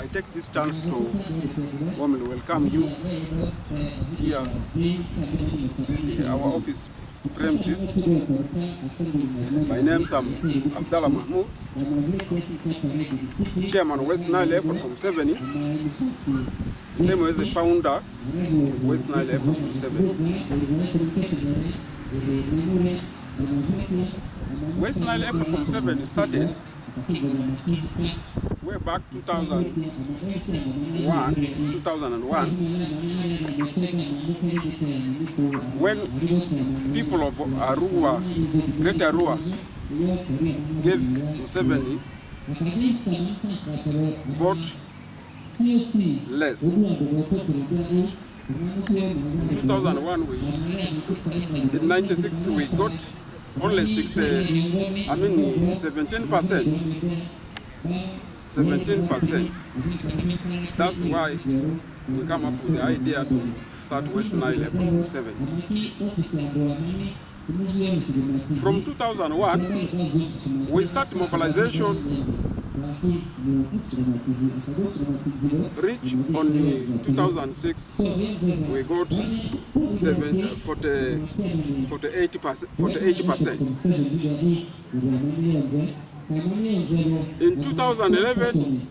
I take this chance to warmly welcome you here at our office premises. My name is Abdallah Mahmoud, Chairman of WestNile Effort from Museveni, same as the founder of WestNile Effort from Museveni. WestNile Effort from Museveni started way back 2001, when people of Arua, Greater Arua, gave Museveni vote less. In 2001, in 96 we got only 17%. That's why we come up with the idea to start WestNile Effort from Museveni. From 2001, we start mobilization, reach on 2006, we got 48%. In 2011,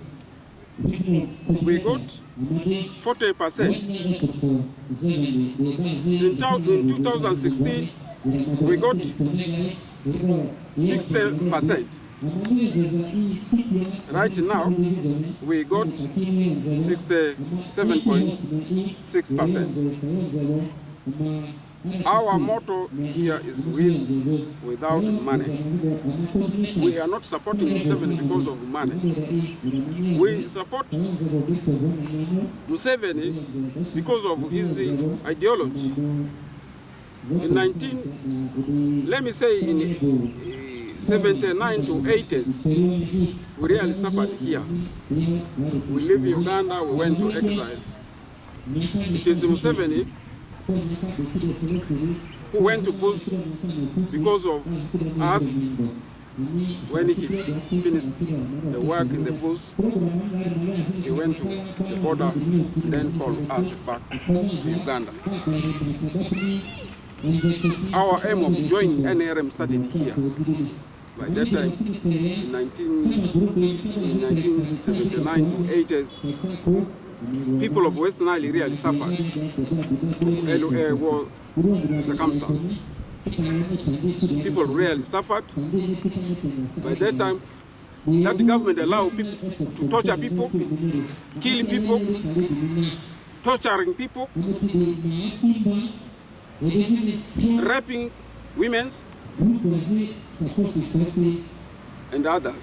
we got 40%. In 2016, we got 60%. Right now, we got 67.6%. Our motto here is win without money. We are not supporting Museveni because of money. We support Museveni because of his ideology. In 79 to 80s, we really suffered here. We live in Uganda, we went to exile. It is Museveni who went to bush because of us. When he finished the work in the bush, he went to the border, then called us back to Uganda. Our aim of joining NRM started here. By that time, in 1979 to 80s, people of WestNile really suffered LOA war circumstance. People really suffered. By that time, that government allowed people to torture people, killing people, torturing people, raping women and others.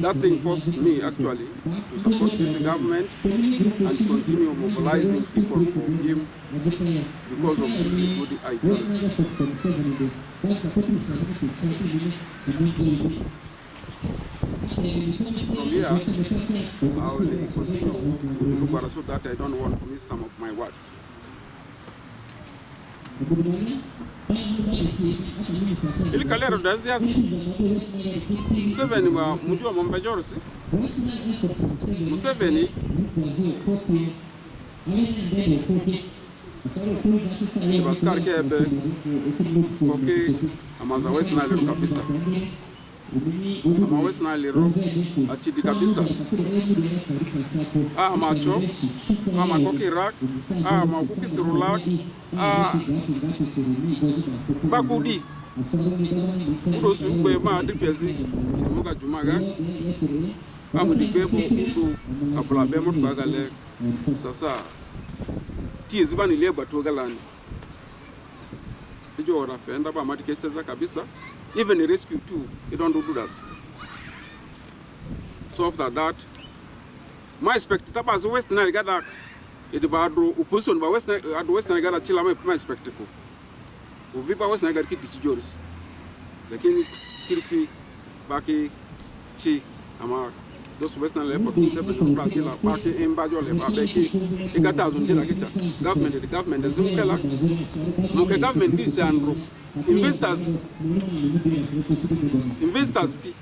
That thing forced me actually to support this government and continue mobilizing people for him because of his good ideology. From here, I will continue with so that I don't want to miss some of my words. Il calero dazias Museveni wa mujua Endorses. Museveni Baskar kebe koke amaza WestNile kabisa. Ama WestNile achidi kabisa. Macho, koki rak, koki sirulak, bakudi. Kudo sukwe ma dripezi muga jumaga. Dipebu kudo apula bemo tugagale. Sasa tizi bani leba tugalani. Ijo ora fenda ba mati keseza kabisa. Even the rescue too, they don't do that. So after that, my spectacle as WestNile gada it bado opposition ba WestNile gada chila my spectacle. Uvipa WestNile gada kiti Endorses. Lakini kiti baki chi ama those WestNile Effort from Museveni chila baki imbajo le babeki igata azundira kicha government azumkela muke government this and investors ki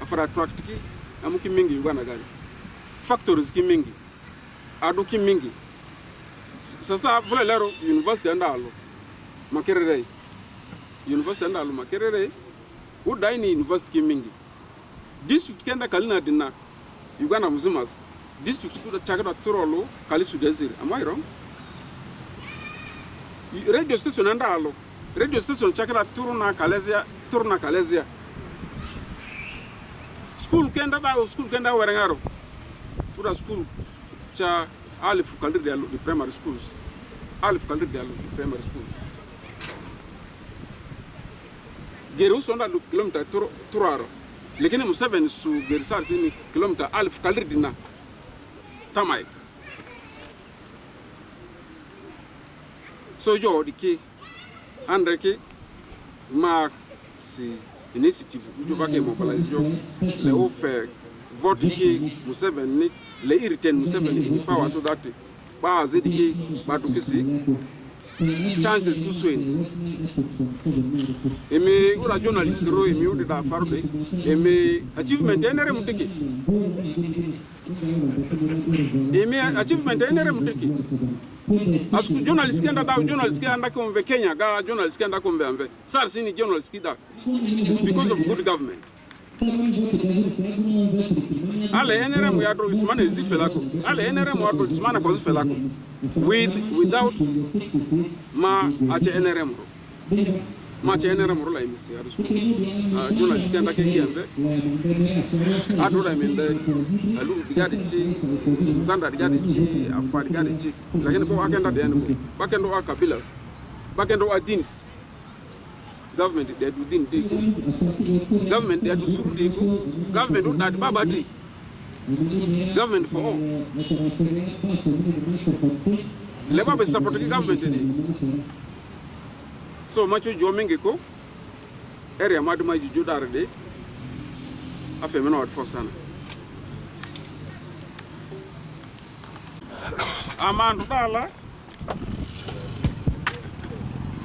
after attract ki amu kimingi Uganda gari. Factories kimingi. Adu kimingi. Sasa vule lero university andalo. Makerere. University andalo makerere. Udaini university kimingi. District kenda kalina dina. Uganda muzimas. District kuda chakada turolo kali sudezir. Am I wrong? Radio station andalo. Radio station chakada turuna kalezia. School kenda werengaro. Kuda school cha alif kaldir dialo di primary schools. Alif kaldir dialo di primary school. Geru sonda lu kilometer turaro. Lakini Museveni su gerisar sini kilometer alif kaldir dina. Tamai. So jo diki andreke ma si initiative ujo bake mobilize jo le offer vote ki Museveni le irritate Museveni in power so that ba zediki ba dukisi chances kusweni eme ura journalist ro eme udi da farde eme achievement enere mutiki asku journalist kenda kombe Kenya ga journalist kenda kombe ambe sar sini journalist kida it's because of good government ale NRM ya dro ismana izifelako ale NRM wa dro ismana ko zifelako without ma ache NRM ro ma ache NRM ro la imisi ya risku journalist kenda ke yambe adro la mende alu digadi chi Uganda digadi chi afari digadi chi lakini kwa akenda de yanbo bakendo wa kabilas bakendo wa dins government they do din dey government they do sur dey government do that babadi government for all leba be support the government ni so macho jominge ko area maduma ju jodare de afa mena wat for sana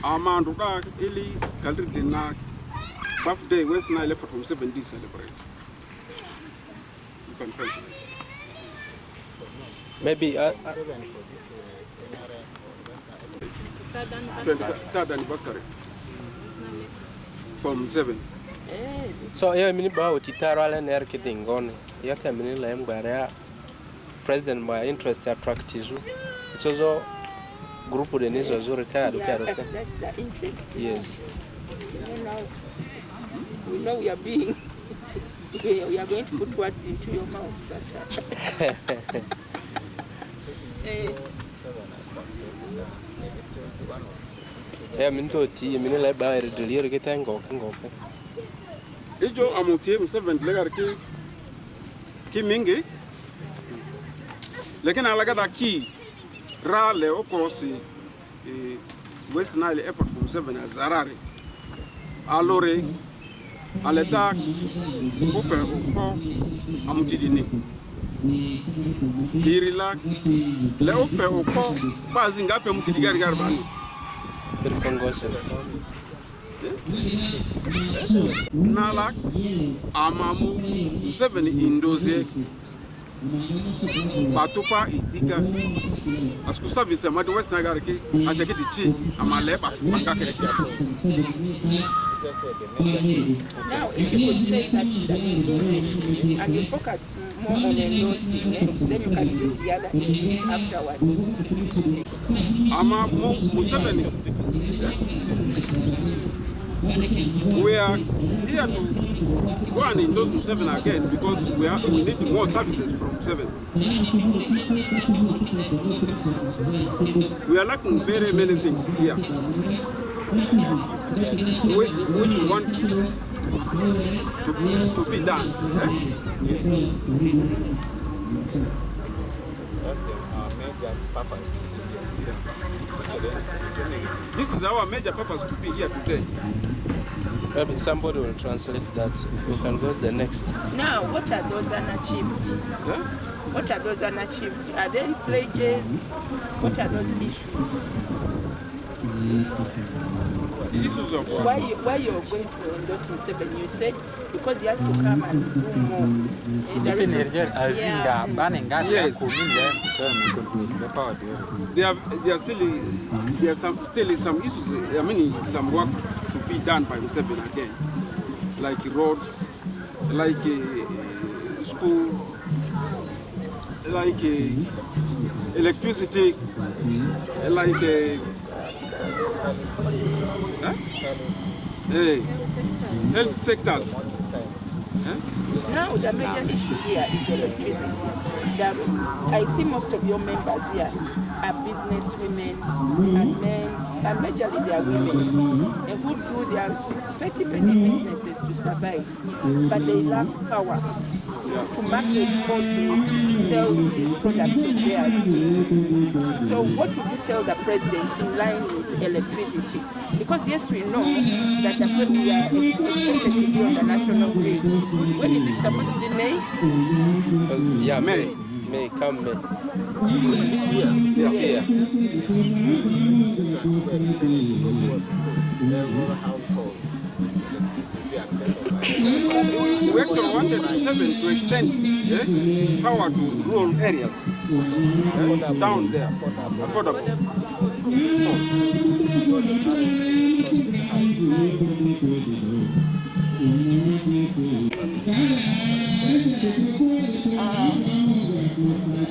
Amandu da ili kaldir dina birthday WestNile effort from 7D celebrate. You can try. Maybe third anniversary from 7. So yeah, mini ba utitaro ala ner kidingone. Yaka mini la mbare president my interest attract you. It's also group de nizo zuri tayari that's the interest. Yes. We know we are being we are going to put words into your mouth but minto ti mini la ba redelir ketengo ngoke. Ijo amutie Museveni legar ki mingi. Lakini alagada ki rale okosi WestNile effort from 7 azarare alore aleta ofe oko amutidini kirila le ofe oko bazi ngape mutidigari garbani Terkongose nala amamu Museveni indoze batupa itika asku service amadi WestNile gariki achakiti chi amaleba bakakere kiapo. Now if you could say that is an English and you focus more on endorsing then you can do the other things afterwards. Museveni we are here to go and endorse Museveni again because we need more services from Museveni. We are lacking very many things here, which we want to be done. That's our major purpose. This is our major purpose to be here today. Maybe somebody will translate that. We can go to the next. Now, what are those unachieved? Yeah? What are those unachieved? Are they pledges? What are those issues? The issues of Why you're going to endorse Museveni? You said because he has to come and do more. Yes. There are still some issues. I mean, some work to be done by Museveni again, like roads, like school, like electricity, like health sector. Now the major issue here is electricity. I see most of your members here are business women and men, and majorly they are women who do their petty businesses to survive, but they lack power to market or to sell these products of theirs. So what would you tell the president in line with electricity? Because yes, we know that we are expected to be on the national grid. When is it supposed to be May? Yeah, May. May, come May. This year. We actually wanted Museveni to extend power to rural areas down there, affordable.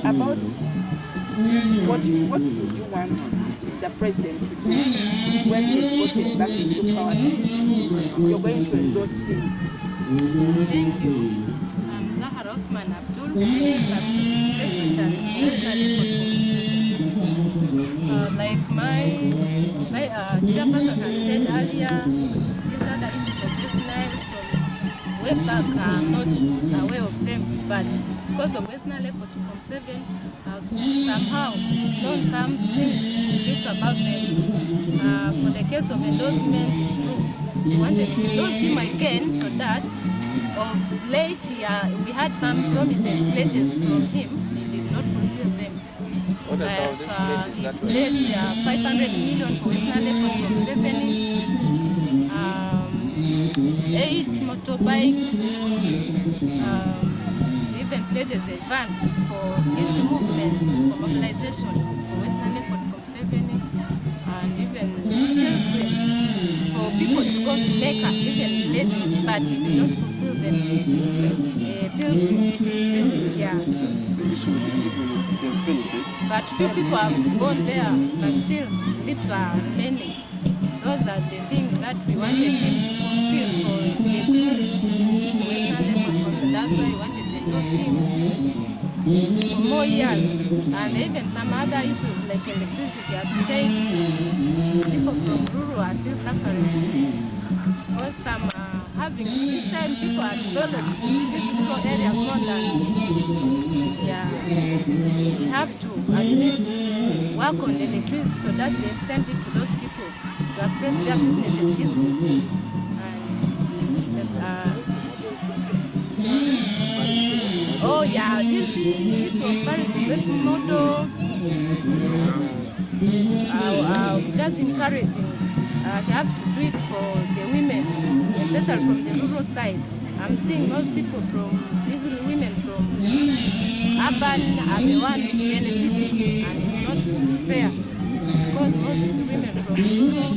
About what would you want the president to do when he is voted back into power? You're going to endorse him. Thank you. I'm Zahara Othman Abdul, Secretary like my chairperson had said earlier, these are the issues of WestNile from way back. I'm not aware of them, but because of WestNile effort from 7, I've somehow known some things about them. For the case of endorsement, it's true. We wanted to endorse him again so that of late we had some promises, pledges from him. He did not fulfill them. What are some of these pledges He that were pledged 500 million for WestNile effort from 7, 8 motorbikes, even pledges a van for his movement, for mobilization for WestNile effort from 7, and even pilgrim for people to go to Mecca, even pledges, but he did not fulfill them. Pilgrim, yeah. But few people have gone there, but still little are remaining. Those are the things that we wanted him to fulfill for the WestNile effort. That's why we wanted to endorse him for more years. And even some other issues like electricity, as you say, people from rural are still suffering. Or some are having, this time people are developed these rural areas more than, yeah, we have to at least work on the electricity so that they extend it to those people to access their businesses easily. And oh yeah, this was Paris model. Just encouraging. They have to do it for the women, especially from the rural side. I'm seeing most people from, these women from urban are the ones benefiting, and it's not fair. Because most women from rural,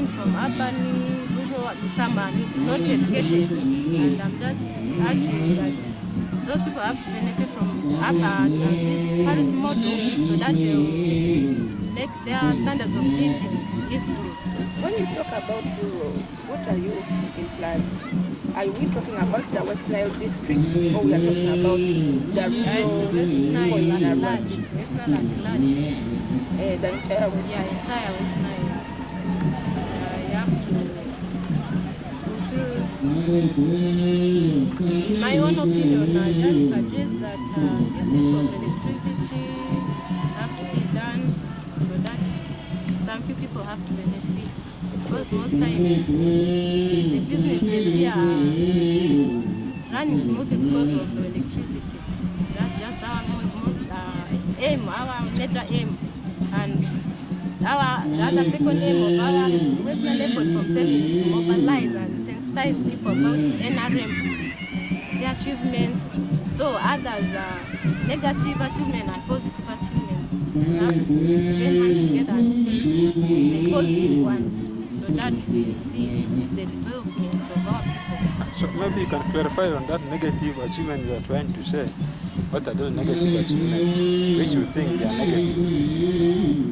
from urban, rural, some are not educated. And I'm just urging that those people have to benefit from urban and this Paris model so that they will make their standards of living easily. When you talk about rural, what are you implying? Are we talking about the WestNile districts, or we are talking about the rural WestNile at large? The entire WestNile? Yeah, entire WestNile. You have to fulfill. In my own opinion, I just suggest that this issue of electricity have to be done so that some few people have to benefit. Because most times the businesses here are running smoothly because of the electricity. That's just our most aim, our major aim. And the other second aim of our WestNile effort from 7 is to mobilize and sensitize people about NRM, the achievements, though others are negative achievement and positive achievements. We have to join hands together and see the positive ones so that we see the development of our people. So maybe you can clarify on that negative achievement you are trying to say. What are those negative achievements which you think they are negative?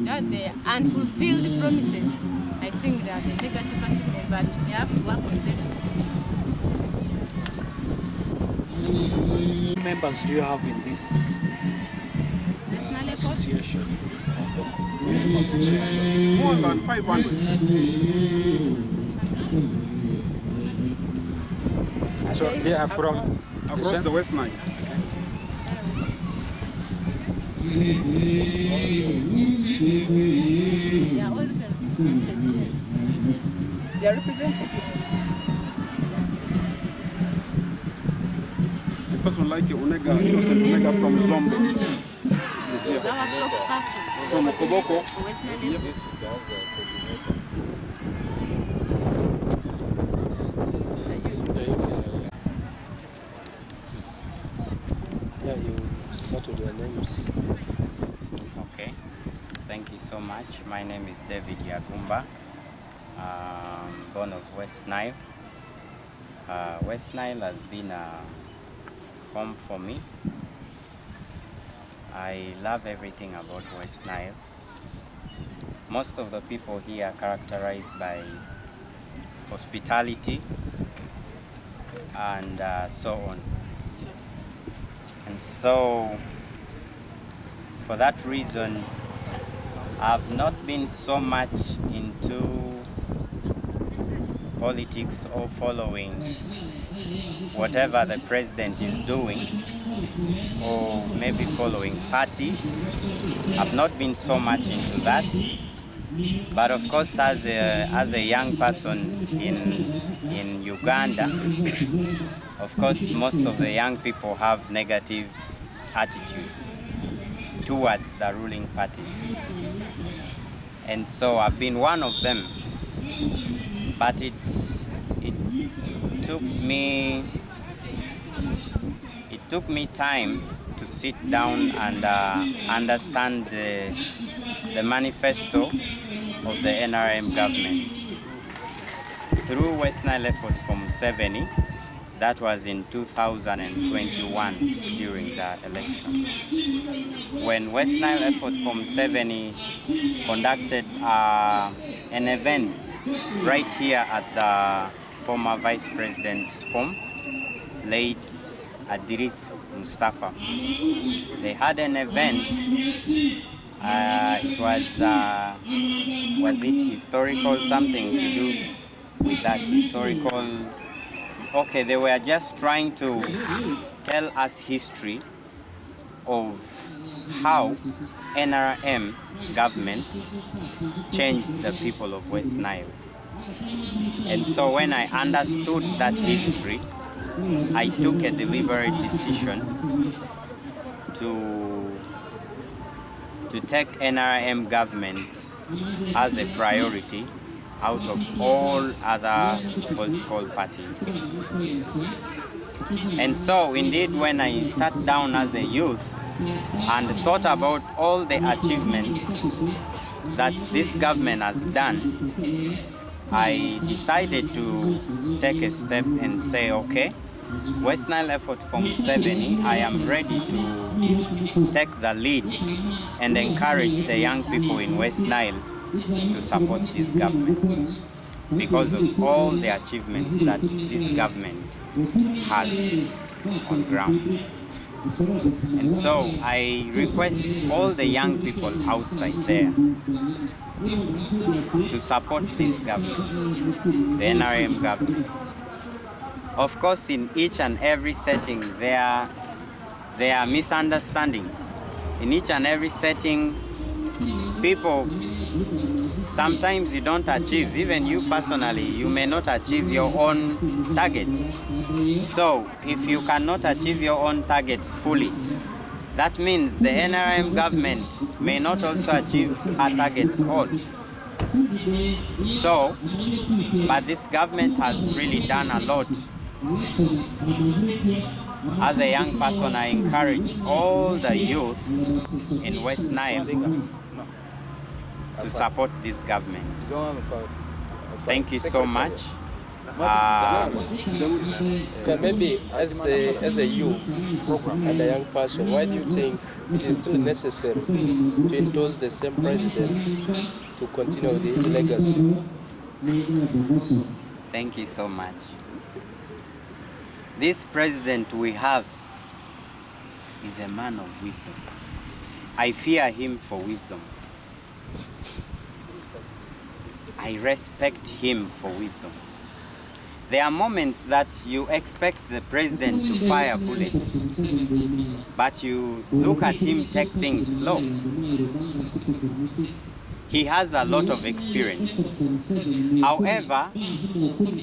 That the unfulfilled promises, I think they are the negative achievement, but we have to work on them. How many members do you have in this association? More than 500. So they are from Across the WestNile. They are all represented here. They are represented here. A person like Onega, Innocent Onega from Zombo. He's our spokesperson From Okoboko. for WestNile effort. This is the coordinator. Yeah, you start with your names. Okay, thank you so much. My name is David Yagumba, born of WestNile. WestNile has been a home for me. I love everything about WestNile. Most of the people here are characterized by hospitality and so on. And so, for that reason, I've not been so much into politics or following whatever the president is doing, or maybe following party. I've not been so much into that. But of course, as a young person in Uganda, of course, most of the young people have negative attitudes towards the ruling party. And so I've been one of them. But it took me time to sit down and understand the manifesto of the NRM government. Through WestNile effort from Museveni, that was in 2021 during the election. When WestNile effort from Museveni conducted an event right here at the former Vice President's home, late Adris Mustafa. They had an event. It was it historical, something to do with that historical? Okay, they were just trying to tell us history of how NRM government changed the people of WestNile. And so when I understood that history, I took a deliberate decision to take NRM government as a priority out of all other political parties. And so indeed, when I sat down as a youth and thought about all the achievements that this government has done, I decided to take a step and say, okay, WestNile effort from Museveni, I am ready to take the lead and encourage the young people in WestNile to support this government because of all the achievements that this government has on ground. And so I request all the young people outside there to support this government, the NRM government. Of course, in each and every setting, there are misunderstandings. In each and every setting, people, sometimes you don't achieve, even you personally, you may not achieve your own targets. So, if you cannot achieve your own targets fully, that means the NRM government may not also achieve her targets all. So, but this government has really done a lot. As a young person, I encourage all the youth in West Nile to support this government. Thank you so much. Okay, maybe as a youth and a young person, why do you think it is still necessary to endorse the same president to continue with his legacy? Thank you so much. This president we have is a man of wisdom. I fear him for wisdom. I respect him for wisdom. There are moments that you expect the president to fire bullets, but you look at him take things slow. He has a lot of experience. However,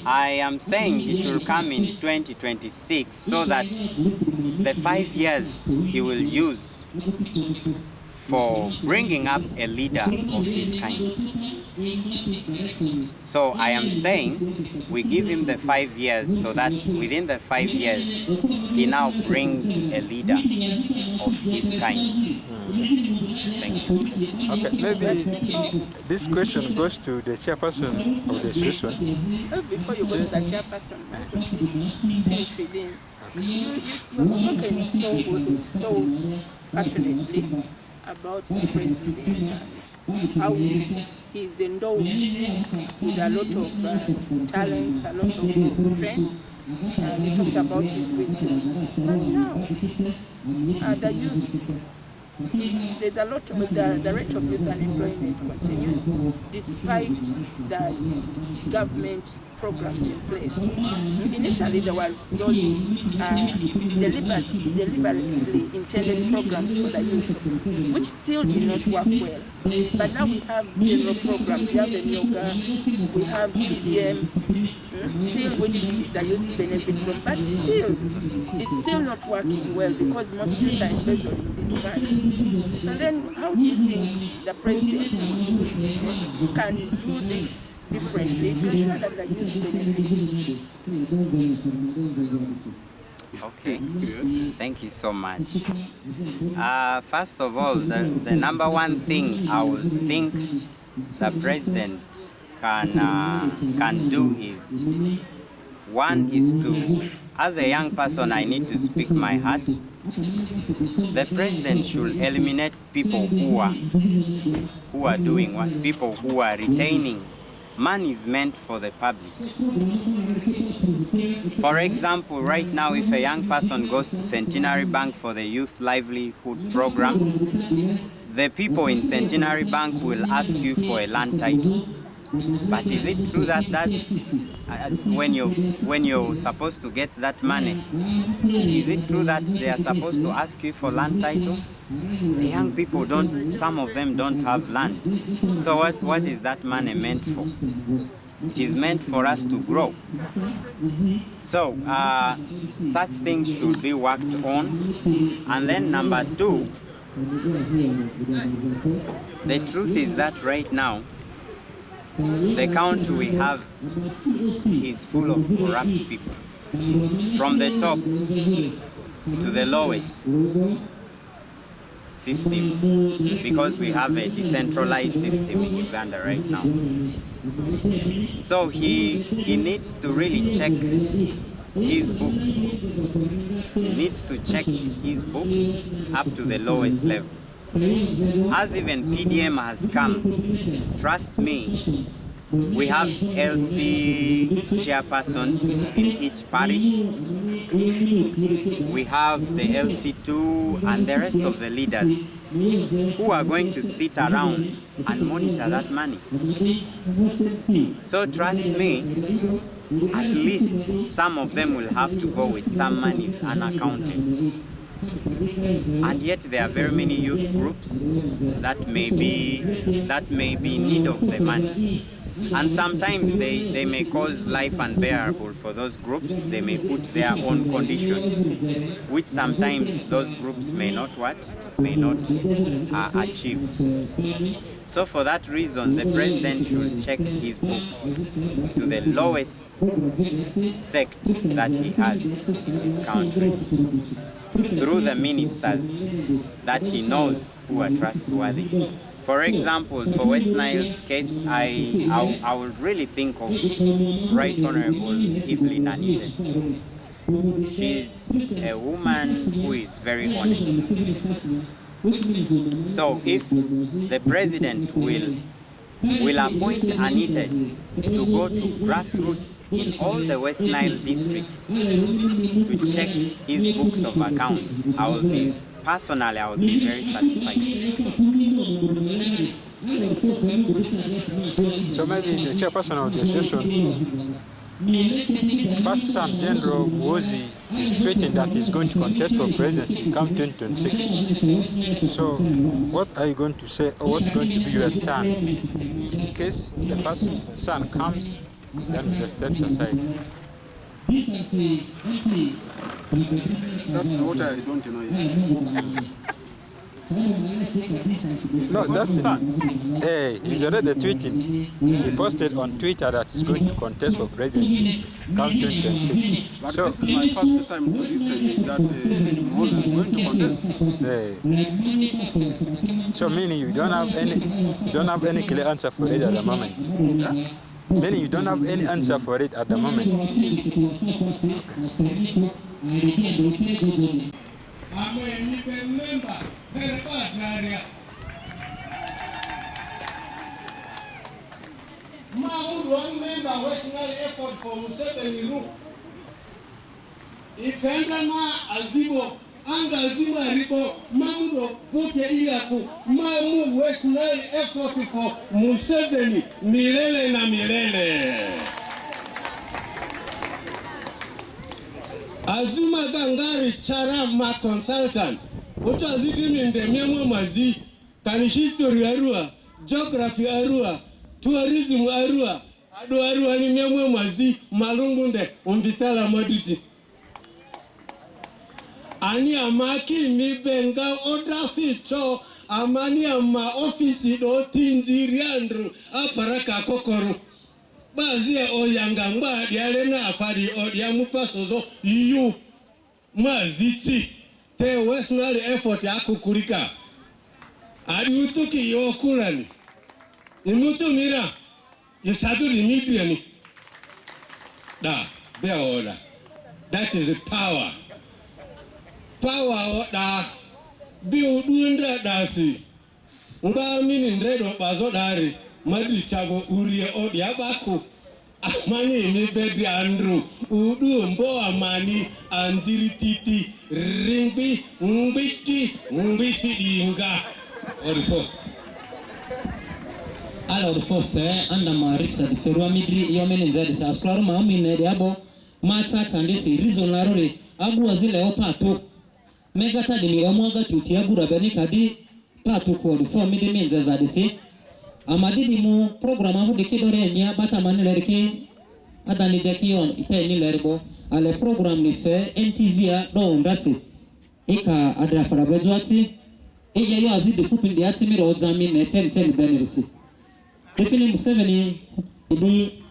I am saying he should come in 2026 so that the 5 years he will use for bringing up a leader of his kind. So I am saying we give him the 5 years so that within the 5 years he now brings a leader of his kind. Thank you. Okay, maybe this question goes to the chairperson of the association. Before you go to the chairperson, I'm going to finish with him. You've spoken so good, so passionately about the president and how he's endowed with a lot of talents, a lot of strength. You talked about his wisdom. But now, the youth, there's a lot of the rate of youth unemployment continues despite the government programs in place. Initially, there were those deliberately intended programs for the youth, which still did not work well. But now we have general programs. We have the yoga, we have PDM, still which the youth benefit from, but still, it's still not working well because most youth are embezzled in these funds. So then, how do you think the president can do this differently to ensure that the youth benefit? Okay, thank you so much. First of all, the number one thing I would think the president can do is, one is to, as a young person, I need to speak my heart. The president should eliminate people who are doing what, people who are retaining money is meant for the public. For example, right now, if a young person goes to Centenary Bank for the Youth Livelihood Program, the people in Centenary Bank will ask you for a land title. But is it true that when you're supposed to get that money, is it true that they are supposed to ask you for land title? The young people don't, some of them don't have land. So what is that money meant for? It is meant for us to grow. So such things should be worked on. And then number two, the truth is that right now, the country we have is full of corrupt people, from the top to the lowest system, because we have a decentralized system in Uganda right now. So he needs to really check his books. He needs to check his books up to the lowest level. As even PDM has come, trust me, we have LC chairpersons in each parish. We have the LC2 and the rest of the leaders who are going to sit around and monitor that money. So trust me, at least some of them will have to go with some money unaccounted. And yet there are very many youth groups that may be in need of the money. And sometimes they may cause life unbearable for those groups. They may put their own conditions, which sometimes those groups may not achieve. So for that reason, the president should check his books to the lowest sect that he has in his country through the ministers that he knows who are trustworthy. For example, for WestNile's case, I would really think of Right Honorable Evelyn Anite. She's a woman who is very honest. So if the president will appoint Anita to go to grassroots in all the West Nile districts to check his books of accounts, I will be very satisfied. So maybe the chairperson of the session, First Sergeant General Wozi, is tweeting that he's going to contest for presidency come 2026. So what are you going to say, or what's going to be your stand? In case the first son comes, then Mr. steps aside. That's what I don't know yet. No, that's hey, he's already tweeting. He posted on Twitter that he's going to contest for presidency come 2026. But so, this is my first time to listen that Moses is going to contest. So meaning you don't have any clear answer for it at the moment. Yeah? Meaning you don't have any answer for it at the moment. I'm a member, very bad area. One member, WestNile Airport for Museveni. If Endama Azibo, and Azima Ribo, Mamudo, Puke Ilaku, Mamu WestNile Airport for Museveni, Milele na Milele. Azima Gangari Charama consultant. What was it in the Memo Mazi? Can history Arua, geography Arua, tourism Arua, Ado Arua ni Memo Mazi, Malungunde, Umbitala Moditi. Ani amaki mi benga oda fito, amani ama ofisi do tinziriandru, aparaka kokoro. Bazia oyanga mba dialena afari odiamupasozo yu maziti te WestNile effort akukurika ari utuki yokulani imutu mira yisadu immediately da beola. That is power da biudunda dasi nga mini ndredo bazodari Madi chago urie odiabaku amani mi bedri andru udu mbo amani anziri titi ringbi mbiki inga orifo. Alors faut faire andama Richard Ferwa midri yomene nzadi sa sklaru maami ne diabo matsa tsande si rizonarore agu azile opato megata de mi omwaga tuti agura beni kadi pato ko orifo midri menza zadi si amadidi mu programa fu deke dore nya bata manele ke adani deki on ite ni lerbo ale program ni fe NTV a do ndase eka adra fara bezwati eya yo azidi fupi ndi ati miro ozami na ten benirisi defini Museveni idi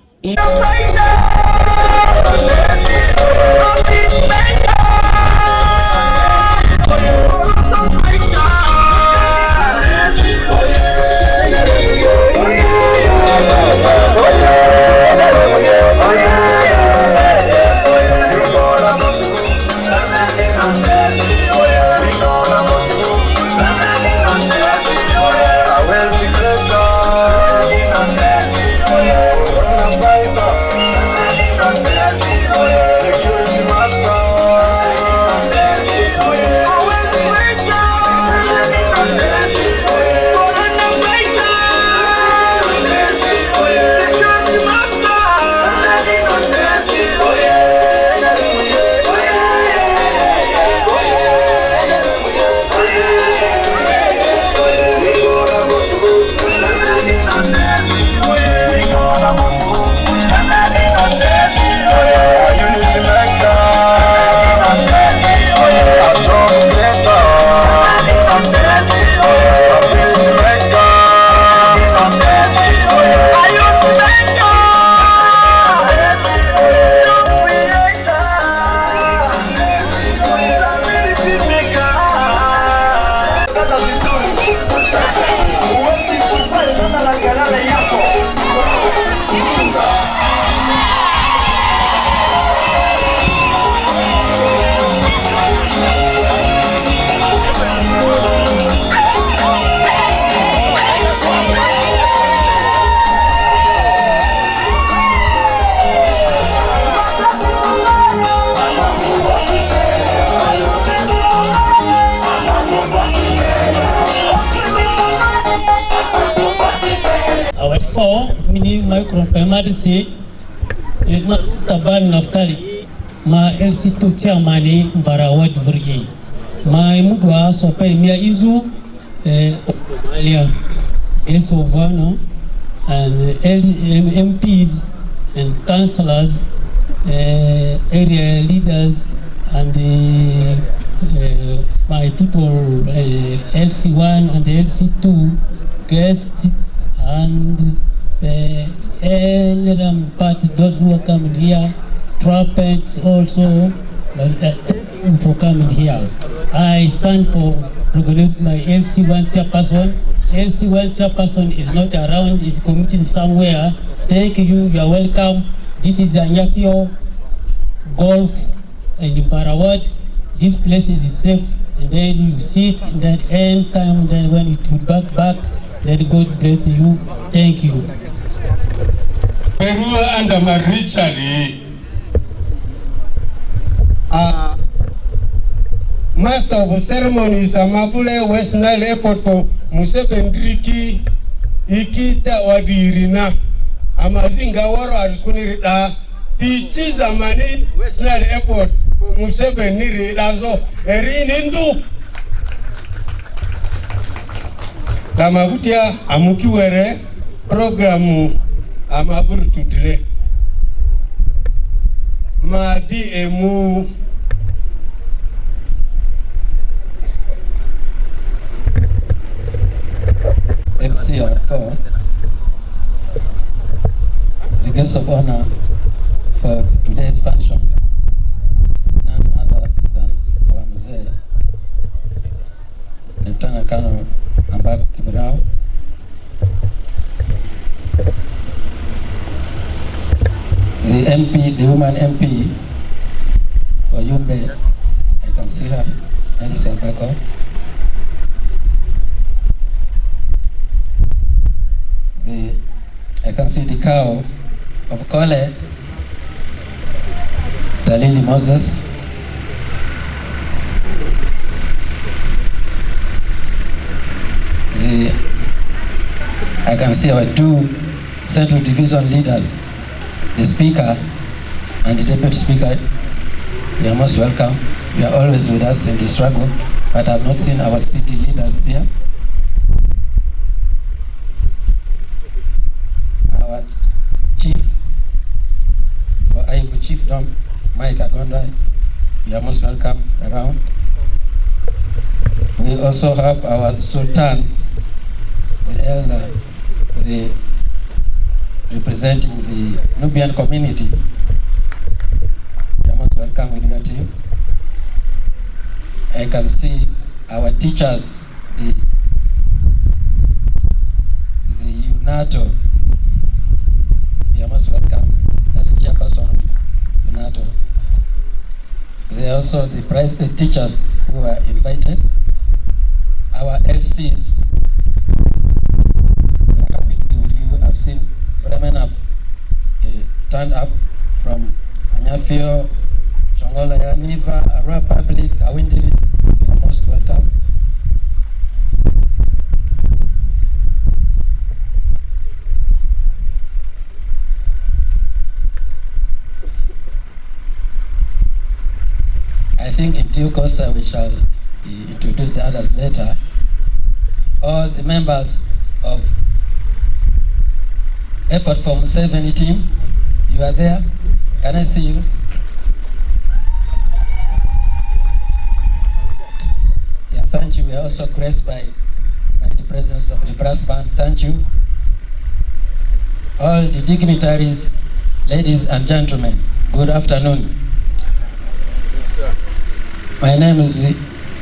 Security master. mo mini microfinance na taban naftali ma LC2 chairman mbara ward vrie ma imudwa so pe mia izu Somalia guests of honor and MPs and councillors, area leaders and my people, LC1 and LC2 guests and party, those who are coming here, trumpets also, thank you for coming here. I stand for recognize my LC1 chairperson. LC1 chairperson is not around, is committing somewhere. Thank you, you are welcome. This is Anyafio Golf and Imparawat. This place is safe, and then you sit in that end time, then when it will back, let God bless you. Thank you. Peru under my Richard, Master of Ceremonies, Amafule WestNile effort for Museveni ikita wadirina amazinga waro arukunirida pichi zamani WestNile effort for Museveni ridazo erinindu lamavutia amukiwere programu amaburu tutile madi emu MCR4, the guest of honor for today's function, none other than our Mzee, Lieutenant Colonel Ambaku Kibirao, the MP, the woman MP for Yumbe, I can see her, Elisa Vako. I can see the cow of Kole, Dalili Moses, I can see our two Central Division leaders, the Speaker and the Deputy Speaker. You are most welcome. You are always with us in the struggle, but I have not seen our city leaders here. Our chief for Aivu Chief Dom, Mike Agonda, you are most welcome around. We also have our Sultan, the elder, representing the Nubian community. You are most welcome with your team. I can see our teachers, the UNATO. You are most welcome as chairperson of UNATO. There are also the private teachers who are invited. Our LCs, we are happy to be with you. I've seen very many have turned up from Anyafio, Shongola, Yaniva, Arua Public, Awindiri. You are most welcome. I think in due course we shall introduce the others later. All the members of Effort for Museveni team, you are there. Can I see you? Yeah, thank you. We are also graced by the presence of the brass band. Thank you. All the dignitaries, ladies and gentlemen, good afternoon. My name is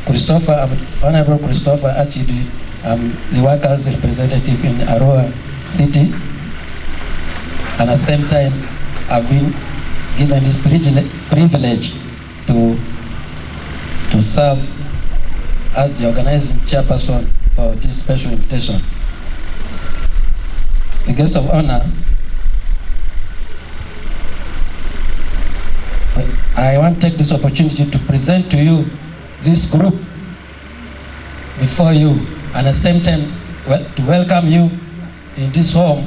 Christopher, Honorable Christopher Achidi. I'm the workers' representative in Arua City. And at the same time, I've been given this privilege to serve as the organizing chairperson for this special invitation. The guest of honor, I want to take this opportunity to present to you this group before you, and at the same time to welcome you in this home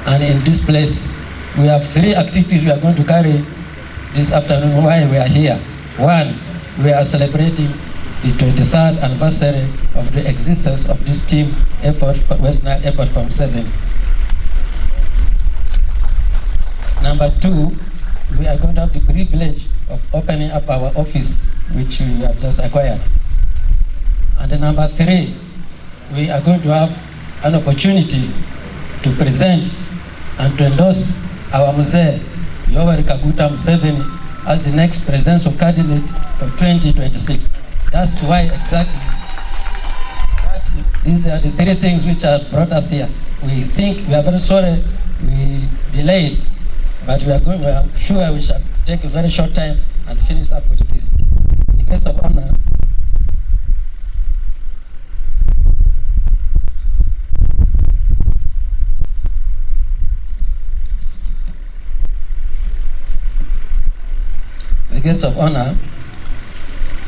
And in this place, we have 3 activities we are going to carry this afternoon while we are here. One, we are celebrating the 23rd anniversary of the existence of this team effort, WestNile effort from 7. Number 2, we are going to have the privilege of opening up our office, which we have just acquired. And then number 3, we are going to have an opportunity to present and to endorse our Mzee Yoweri Kaguta Museveni as the next presidential candidate for 2026. That's why exactly these are the 3 things which have brought us here. We are very sorry we delayed, but we are sure we shall take a very short time and finish up with this. In the case of honor, guests of honor,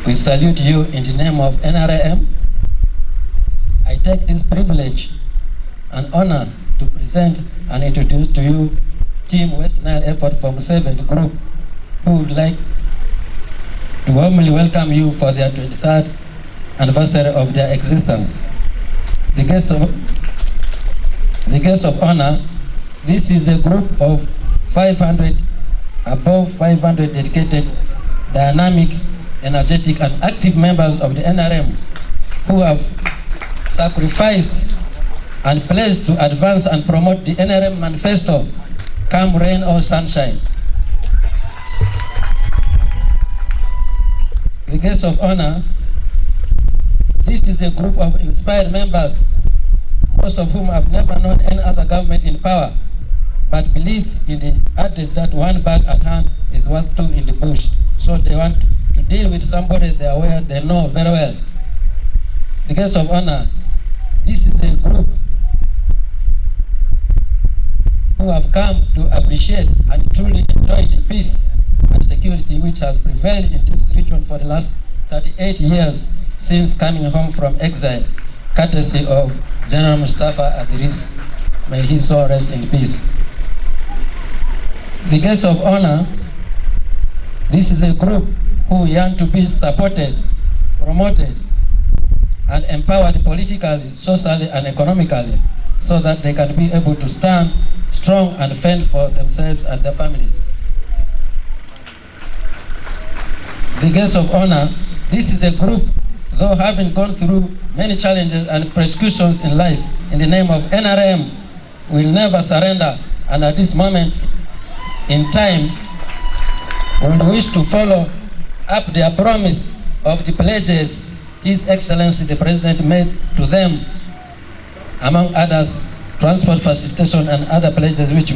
we salute you in the name of NRM. I take this privilege and honor to present and introduce to you Team WestNile Effort from 7 Group, who would like to warmly welcome you for their 23rd anniversary of their existence. The guests of honor, this is a group of 500, above 500 dedicated, dynamic, energetic, and active members of the NRM who have sacrificed and pledged to advance and promote the NRM manifesto, come rain or sunshine. The guests of honor, this is a group of inspired members, most of whom have never known any other government in power, but believe in the adage that one bag at hand is worth 2 in the bush. So they want to deal with somebody they are aware they know very well. The guests of honor, this is a group who have come to appreciate and truly enjoy the peace and security which has prevailed in this region for the last 38 years since coming home from exile, courtesy of General Mustafa Adris. May his soul rest in peace. The guests of honor, this is a group who yearn to be supported, promoted, and empowered politically, socially, and economically, so that they can be able to stand strong and fend for themselves and their families. The guests of honor, this is a group, though having gone through many challenges and persecutions in life, in the name of NRM, will never surrender, and at this moment in time, will wish to follow up their promise of the pledges His Excellency the President made to them, among others, transport facilitation and other pledges which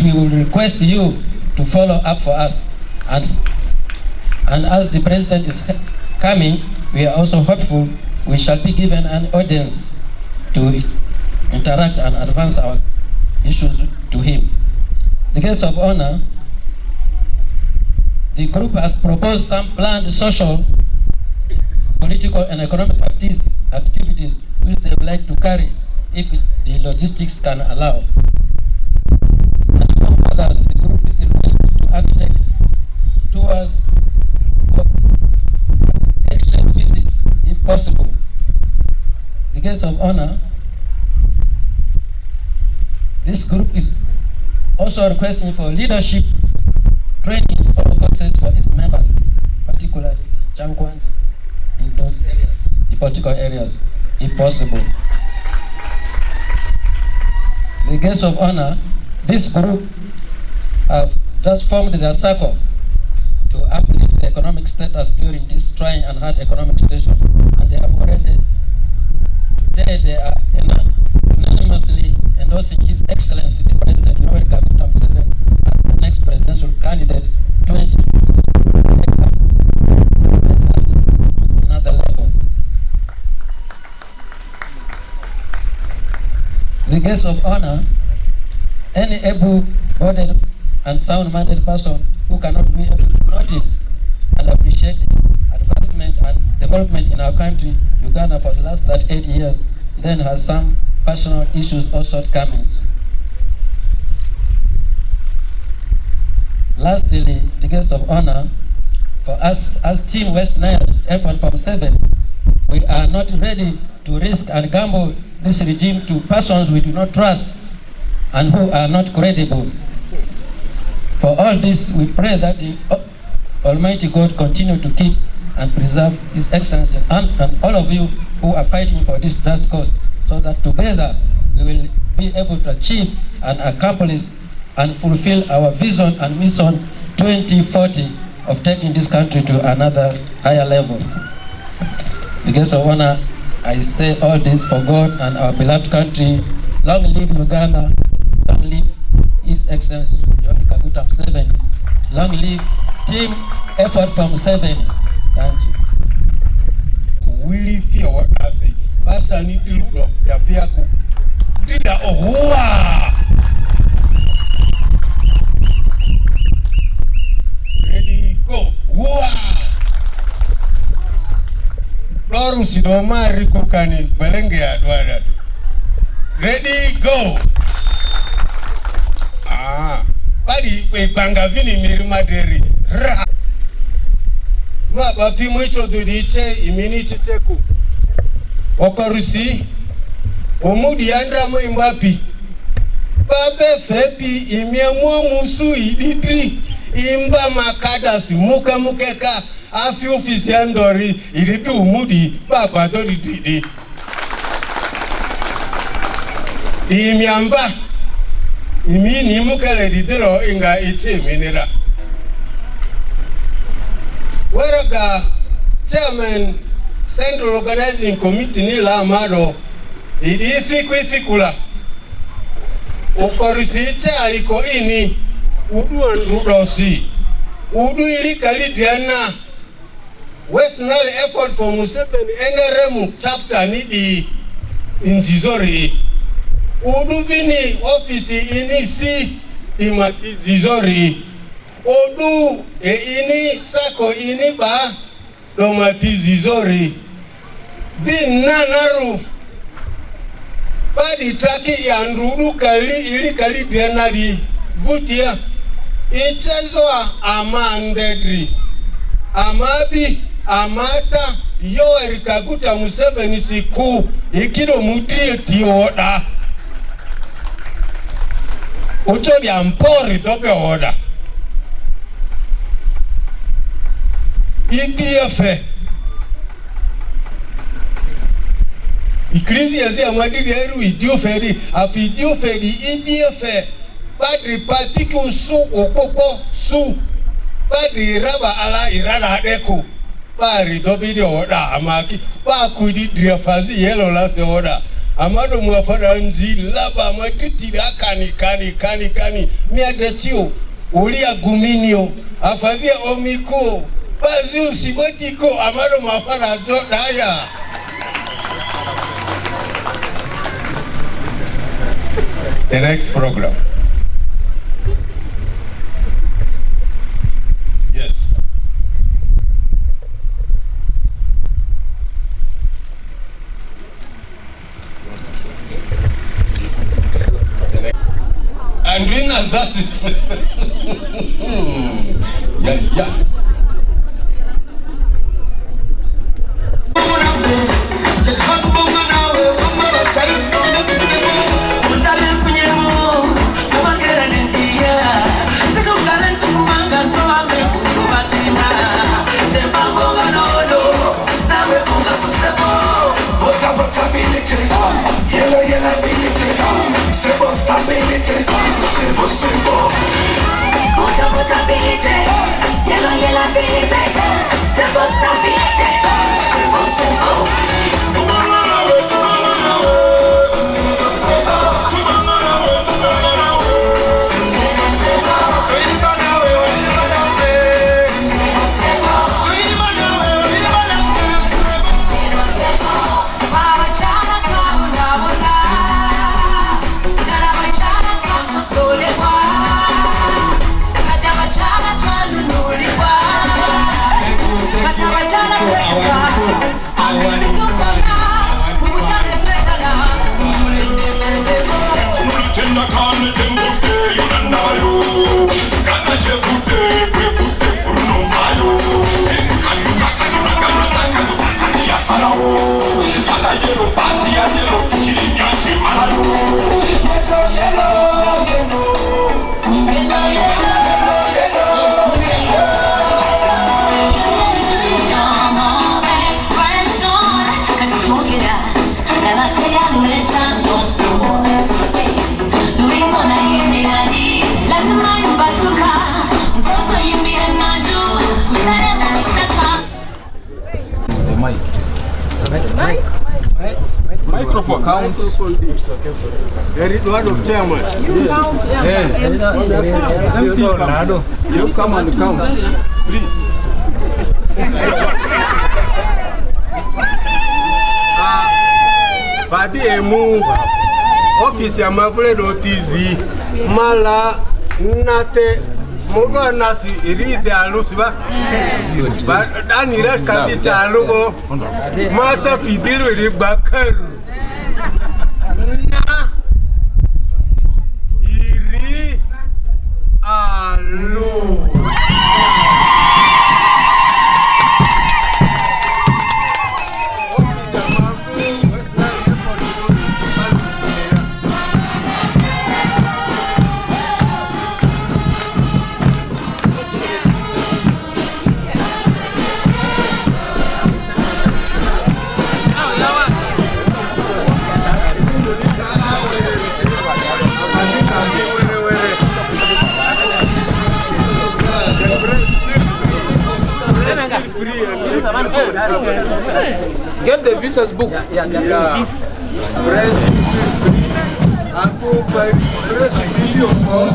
we will request you to follow up for us. And as the President is coming, we are also hopeful we shall be given an audience to interact and advance our issues to him. The guests of honor, the group has proposed some planned social, political, and economic activities which they would like to carry if the logistics can allow. And among others, the group is requested to undertake tours of exchange visits if possible. The guests of honor, this group is also requesting for leadership trainings or courses for its members, particularly the Chankwan in those areas, the political areas, if possible. The guests of honor, this group have just formed their circle to uplift the economic status during this trying and hard economic situation, and they have already, today they are unanimously endorsing His Excellency the President Yoweri Kaguta Museveni as the next presidential candidate 20 take us to another level. The guests of honor, any able-bodied and sound-minded person who cannot be able to notice and appreciate the advancement and development in our country, Uganda, for the last 38 years, then has some personal issues or shortcomings. Lastly, the guest of honor, for us as Team WestNile effort from 7, we are not ready to risk and gamble this regime to persons we do not trust and who are not credible. For all this, we pray that the Almighty God continue to keep and preserve His Excellency and all of you who are fighting for this just cause, so that together we will be able to achieve and accomplish and fulfill our vision and mission 2040 of taking this country to another higher level. The guest of honor, I say all this for God and our beloved country. Long live Uganda, long live His Excellency Yoweri Kaguta Museveni, long live Team Effort from Museveni. Thank you. Willie fear what I say. Basa ni diludo ya pia ku. Dida ohuwa. Ready, go. Huwa. Doru sidomari kukani belenge ya duada. Ready, go. Badi banga vini mirimaderi. Ra. Bapi mwicho dudiche imini chiteku Okarusi Omudi andra mo imbapi Babe fepi imia musu ididri Imba makadasi muka mukeka Afi ofisi andori Idipi umudi Baba dori didi Imiamba Imini mukele didiro inga ichi minira Weraga Chairman Central Organizing Committee ni la amado idi ifikula ukorisi cha iko ini uduandudosi udu ilikali diana WestNile effort for Museveni NRM chapter ni di inzizori udu vini ofisi ini si imatizizori odu ini sako ini ba domatizizori din nanaru badi traki ya ndudu kali ili kali denali vutia ichezwa amandedri amabi amata Yoweri Kaguta Museveni siku ikido mudrie tioda uchodi ampori dobe oda IDF Ikrisi yazi amadidi eru idiofedi afi idiofedi IDF badri patiki usu okoko su badri raba ala irada adeko bari dobidi oda amaki baku di driafazi yelo lase oda amado muafada nzi laba makiti kani miadechio ulia guminio afadhia omiko bazi usibotiko amado muafada daya. The next program. Yes. I'm doing assassin. Yeah. What's for count. There is one of chairman. You count, You come and count, please. Badi emu office ya mafule do tizi mala nate moga nasi iride alusiba ba dani re kati chalugo mata fidilu iri bakaru na iri alu. Get the visas book. Yeah. Press aku press video ko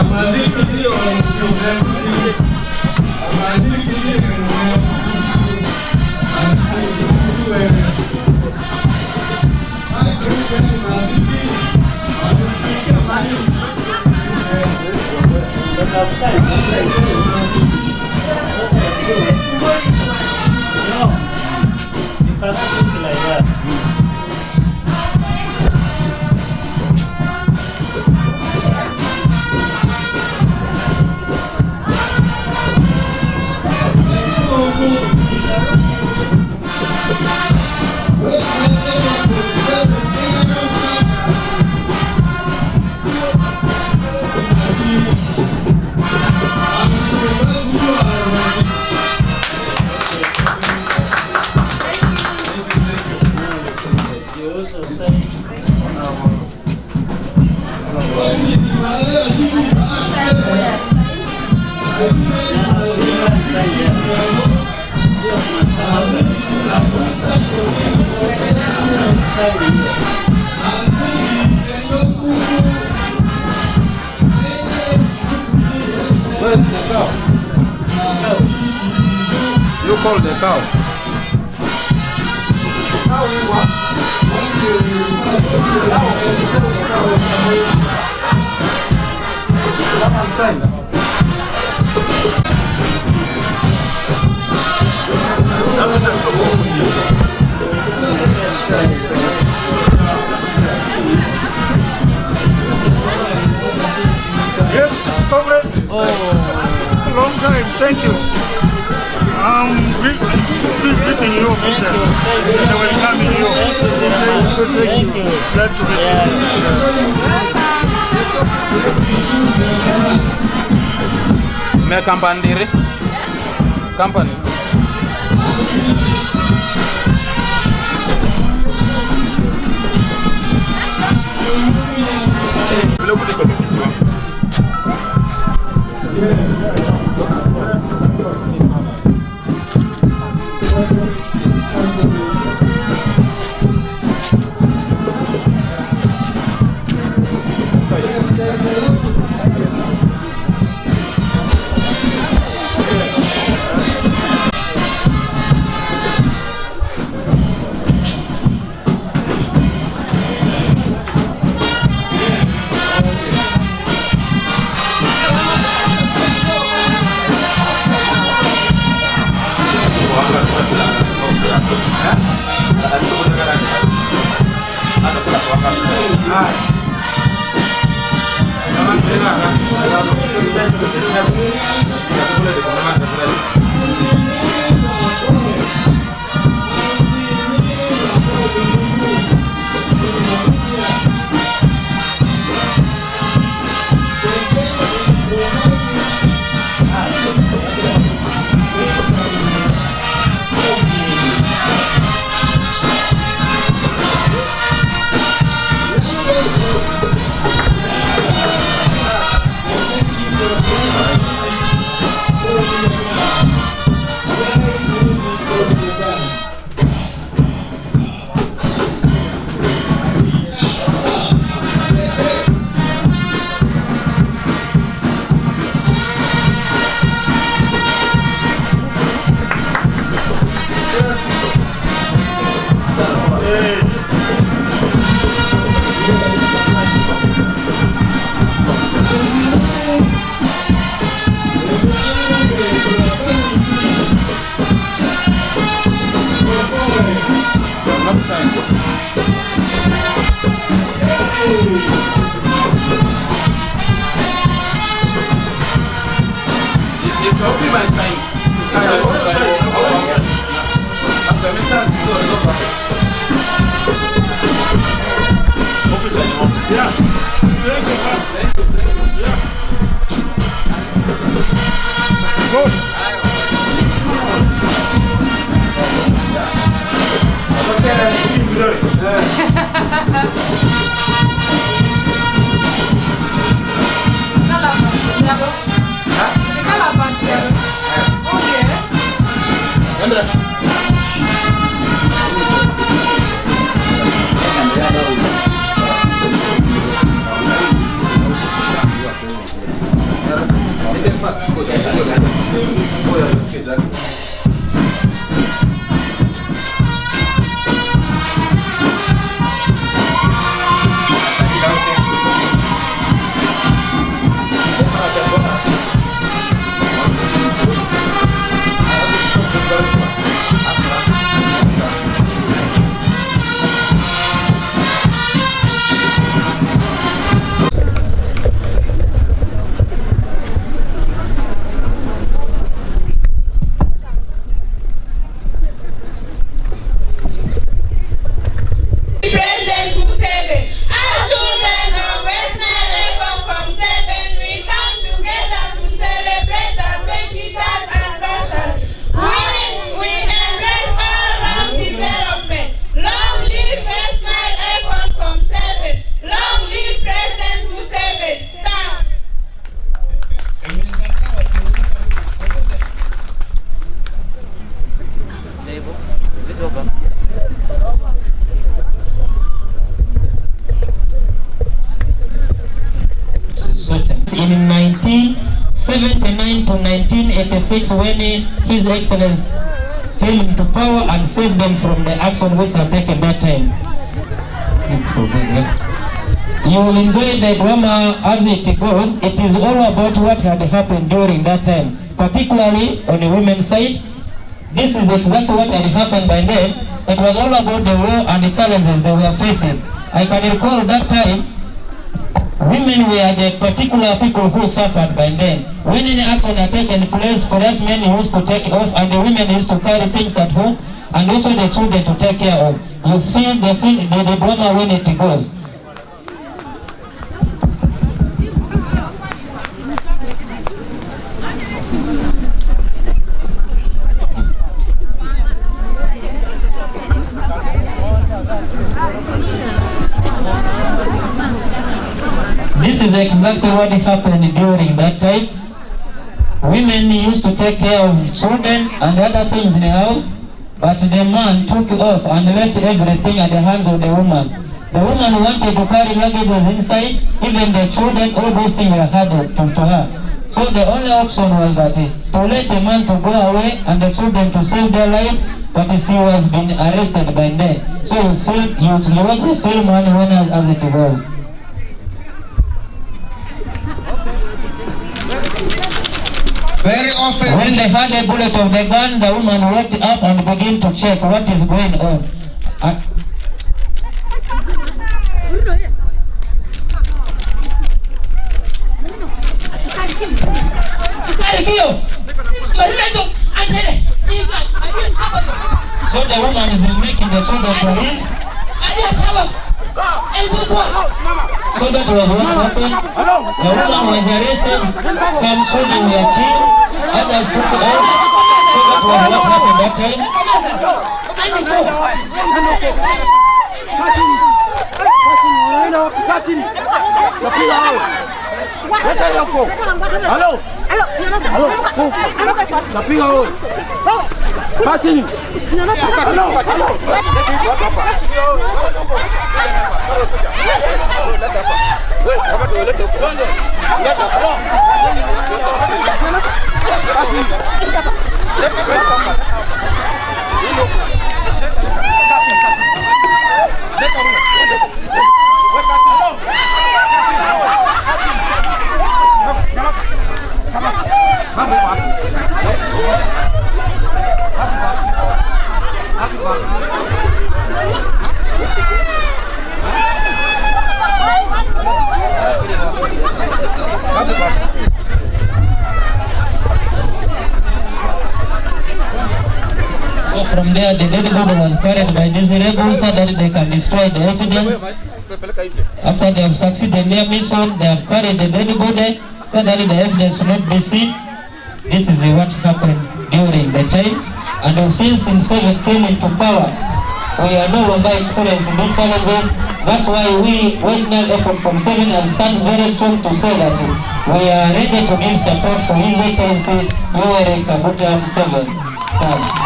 amadi video amadi Where's the cow? You call the cow. Yes, Mr. Comrade. Long time, thank you. Greeting you, Michelle. And welcoming you. Thank you. Glad to meet you. Me company dire. Company. President Museveni, as children of WestNile effort from 7, we come together to celebrate the 23rd anniversary. We embrace all-round development. Long live WestNile effort from 7. Long live President Museveni. Thanks. In 1979 to 1986, when His Excellency came into power and saved them from the action which had taken that time. You will enjoy the drama as it goes. It is all about what had happened during that time, particularly on the women's side. This is exactly what had happened by then. It was all about the war and the challenges they were facing. I can recall that time, women were the particular people who suffered by then. When any action had taken place, for us men used to take off and the women used to carry things at home and also the children to take care of. You feel the drama when it goes. This is exactly what happened during that time. Women used to take care of children and other things in the house, but the man took off and left everything at the hands of the woman. The woman wanted to carry luggages inside, even the children, all those things were handed to her. So the only option was that to let the man to go away and the children to save their life, but she was being arrested by then. So you watch the film when as it goes. Very often, when they had a bullet of the gun, the woman walked up and began to check what is going on. So the woman is making the children to leave. So that was what happened. The woman was arrested, some children were killed, others took it off. So that was what happened that time. from there, the dead body was carried by these rebels so that they can destroy the evidence. After they have succeeded in their mission, they have carried the dead body so that the evidence will not be seen. This is what happened during the time. And since Museveni came into power, we are no longer experiencing these challenges. That's why we, WestNile effort from 7 has stand very strong to say that we are ready to give support for His Excellency Yoweri Kaguta Museveni. Thanks.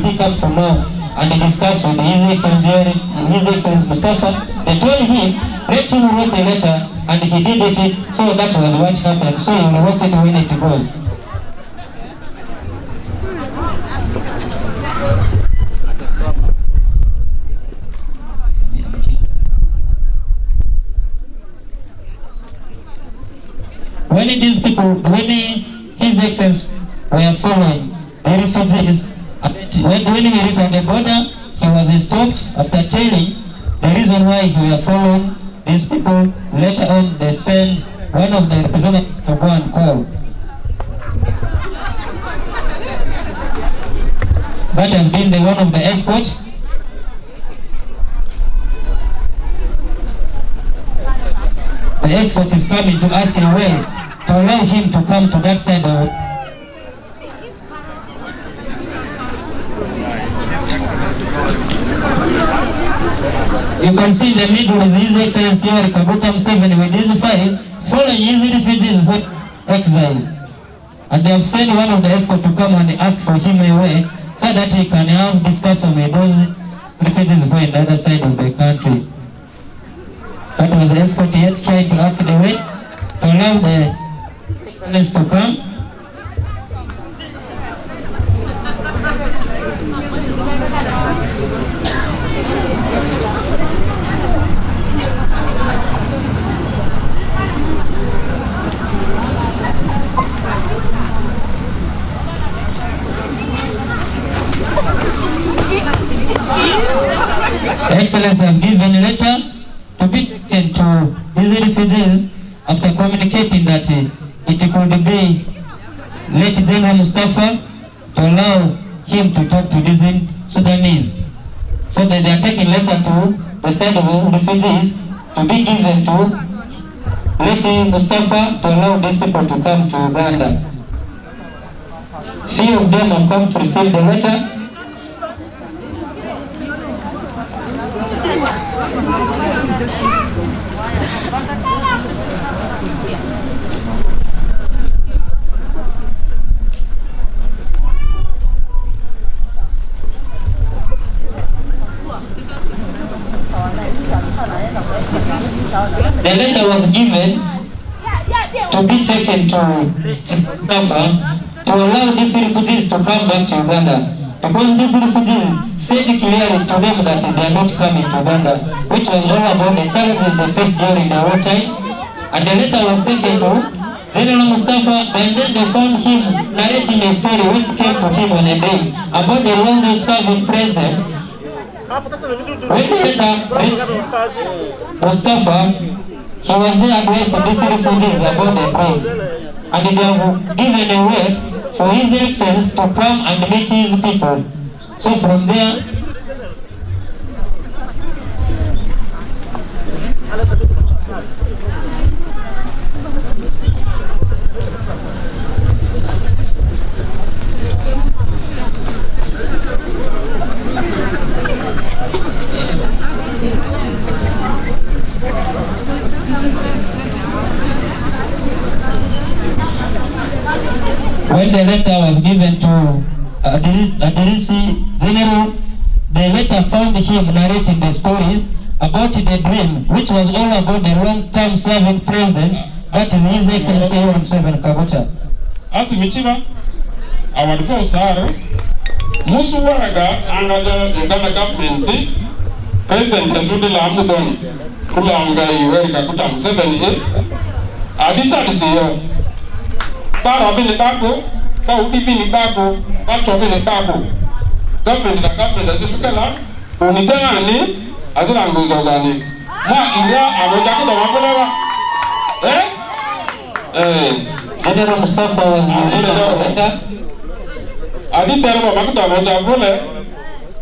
He come to know and discuss with His Excellency Mustafa. They told him, let him write a letter, and he did it. So that was what happened. So you will watch it when it goes. When these people, when His Excellency were following the refugees, when he reached at the border, he was stopped after telling the reason why he were following these people. Later on, they sent one of the representatives to go and call. That has been the one of the escorts. The escort is coming to ask a way to allow him to come to that side of it. You can see in the middle is His Excellency Yoweri Kaguta Museveni with his file following his refugees who exile. And they have sent one of the escort to come and ask for him a way so that he can have discussion with those refugees who are on the other side of the country. That was the escort yet trying to ask the way to allow the Excellency to come. Excellency has given a letter to be taken to these refugees after communicating that it could be late General Mustafa to allow him to talk to these Sudanese. So that they are taking letter to the side of refugees to be given to late Mustafa to allow these people to come to Uganda. Few of them have come to receive the letter. The letter was given to be taken to Mustafa to allow these refugees to come back to Uganda. Because these refugees said clearly to them that they are not coming to Uganda, which was all about the challenges they faced during the wartime. And the letter was taken to General Mustafa, and then they found him narrating a story which came to him on a day about the long-serving president. When the letter reached Mustafa, he was there addressing these refugees about the grave. And they have given a way for His Excellency to come and meet his people. So from there, when the letter was given to Adirisi General, the letter found him narrating the stories about the dream, which was all about the long-time serving president, that is His Excellency Museveni Kaguta. As Michiba, our defense are Musu Waraga and Uganda government, President Yazudi Lamudoni, Kulanga Yoweri Kaguta Museveni, Adisa Disiyo. Government azipukala unitani azila nguzozani ma ira abojaki to mapoleba General Mustafa was the leader. Adi termo makuta moja vule.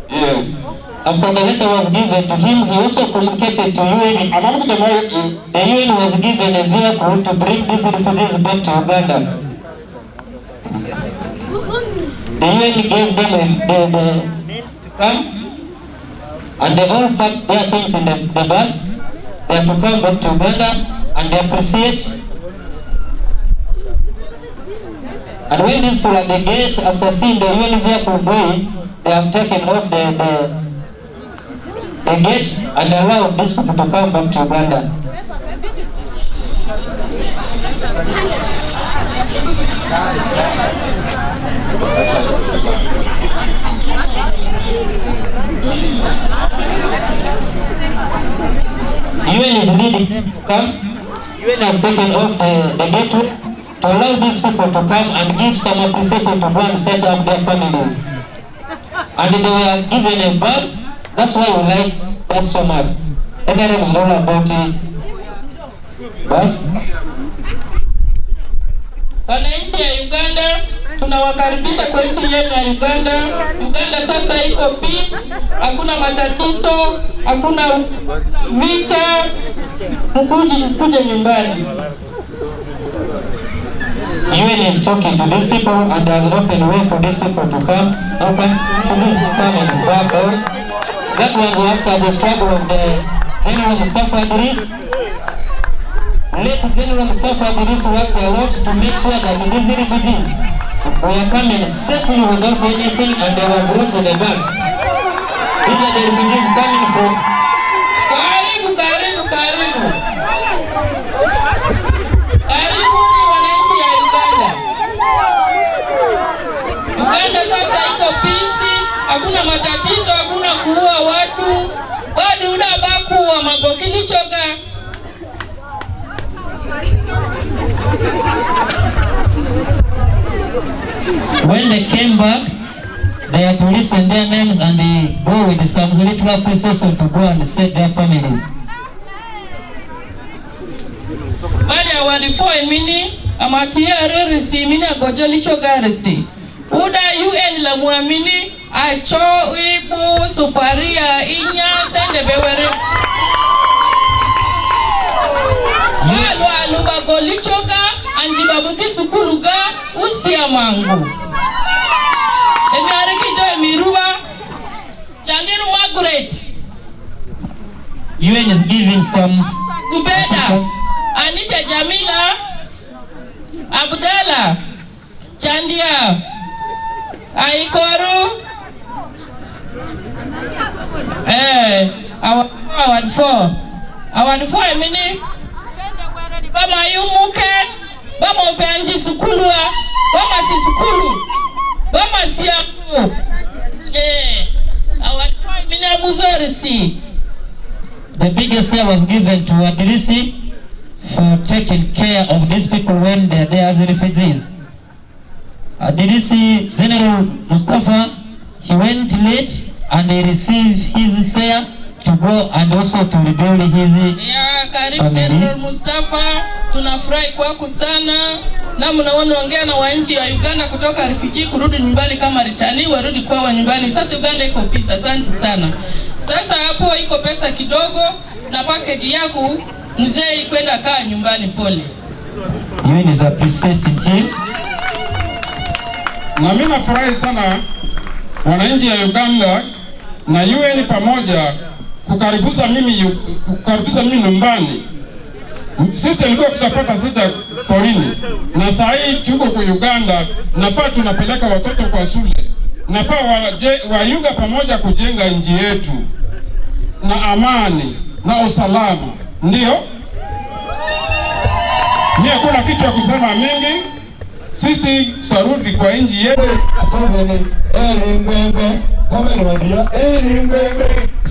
Yes. After the letter was given to him, he also communicated to UN. The UN was given a vehicle to bring these refugees back to Uganda. The UN gave them the means to come, and they all packed their things in the bus. They have to come back to Uganda, and they appreciate. And when these people at the gate, after seeing the UN vehicle going, they have taken off the gate and allowed these people to come back to Uganda. UN is needing them to come. UN has taken off the gateway to allow these people to come and give some appreciation to go and set up their families. And they were given a bus. That's why we like bus so much. NRM is all about bus. Wananchi ya Uganda, tunawakaribisha kwa nchi yenu ya Uganda. Uganda sasa iko peace, hakuna matatizo, hakuna vita, mkuje nyumbani. UN is talking to these people and has opened way for these people to come. Open for this coming back home. That was after the struggle of the General Mustafa Idris. Late General Mustafa Idris worked a lot to make sure that these refugees were coming safely without anything, and they were brought in a bus. These are the refugees coming from. Karibu. Karibuni wananchi ya Uganda. Uganda sasa iko peace, hakuna matatizo, hakuna kuua watu. Bado unabaku wa magokilichoga. When they came back, they had to listen their names and they go with some little appreciation to go and set their families. Baada ya walifua imini amatia rerisi imini agojolicho garisi. Uda UN la muamini acho ibu sufaria inya sende bewere. Walu alubagolichoga anjibabuki sukuluga usia mangu. Emiareki do miruba chandiru Margaret. UN is giving some Zubeda, Anita Jamila, Abdallah, Chandia, Aikoru, our four mini. Bama yumuke, bama ofenji sukulua, bama si sukulu, bama si amu. Our four mini amuzorisi. The biggest share was given to Adilisi for taking care of these people when they're there as refugees. Adilisi, General Mustafa, he went late and he received his share to go and also to rebuild his karibu General Mustafa, tunafurahi kwako sana. Na mnaona ongea na wananchi wa Uganda kutoka refugee kurudi nyumbani kama ritani warudi kwao nyumbani. Sasa Uganda iko pisa, asante sana. Sasa hapo iko pesa kidogo na package yako mzee kwenda kaa nyumbani pole. UN is appreciating him. Na mimi nafurahi sana wananchi ya Uganda na UN pamoja kukaribisha mimi nyumbani. Sisi tulikuwa kusapata sita porini na saa hii tuko kwa Uganda, nafaa tunapeleka watoto kwa shule. Nafaa wayunga pamoja kujenga nchi yetu na amani na usalama. Ndio? Ni hakuna kitu ya kusema mingi. Sisi sarudi kwa nchi yetu. Asante ni ngwembe kama ni wadia ngwembe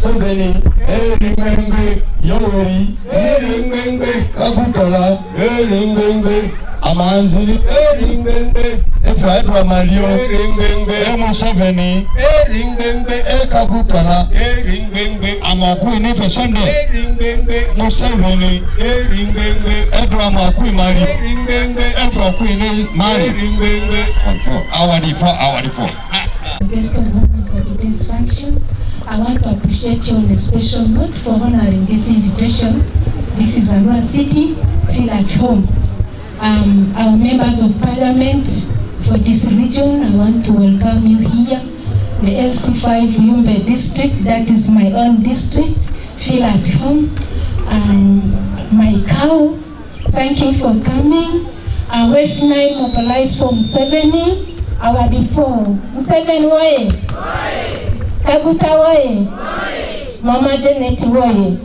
Museveni, Eringenge, Yoweri, Eringenge, Kakutala, Eringenge, Amanzini, Eringenge, Efraedwa Mario, Eringenge, Museveni, Eringenge, Kakutala, Eringenge, Amakui Nife Sunday, Eringenge, Museveni, Eringenge, Edwa Makui Mario, Eringenge, Edwa Queen Mari, Eringenge, our Guest of honor for today's function. I want to appreciate you on a special note for honoring this invitation. This is Arua City. Feel at home. Our members of parliament for this region, I want to welcome you here. The LC5 Yumbe district, that is my own district. Feel at home. My cow, thank you for coming. WestNile mobilized from Museveni. Our D4. Museveni woye. Kaguta woye. Mama Janet woye.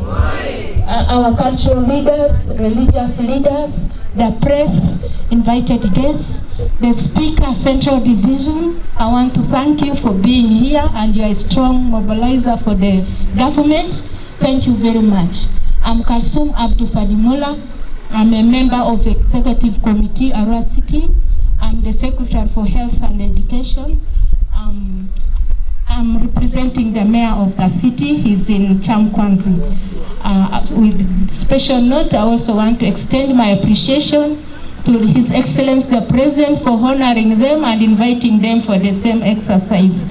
Our cultural leaders, religious leaders, the press, invited guests, the Speaker, Central Division. I want to thank you for being here, and you are a strong mobilizer for the government. Thank you very much. I'm Kalsum Abdul Fadimola. I'm a member of the Executive Committee, Arua City. I'm the Secretary for Health and Education. I'm representing the mayor of the city. He's in Chamkwanzi. With special note, I also want to extend my appreciation to His Excellency the President for honoring them and inviting them for the same exercise.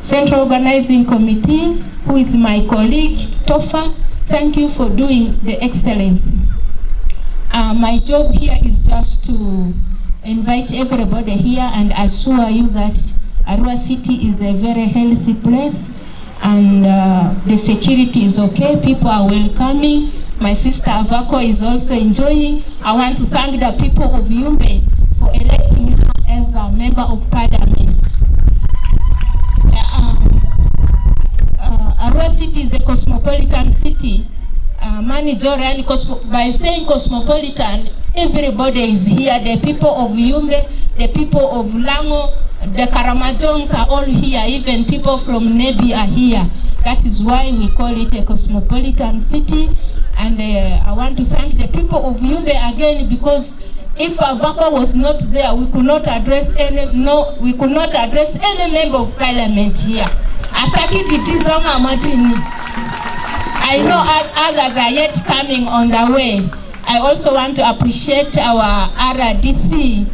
Central Organizing Committee, who is my colleague, Tofa, thank you for doing the excellency. My job here is just to invite everybody here and assure you that Arua City is a very healthy place, and the security is okay. People are welcoming. My sister Avako is also enjoying. I want to thank the people of Yumbe for electing her as a member of parliament. Arua City is a cosmopolitan city. By saying cosmopolitan, everybody is here. The people of Yumbe, the people of Lango, the Karamajongs are all here. Even people from Nebi are here. That is why we call it a cosmopolitan city. And I want to thank the people of Yumbe again, because if Avaka was not there, we could not address any member of parliament here. I know others are yet coming on the way. I also want to appreciate our RDC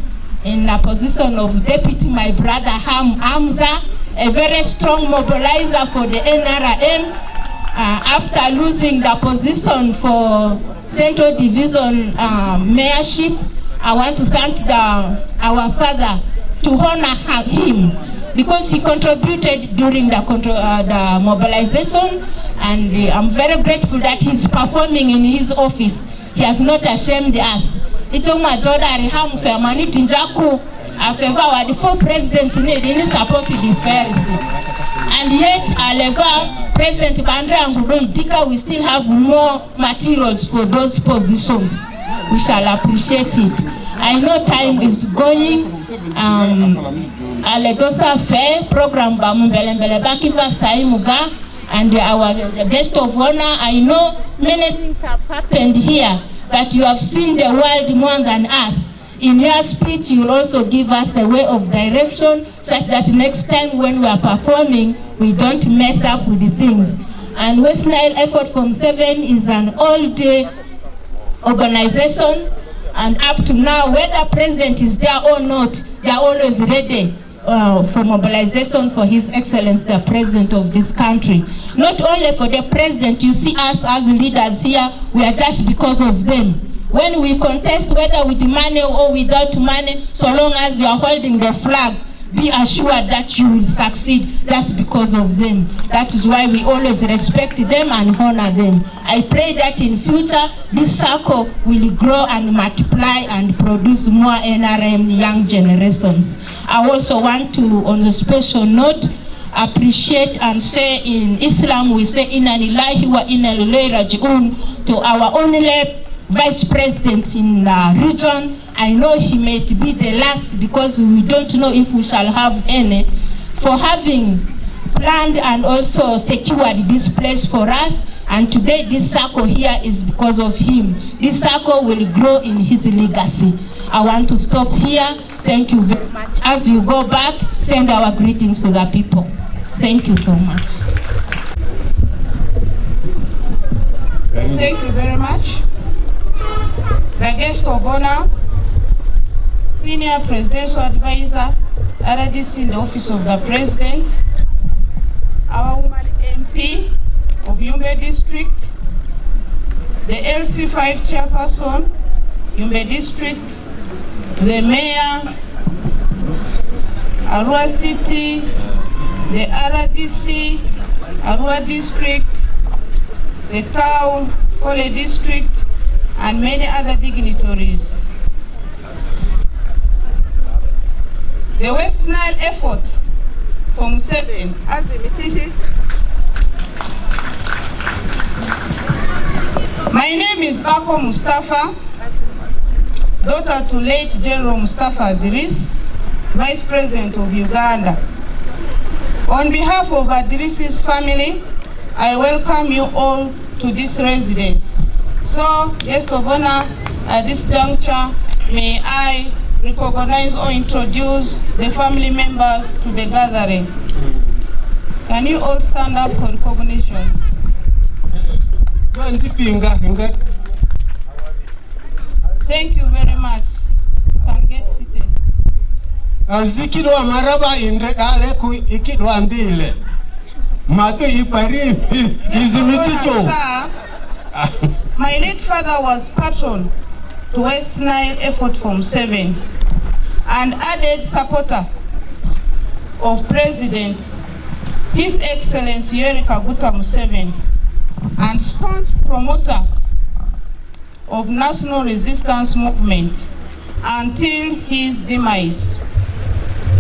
in the position of deputy, my brother Hamza, a very strong mobilizer for the NRM. After losing the position for Central Division mayorship, I want to thank our father to honor him, because he contributed during the mobilization, and I'm very grateful that he's performing in his office. He has not ashamed us. Ito majoda ariham femani tinjaku afeva the four president in support the affairs. And yet Aleva President Bandre Angulo Idika, we still have more materials for those positions. We shall appreciate it. I know time is going. Alegosa Fair program Bamumbelembele Bakiva Saimuga, and our guest of honor. I know many things have happened here, but you have seen the world more than us. In your speech, you will also give us a way of direction, such that next time when we are performing, we don't mess up with the things. And WestNile Effort from 7 is an all-day organization, and up to now, whether president is there or not, they are always ready for mobilization for His Excellency, the President of this country. Not only for the President, you see us as leaders here, we are just because of them. When we contest, whether with money or without money, so long as you are holding the flag, be assured that you will succeed just because of them. That is why we always respect them and honor them. I pray that in future, this circle will grow and multiply and produce more NRM young generations. I also want to, on a special note, appreciate and say in Islam, we say, Inna lillahi wa inna ilaihi raji'un, to our only Vice President in the region. I know he may be the last, because we don't know if we shall have any, for having planned and also secured this place for us. And today this circle here is because of him. This circle will grow in his legacy. I want to stop here. Thank you very much. As you go back, send our greetings to the people. Thank you so much. Thank you very much. The guest of honor, Senior Presidential Advisor, RDC in the Office of the President, our woman MP of Yumbe District, the LC5 Chairperson, Yumbe District, the Mayor, Arua City, the RDC, Arua District, the town, Kole District, and many other dignitaries. The West Nile effort from Museveni as a Mitishi. My name is Bako Mustafa, daughter to late General Mustafa Adris, Vice President of Uganda. On behalf of Adris's family, I welcome you all to this residence. So, guest of honor, at this juncture, may I recognize or introduce the family members to the gathering. Can you all stand up for recognition? Thank you very much. You can get seated. Zikido amaraba indrekale ku ikido andile. Matu ipari izimiticho. My late father was patron to West Nile effort from Museveni and added supporter of President His Excellency Yoweri Kaguta Museveni and staunch promoter of national resistance movement until his demise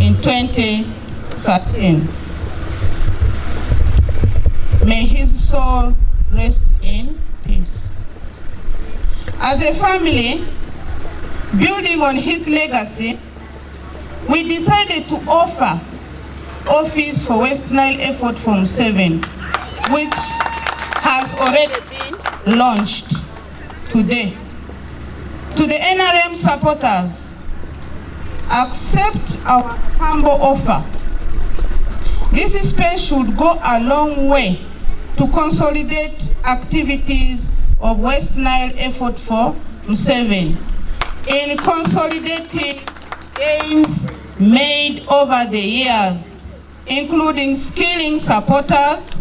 in 2013. May his soul rest in peace. As a family, building on his legacy, we decided to offer office for West Nile effort from Museveni, which has already been launched today. To the NRM supporters, accept our humble offer. This space should go a long way to consolidate activities of West Nile effort for Museveni in consolidating gains made over the years, including skilling supporters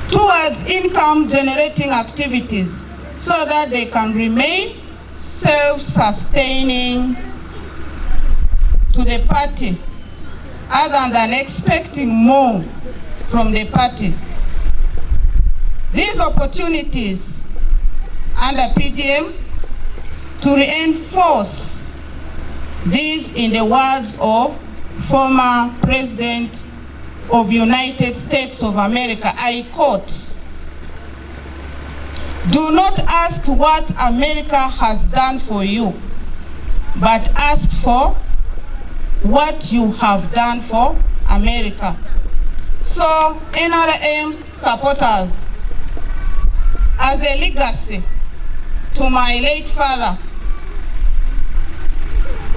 towards income-generating activities so that they can remain self-sustaining to the party other than expecting more from the party. These opportunities under PDM to reinforce these, in the words of former President of United States of America, I quote, "Do not ask what America has done for you, but ask for what you have done for America." So, NRM supporters, as a legacy to my late father,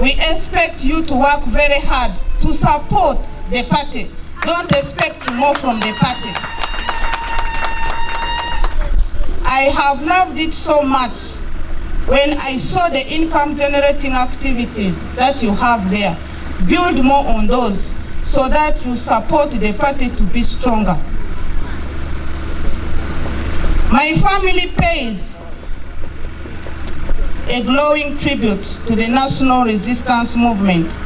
we expect you to work very hard to support the party. Don't expect more from the party. I have loved it so much when I saw the income generating activities that you have there. Build more on those so that you support the party to be stronger. My family pays a glowing tribute to the national resistance movement,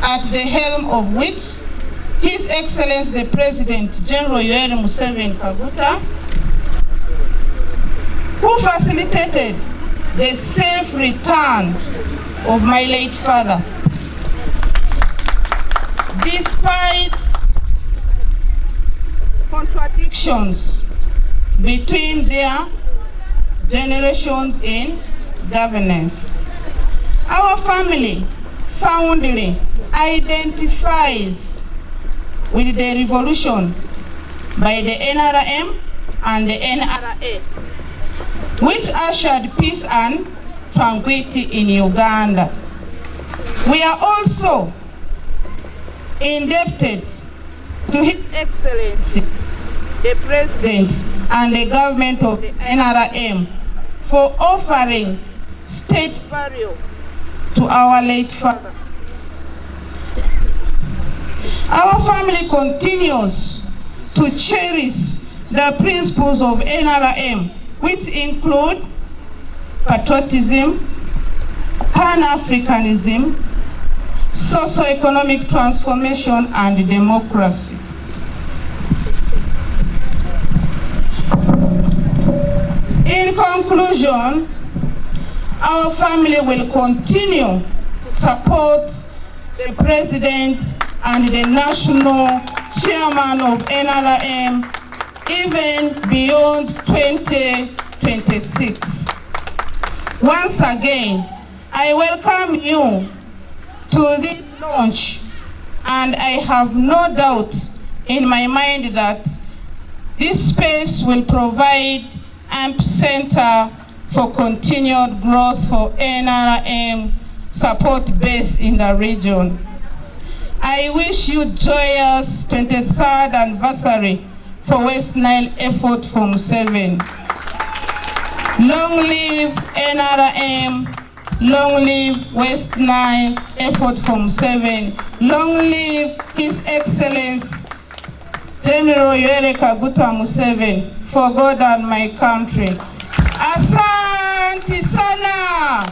at the helm of which His Excellency the President General Yoweri Museveni Kaguta, who facilitated the safe return of my late father. Despite contradictions between their generations in governance, our family fondly identifies with the revolution by the NRM and the NRA, which ushered peace and tranquility in Uganda. We are also indebted to His Excellency, the President and the government of the NRM for offering state burial to our late father. Our family continues to cherish the principles of NRM, which include patriotism, Pan-Africanism, socio-economic transformation, and democracy. In conclusion, our family will continue to support the President and the National Chairman of NRM even beyond 2026. Once again, I welcome you to this launch, and I have no doubt in my mind that this space will provide ample center for continued growth for NRM support base in the region. I wish you joyous 23rd anniversary for WestNile effort for Museveni. Long live NRM, long live WestNile effort for Museveni. Long live His Excellency General Yoweri Kaguta Museveni, for God and my country. Asante sana.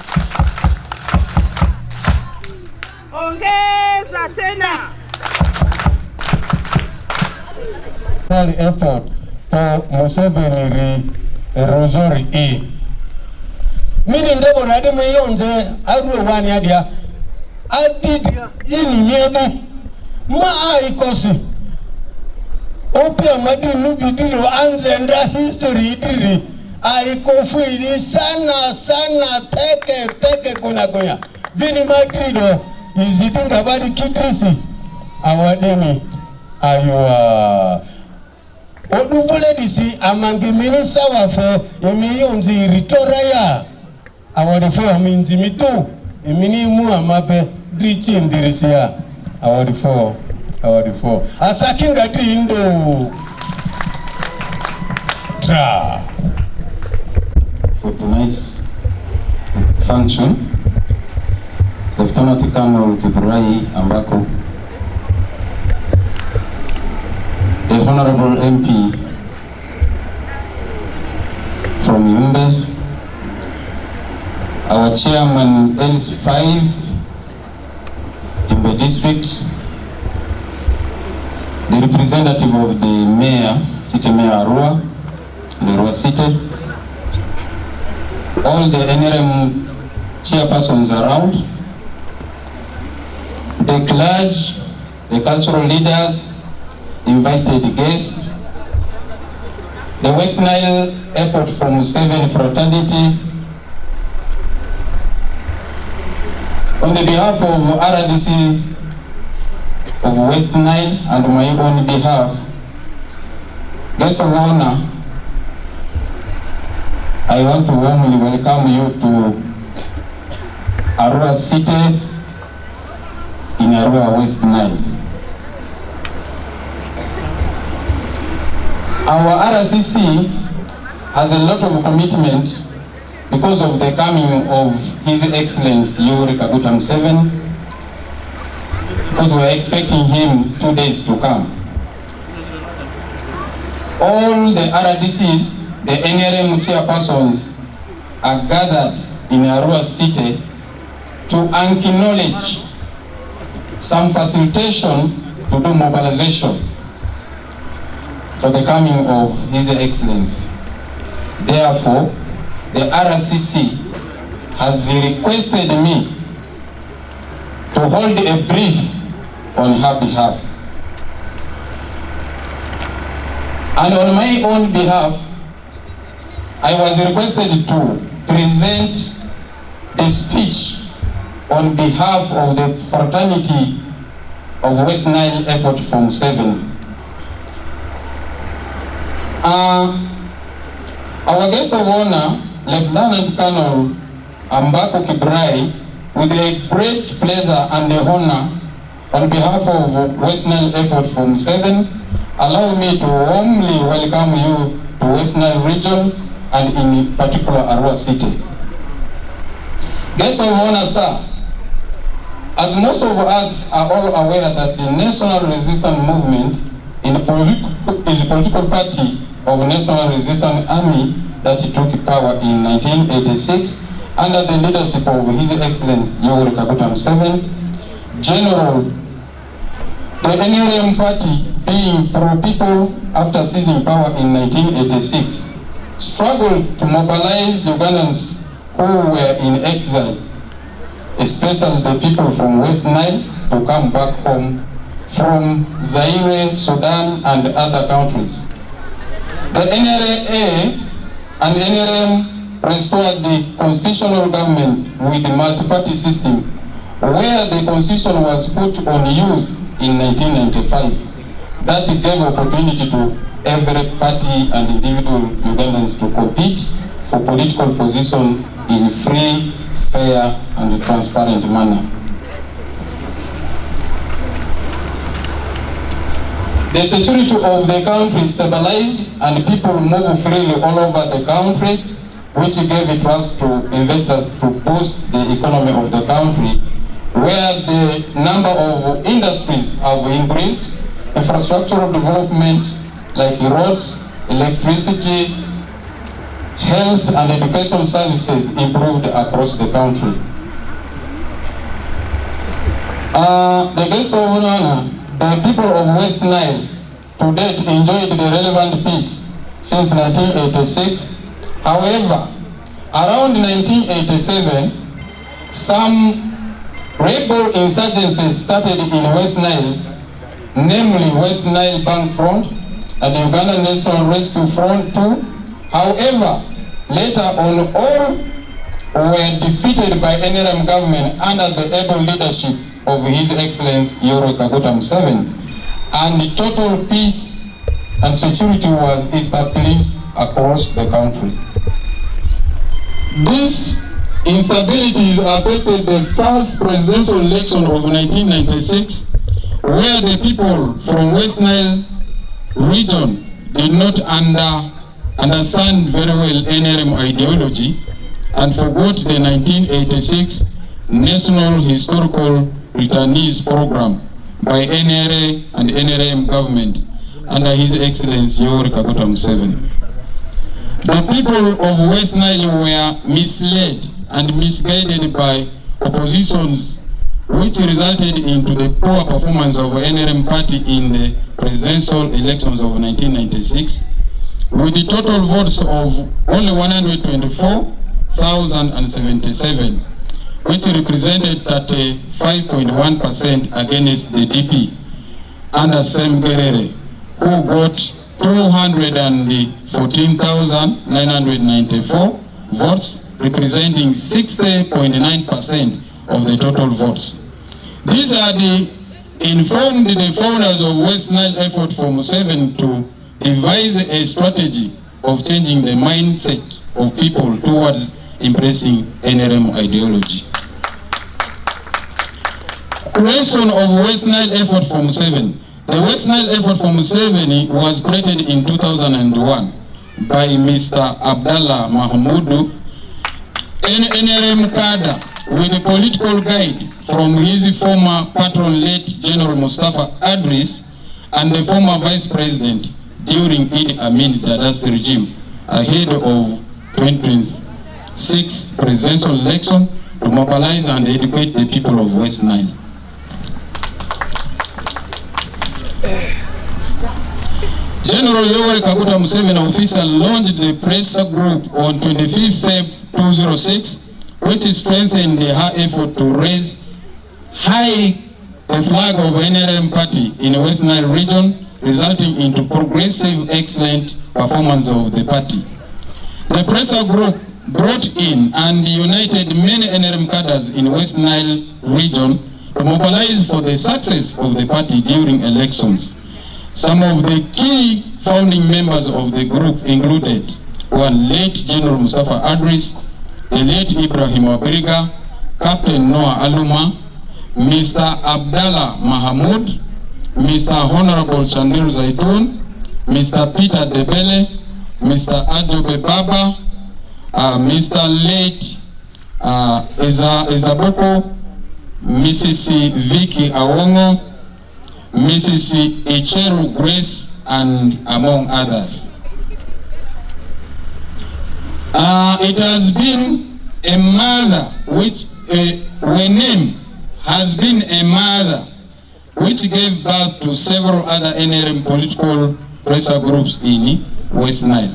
Ongeza tena. Effort for Museveni Rosori E. Mini ndebo rade meyonze aru wani adia. Adid ini niebu. Ma ikosi. Opia madri nubidilo anzenda history itiri. Aikofuidi sana teke kuna goya. Vini madrido izitinga badi kitrisi. Awadini ayua. Oduvule disi amangi minisa wafe emiyonzi ritoraya. Awadifo aminzi mitu emini mu amape drichi indirisia. Awadifo. Asakinga drindo. Tra. For tonight's function, Lieutenant Colonel Kiburai Ambako, the Honorable MP from Yumbe, our Chairman LC5, Yumbe District, the representative of the Mayor, City Mayor Arua, Arua City, all the NRM chairpersons around, the clergy, the cultural leaders, invited guests, the WestNile effort from Museveni fraternity. On the behalf of RDC of WestNile and my own behalf, guests of honor, I want to warmly welcome you to Arua City in Arua WestNile. Our RCC has a lot of commitment because of the coming of His Excellency Yoweri Kaguta Museveni, because we are expecting him 2 days to come. All the RDCs, the NRM chairpersons, are gathered in Arua City to acknowledge some facilitation to do mobilization for the coming of His Excellency. Therefore, the RCC has requested me to hold a brief on her behalf. And on my own behalf, I was requested to present the speech on behalf of the fraternity of West Nile effort from Museveni. Our guest of honor, Lieutenant Colonel Ambako Kibrai, with a great pleasure and honor on behalf of West Nile effort from Museveni, allow me to warmly welcome you to West Nile region and in particular Arua city. Guest of honor, sir, as most of us are all aware that the National Resistance Movement is a political party of National Resistance Army that took power in 1986 under the leadership of His Excellency Yoweri Kaguta Museveni. General, the NRM party, being pro-people after seizing power in 1986, struggled to mobilize Ugandans who were in exile, especially the people from West Nile, to come back home from Zaire, Sudan, and other countries. The NRA and NRM restored the constitutional government with the multi-party system, where the constitution was put on use in 1995. That gave opportunity to every party and individual Ugandans to compete for political position in free, fair, and transparent manner. The security of the country stabilized and people move freely all over the country, which gave a trust to investors to boost the economy of the country, where the number of industries have increased, infrastructural development like roads, electricity, health and education services improved across the country. The guest of honor, the people of West Nile to date enjoyed the relevant peace since 1986. However, around 1987, some rebel insurgencies started in West Nile, namely West Nile Bank Front and the Uganda National Rescue Front too. However, later on, all were defeated by NRM government under the able leadership of His Excellency Yoweri Kaguta Museveni, and total peace and security was established across the country. This instability affected the first presidential election of 1996, where the people from West Nile region did not understand very well NRM ideology and forgot the 1986 National Historical Returnees Program by NRA and NRM government under His Excellency Yoweri Kaguta Museveni. The people of West Nile were misled and misguided by oppositions, which resulted into the poor performance of NRM party in the presidential elections of 1996, with the total votes of only 124,077, which represented 35.1% against the DP under Sam Gerere, who got 214,994 votes, representing 60.9% of the total votes. These are informed the founders of West Nile effort for Museveni to devise a strategy of changing the mindset of people towards embracing NRM ideology. Creation of West Nile effort for Museveni. The West Nile effort for Museveni was created in 2001 by Mr. Abdallah Mahmudu, an NRM cadre, with a political guide from his former patron late General Mustafa Adris and the former vice president during Idi Amin Dada's regime ahead of 2026 presidential election to mobilize and educate the people of West Nile. General Yoweri Kaguta Museveni official launched the press group on 25th Feb 2006, which strengthened her effort to raise high the flag of NRM party in the West Nile region, resulting into progressive, excellent performance of the party. The press group brought in and united many NRM cadres in West Nile region to mobilize for the success of the party during elections. Some of the key founding members of the group included one late General Mustafa Adris, the late Ibrahim Wabiriga, Captain Noah Aluma, Mr. Abdallah Mahamoud, Mr. Honorable Chandir Zaitun, Mr. Peter Debele, Mr. Ajobe Baba, Mr. late Ezaboko, Mrs. Vicky Awongo, Mrs. Icheru Grace, and among others. It has been a mother which, Wenem has been a mother which gave birth to several other NRM political pressure groups in West Nile.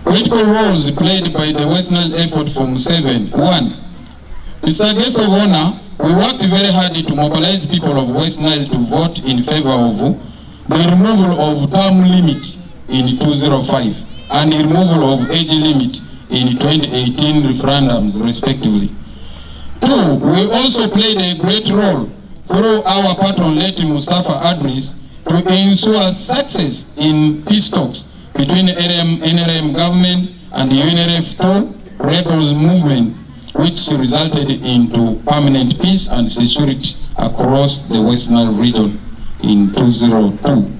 Critical roles played by the West Nile effort from 7. 1. Mr. Guest of Honor, we worked very hard to mobilize people of West Nile to vote in favor of the removal of term limit in 2005 and the removal of age limit in 2018 referendums, respectively. 2. We also played a great role through our patron late Mustafa Adris to ensure success in peace talks between NRM government and the UNRF2 rebels movement, which resulted into permanent peace and security across the West Nile region in 2002.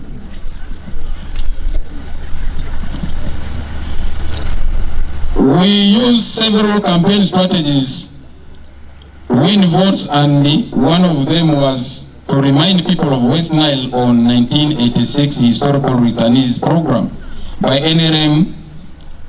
We used several campaign strategies to win votes, and one of them was to remind people of West Nile on 1986 historical returnees program by NRM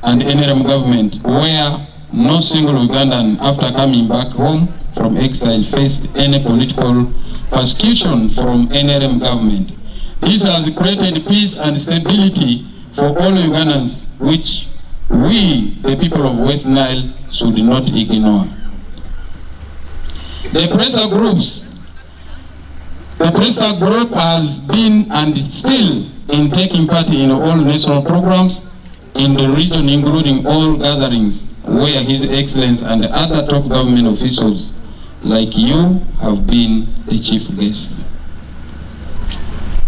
and NRM government, where no single Ugandan after coming back home from exile faced any political persecution from NRM government. This has created peace and stability for all Ugandans, which we, the people of West Nile, should not ignore. The pressure group has been and still in taking part in all national programs in the region, including all gatherings where His Excellency and other top government officials like you have been the chief guests.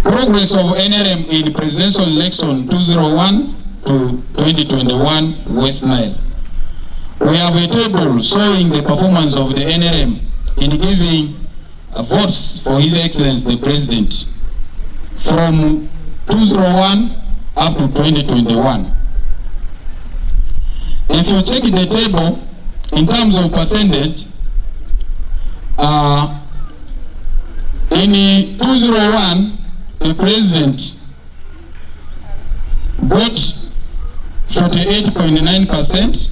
Progress of NRM in presidential election 2001 to 2021 West Nile. We have a table showing the performance of the NRM in giving votes for His Excellency the President from 2001 up to 2021. If you check the table in terms of percentage, in 2001 the President got 48.9%,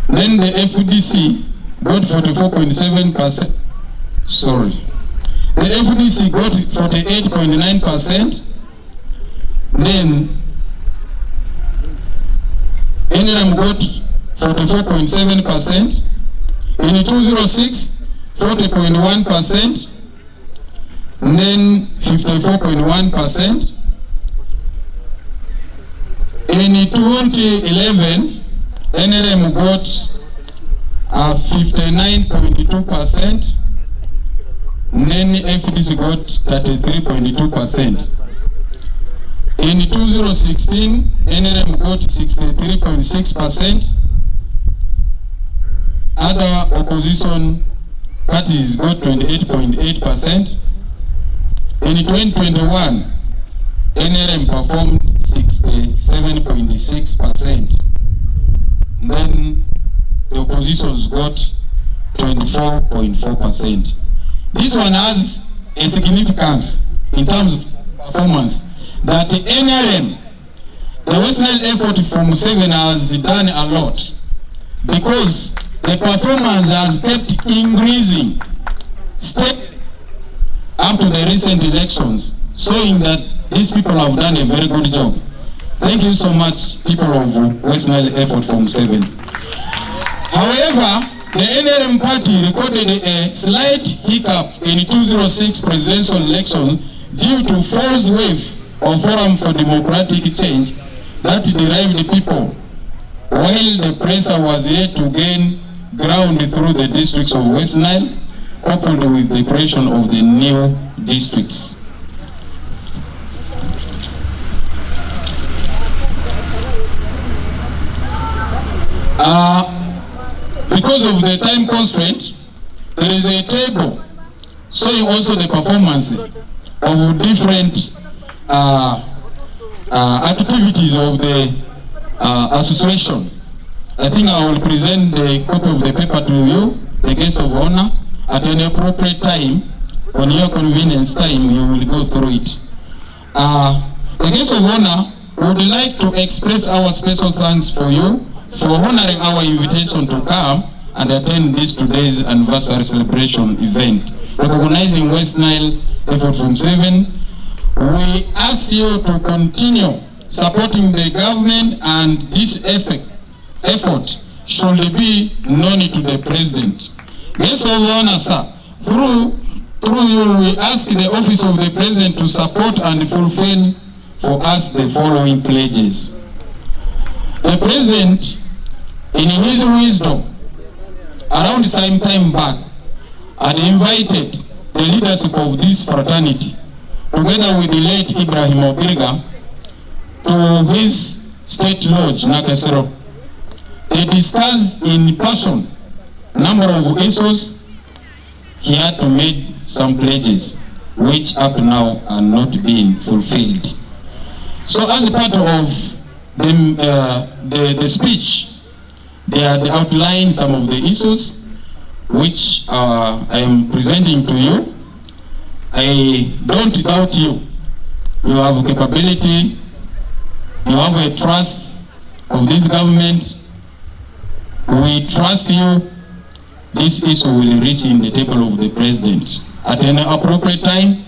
then the FDC got 44.7%. Sorry. The FDC got 48.9%, then NRM got 44.7%, in 2006, 40.1%, then 54.1%. In 2011, NRM got 59.2%, then FDC got 33.2%. In 2016, NRM got 63.6%. Other opposition parties got 28.8%. In 2021, NRM performed 67.6%. Then the oppositions got 24.4%. This one has a significance in terms of performance that the NRM, the West Nile effort from 7 has done a lot, because the performance has kept increasing up to the recent elections, showing that these people have done a very good job. Thank you so much, people of West Nile effort from 7. However, the NRM party recorded a slight hiccup in 2006 presidential election due to false wave of Forum for Democratic Change that derived people, while the pressure was yet to gain ground through the districts of West Nile, coupled with the creation of the new districts. Because of the time constraint, there is a table showing also the performances of different activities of the association. I think I will present the copy of the paper to you, the guest of honor, at an appropriate time. On your convenience time, you will go through it. The guest of honor would like to express our special thanks for you for honoring our invitation to come and attend this today's anniversary celebration event, recognizing West Nile effort from 7. We ask you to continue supporting the government, and this effort should be known to the president. Guest of honor, sir, through you, we ask the office of the president to support and fulfill for us the following pledges. The president, in his wisdom, around the same time back, had invited the leadership of this fraternity, together with the late Ibrahim Obirga, to his state lodge, Nakasero. They discussed in person a number of issues. He had to make some pledges, which up to now are not being fulfilled. So as a part of the speech, they had outlined some of the issues which I am presenting to you. I don't doubt you. You have capability, you have a trust of this government. We trust you. This issue will reach in the table of the president. At an appropriate time,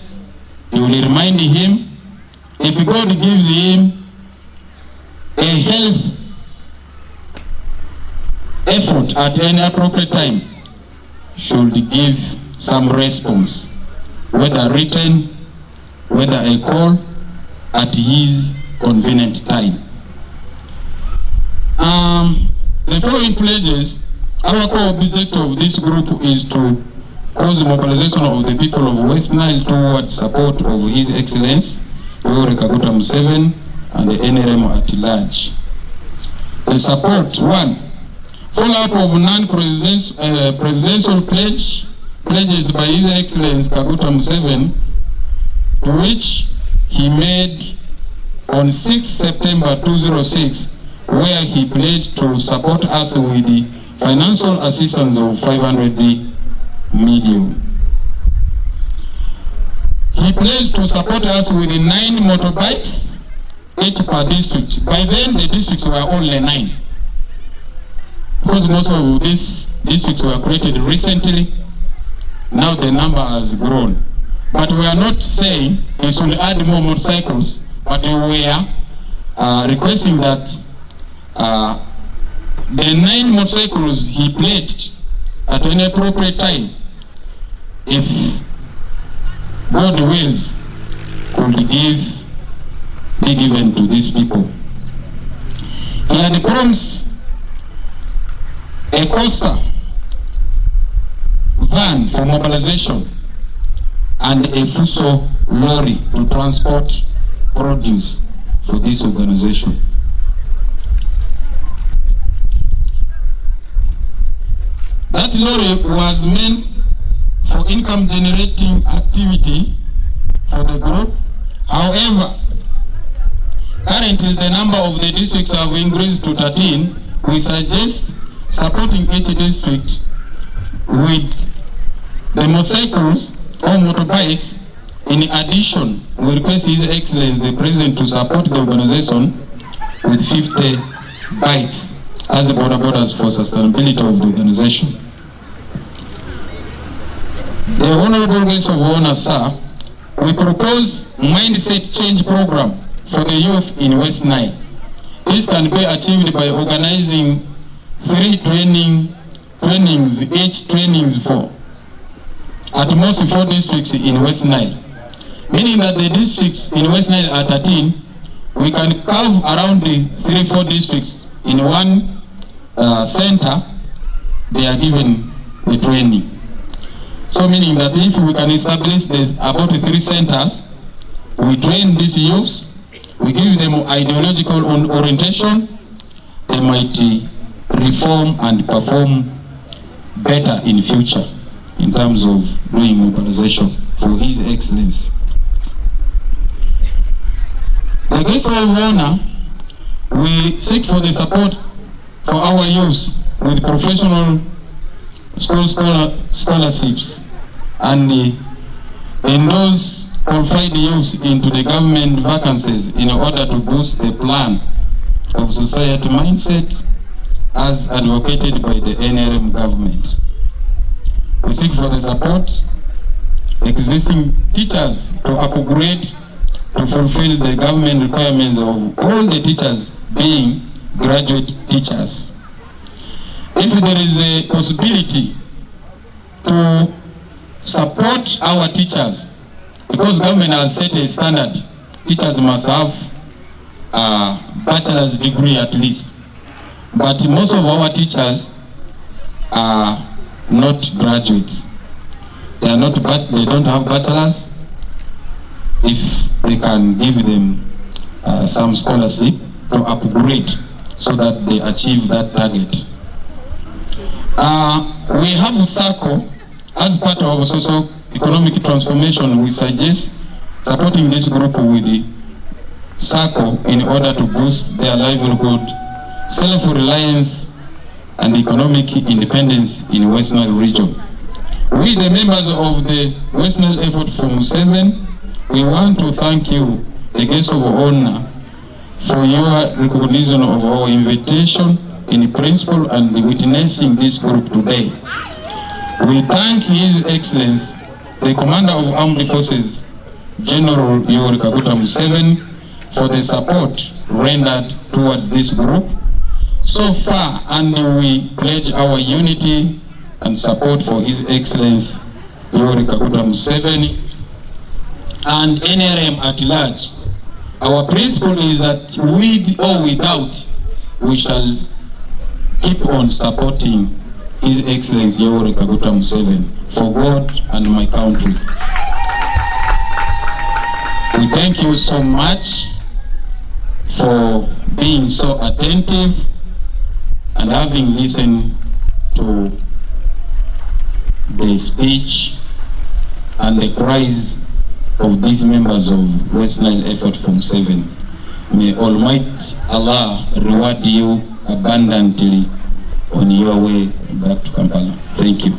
you will remind him. If God gives him a health effort at any appropriate time, should give some response, whether written, whether a call, at his convenient time. The following pledges, our core objective of this group is to cause mobilization of the people of West Nile towards support of His Excellency Yoweri Kaguta Museveni and the NRM at large. The support, 1, follow-up of non-presidential pledges by His Excellency Kaguta Museveni, to which he made on 6 September 2006, where he pledged to support us with the financial assistance of 500 million. He pledged to support us with 9 motorbikes, each per district. By then, the districts were only 9. Because most of these districts were created recently, now the number has grown. But we are not saying we should add more motorcycles, but we are requesting that the 9 motorcycles he pledged at an appropriate time, if God wills, could be given to these people. He had promised a coaster van for mobilization and a fuso lorry to transport produce for this organization. That lorry was meant for income generating activity for the group. However, currently the number of the districts have increased to 13. We suggest supporting each district with the motorcycles or motorbikes. In addition, we request His Excellency the President to support the organization with 50 bikes as the borders for sustainability of the organization. The Honorable Guest of Honor, sir, we propose mindset change program for the youth in West Nile. This can be achieved by organizing 3 trainings, each trainings for at most 4 districts in West Nile. Meaning that the districts in West Nile are 13, we can carve around the 3-4 districts in one center they are given the training. So meaning that if we can establish about 3 centers, we train these youths, we give them ideological orientation, they might reform and perform better in future in terms of doing mobilization for His Excellency. The guest of honor, we seek for the support for our youth with professional scholarships and endorse qualified youth into the government vacancies in order to boost the plan of society mindset as advocated by the NRM government. We seek for the support existing teachers to upgrade to fulfill the government requirements of all the teachers being graduate teachers. If there is a possibility to support our teachers, because government has set a standard, teachers must have a bachelor's degree at least. But most of our teachers are not graduates. They don't have bachelors. If they can give them some scholarship to upgrade so that they achieve that target. We have SACCO as part of socio-economic transformation. We suggest supporting this group with the SACCO in order to boost their livelihood, self-reliance, and economic independence in WestNile region. We, the members of the WestNile effort from Museveni, we want to thank you, the guest of honor, for your recognition of our invitation in principle and witnessing this group today. We thank His Excellency, the Commander of Armed Forces, General Yoweri Kaguta Museveni, for the support rendered towards this group so far, and we pledge our unity and support for His Excellency Yoweri Kaguta Museveni and NRM at large. Our principle is that with or without, we shall keep on supporting His Excellency Yoweri Kaguta Museveni for God and my country. We thank you so much for being so attentive and having listened to the speech and the cries of these members of WestNile effort from Museveni. May Almighty Allah reward you abundantly on your way back to Kampala. Thank you.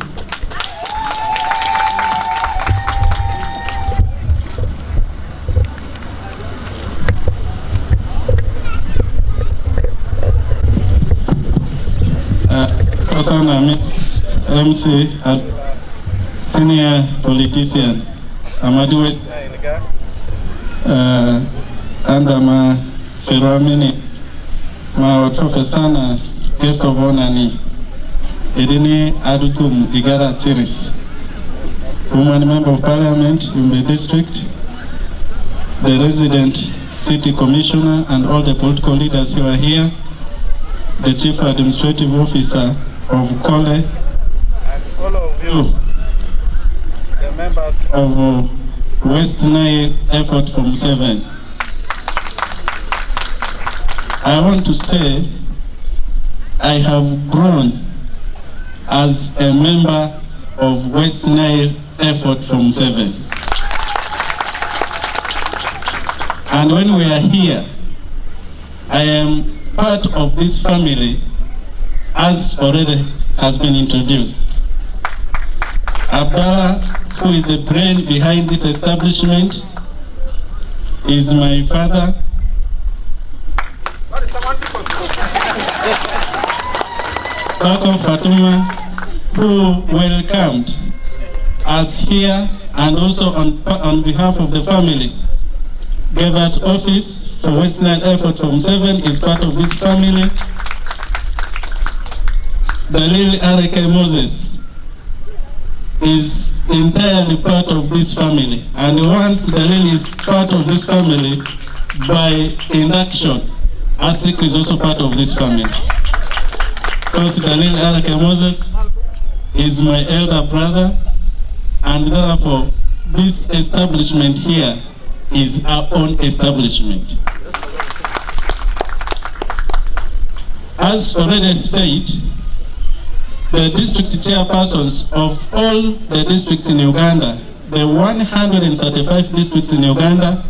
Sana MC as senior politician Amadi West and ma Ferwamini ma professor na guest of honor ni Edini Adukum Igara Chiris, woman member of parliament in the district, the resident city commissioner and all the political leaders who are here, the chief administrative officer of Kole, and all of you, the members of WestNile effort from Museveni. I want to say I have grown as a member of WestNile effort from Museveni. And when we are here, I am part of this family, as already has been introduced. Abdallah, who is the brain behind this establishment, is my father. Bako Fatuma, who welcomed us here and also on behalf of the family, gave us office for WestNile effort from Museveni, is part of this family. Dalil Areke Moses is entirely part of this family, and once Dalil is part of this family, by induction, Asik is also part of this family. Because Dalil Areke Moses is my elder brother, and therefore this establishment here is our own establishment. As already said, the district chairpersons of all the districts in Uganda, the 135 districts in Uganda,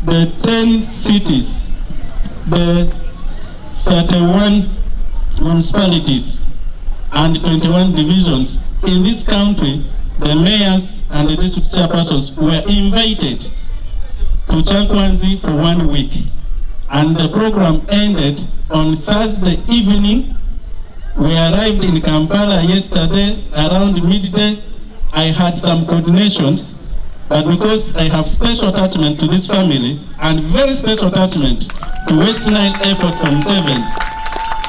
the 10 cities, the 31 municipalities, and 21 divisions in this country, the mayors and the district chairpersons were invited to Chankwanzi for 1 week. And the program ended on Thursday evening. We arrived in Kampala yesterday around midday. I had some coordinations, but because I have special attachment to this family and very special attachment to WestNile effort from 7,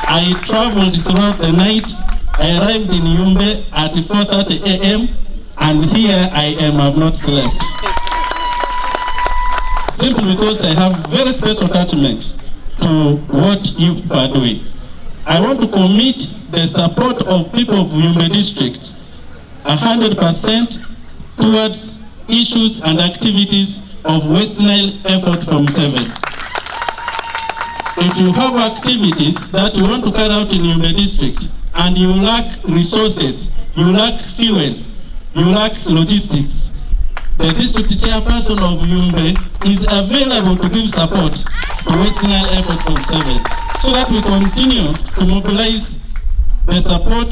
I traveled throughout the night. I arrived in Yumbe at 4:30 a.m. and here I am, I've not slept. Simply because I have very special attachment to what you are doing. I want to commit the support of people of Yumbe district 100% towards issues and activities of WestNile effort from 7. If you have activities that you want to carry out in Yumbe district and you lack resources, you lack fuel, you lack logistics, the district chairperson of Yumbe is available to give support to WestNile effort from 7, so that we continue to mobilize the support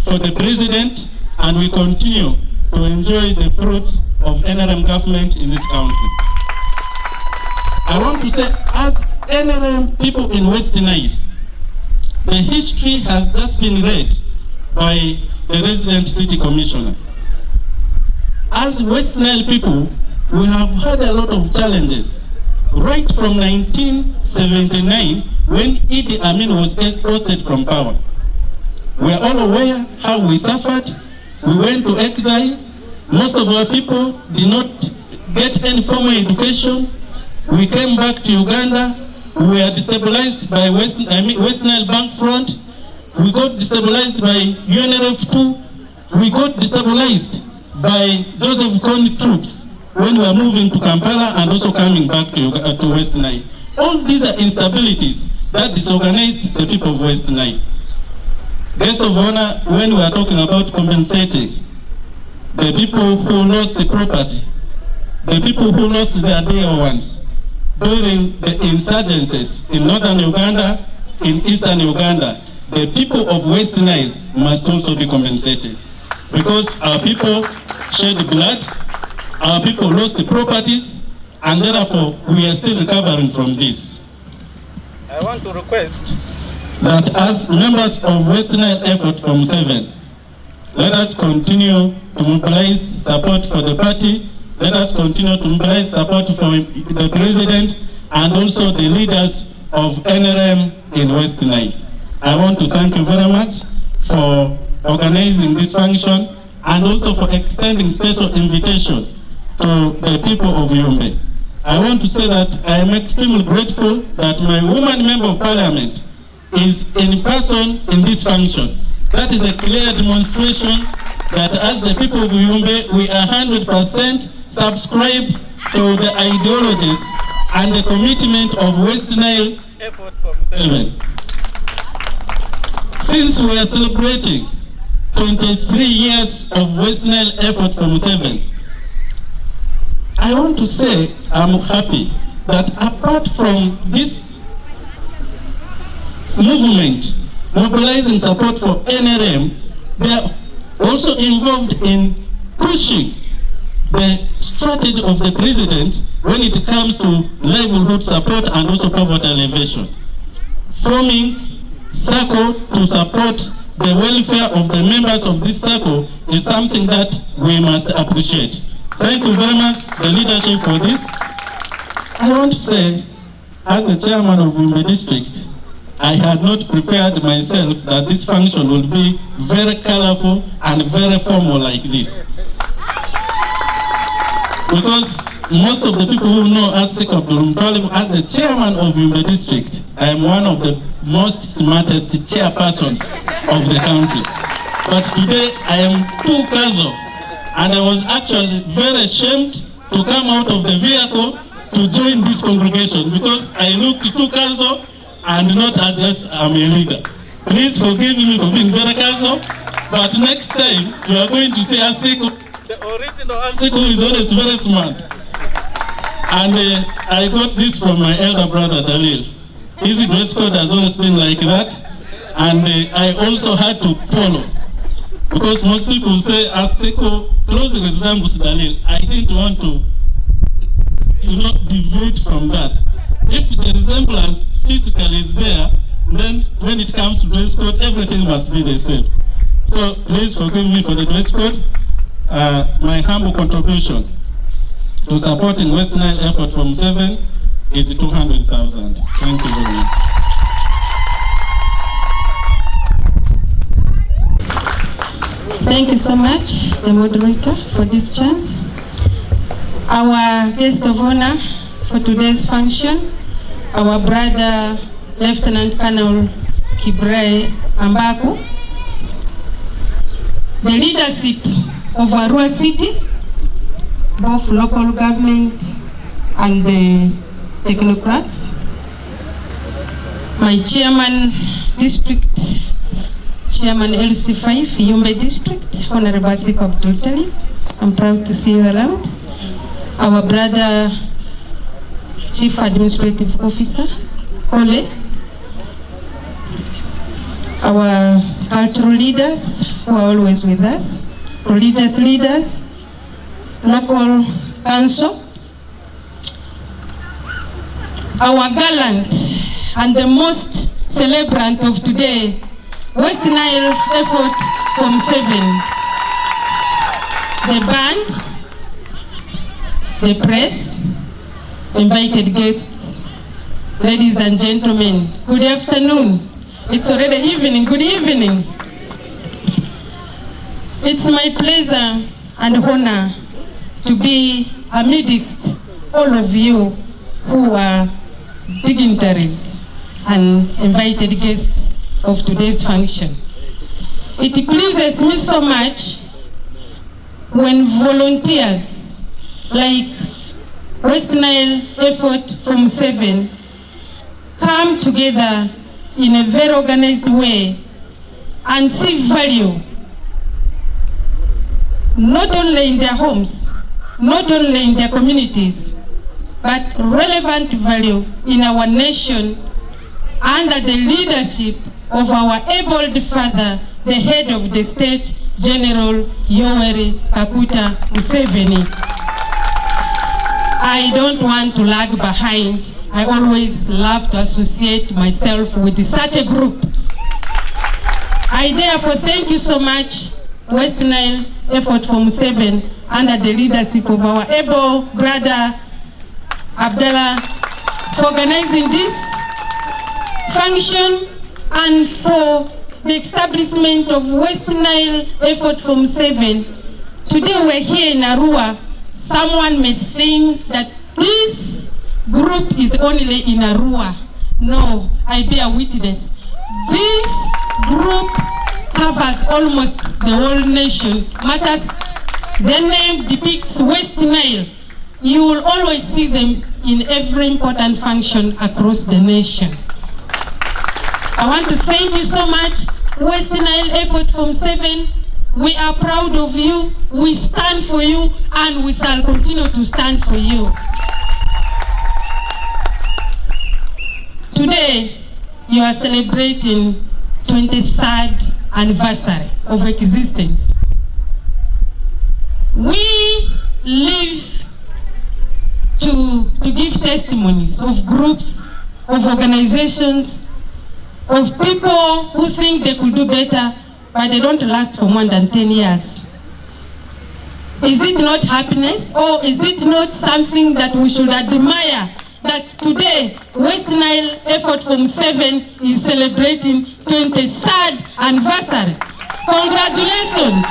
for the president and we continue to enjoy the fruits of NRM government in this country. I want to say, as NRM people in WestNile, the history has just been read by the resident city commissioner. As WestNile people, we have had a lot of challenges. Right from 1979, when Idi Amin was ousted from power. We are all aware how we suffered. We went to exile. Most of our people did not get any formal education. We came back to Uganda. We were destabilized by WestNile Bank Front. We got destabilized by UNRF2. We got destabilized by Joseph Kony troops when we were moving to Kampala and also coming back to WestNile. All these are instabilities that disorganized the people of WestNile. Guest of honor, when we are talking about compensating the people who lost the property, the people who lost their dear ones during the insurgencies in northern Uganda, in eastern Uganda, the people of WestNile must also be compensated. Because our people shed blood, our people lost the properties, and therefore we are still recovering from this. I want to request that as members of WestNile effort from 7, let us continue to mobilize support for the party, let us continue to mobilize support for the president and also the leaders of NRM in WestNile. I want to thank you very much for organizing this function and also for extending special invitation to the people of Yumbe. I want to say that I am extremely grateful that my woman member of parliament is in person in this function. That is a clear demonstration that as the people of Yumbe, we are 100% subscribe to the ideologies and the commitment of WestNile effort from 7. Since we are celebrating 23 years of WestNile effort from 7, I want to say I'm happy that apart from this movement mobilizing support for NRM, they are also involved in pushing the strategy of the president when it comes to livelihood support and also poverty alleviation. Forming circle to support the welfare of the members of this circle is something that we must appreciate. Thank you very much, the leadership, for this. I want to say, as the chairman of Yumbe district, I had not prepared myself that this function would be very colorful and very formal like this. Because most of the people who know as as the chairman of Yumbe district, I am one of the most smartest chairpersons of the country. but today I am too casual, and I was actually very ashamed to come out of the vehicle to join this congregation because I looked too casual and not as if I'm a leader. Please forgive me for being very casual, but next time you are going to see Asiko. The original Asiko is always very smart. And I got this from my elder brother Dalil. His dress code has always been like that, and I also had to follow. Because most people say Asiko closely resembles Dalil. I didn't want to, deviate from that. If the resemblance physically is there, then when it comes to dress code, everything must be the same. So please forgive me for the dress code. My humble contribution to supporting WestNile effort from 7 is 200,000. Thank you very much. Thank you so much, the moderator, for this chance. Our guest of honor for today's function, our brother, Lieutenant Colonel Kibrey Ambaku, the leadership of Arua City, both local government and the technocrats, my chairman, district chairman LC5, Yumbe district, Honorable Asiko Abdul Talib, I'm proud to see you around. Our brother, Chief Administrative Officer, Ole, our cultural leaders who are always with us, religious leaders, local council, our gallant and the most celebrant of today, WestNile effort from 7, the band, the press, invited guests, ladies and gentlemen, good afternoon. It's already evening, good evening. It's my pleasure and honor to be amidst all of you who are dignitaries and invited guests of today's function. It pleases me so much when volunteers like WestNile effort from 7 come together in a very organized way and see value not only in their homes, not only in their communities, but relevant value in our nation under the leadership of our able father, the head of the state, General Yoweri Kaguta Museveni. I don't want to lag behind. I always love to associate myself with such a group. I therefore thank you so much, WestNile effort from 7, under the leadership of our able brother, Abdallah, for organizing this function and for the establishment of WestNile effort from 7. Today we're here in Arua. Someone may think that this group is only in Arua. No, I bear witness. This group covers almost the whole nation. Much as the name depicts WestNile, you will always see them in every important function across the nation. I want to thank you so much, WestNile effort from 7. We are proud of you, we stand for you, and we shall continue to stand for you. Today, you are celebrating 23rd anniversary of existence. We live to give testimonies of groups, of organizations, of people who think they could do better, but they don't last for more than 10 years. Is it not happiness, or is it not something that we should admire, that today WestNile effort from 7 is celebrating 23rd anniversary? Congratulations.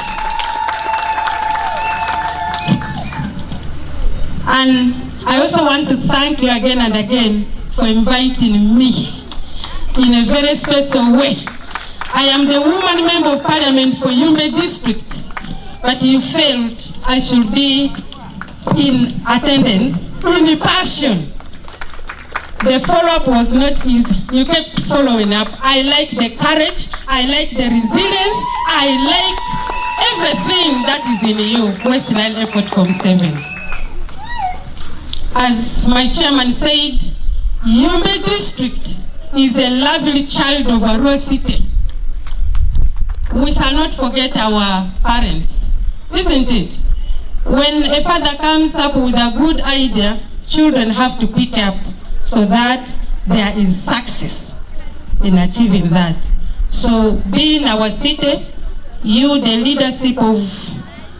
And I also want to thank you again and again for inviting me in a very special way. I am the woman member of parliament for Yume district, but you failed. I should be in attendance, in passion. The follow-up was not easy. You kept following up. I like the courage, I like the resilience, I like everything that is in you, WestNile Effort from 7. As my chairman said, Yume district is a lovely child of Arua city. We shall not forget our parents, isn't it? When a father comes up with a good idea, children have to pick up so that there is success in achieving that. So being our city, you, the leadership of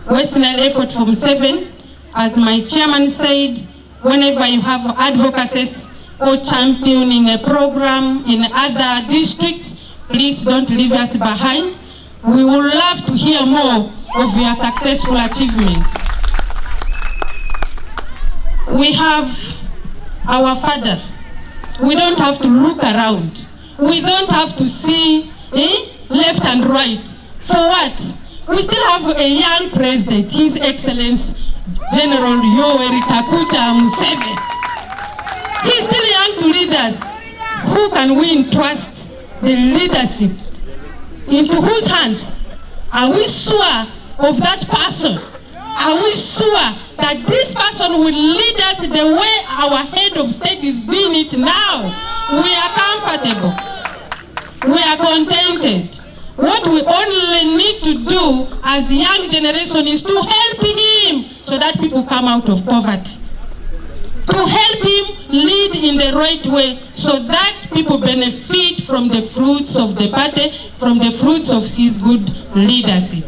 WestNile Effort from 7, as my chairman said, whenever you have advocacies or championing a program in other districts, please don't leave us behind. We would love to hear more of your successful achievements. We have our father. We don't have to look around. We don't have to see left and right. For what? We still have a young president, His Excellency General Yoweri Kaguta Museveni. He's still young to lead us. Who can we entrust the leadership? Into whose hands? Are we sure of that person? Are we sure that this person will lead us the way our head of state is doing it now? We are comfortable. We are contented. What we only need to do as young generation is to help him so that people come out of poverty. To help him lead in the right way so that people benefit from the fruits of the party, from the fruits of his good leadership.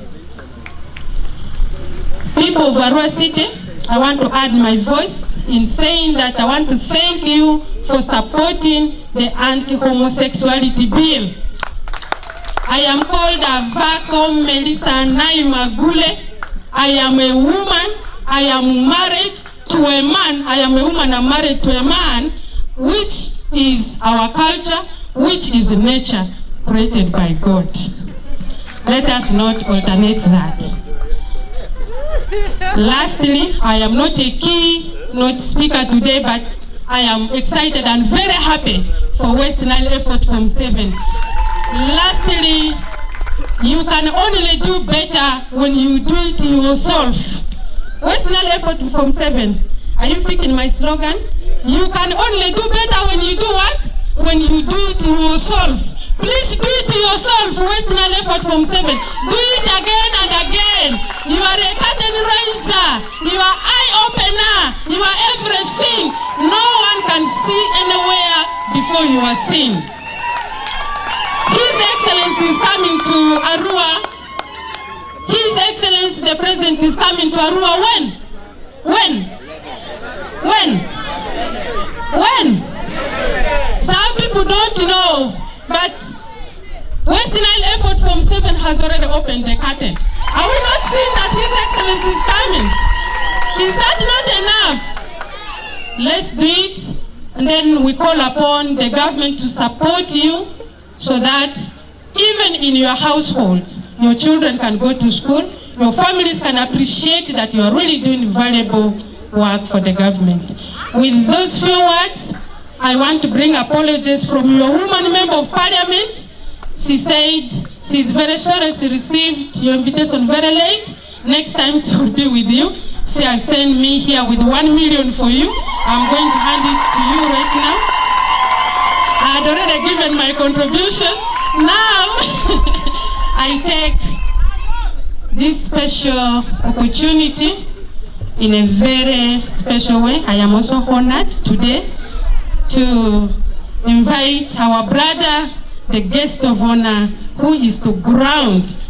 People of Arua City, I want to add my voice in saying that I want to thank you for supporting the anti-homosexuality bill. I am called Avako Melissa Naimagule. I am a woman. I am married to a man. I am a woman. I'm married to a man, which is our culture, which is nature created by God. Let us not alternate that. Lastly, I am not a keynote speaker today, but I am excited and very happy for WestNile Effort from 7. Lastly, you can only do better when you do it yourself. WestNile Effort from 7. Are you picking my slogan? You can only do better when you do what? When you do it yourself. Please do it yourself, WestNile Effort from 7. Do it again and again. You are a curtain raiser. You are eye opener. You are everything. No one can see anywhere before you are seen. His Excellency is coming to Arua. His Excellency, the President, is coming to Arua when? When? When? When? Some people don't know, but WestNile Effort from 7 has already opened the curtain. Are we not seeing that His Excellency is coming? Is that not enough? Let's do it, and then we call upon the government to support you so that even in your households, your children can go to school, your families can appreciate that you are really doing valuable work for the government. With those few words, I want to bring apologies from your woman member of parliament. She said she's very sorry she received your invitation very late. Next time she will be with you. She has sent me here with 1 million for you. I'm going to hand it to you right now. I had already given my contribution. Now, I take this special opportunity in a very special way. I am also honored today to invite our brother, the guest of honor, who is to ground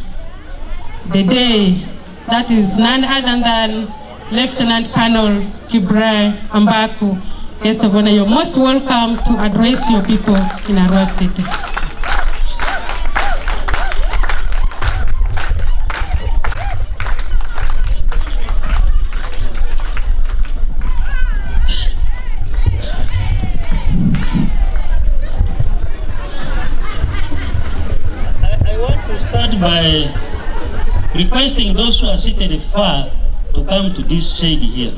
the day. That is none other than Lieutenant Colonel Kibra Ambaku, guest of honor. You're most welcome to address your people in Arua City. by requesting those who are seated far to come to this shade here.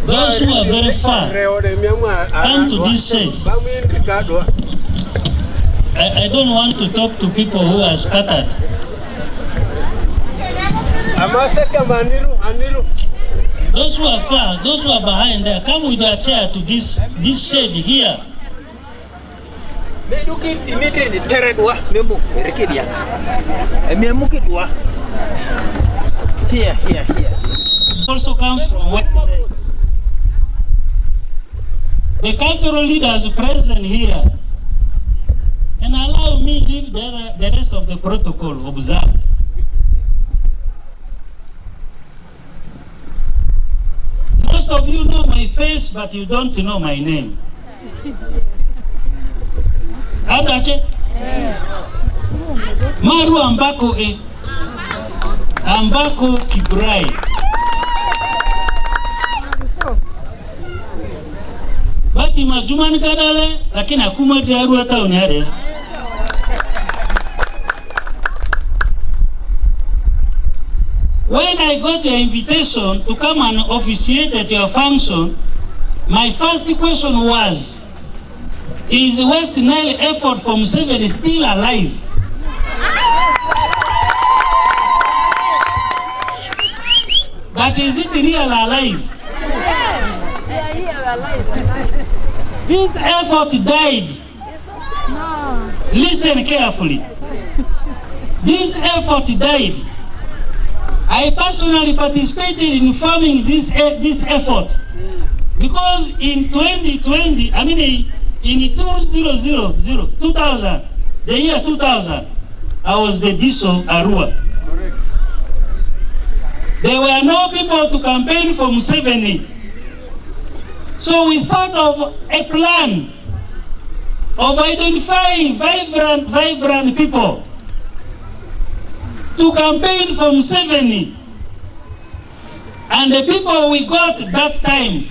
Those who are very far, come to this shade. I don't want to talk to people who are scattered. Those who are far, those who are behind there, come with your chair to this shade here. Here. Also comes from WestNile. The cultural leaders present here, and allow me leave the rest of the protocol observed. Most of you know my face, but you don't know my name. Adache? Maru ambako ambako Kibrai. Baki majumani kadale, lakini akuma diaru hata uniade. When I got your invitation to come and officiate at your function, my first question was, is WestNile effort from Museveni still alive? But is it real alive? This effort died. Listen carefully. This effort died. I personally participated in forming this effort because in 2020, I mean in 2000, the year 2000, I was the DISO Arua. There were no people to campaign for Museveni. So we thought of a plan of identifying vibrant people to campaign for Museveni. And the people we got that time,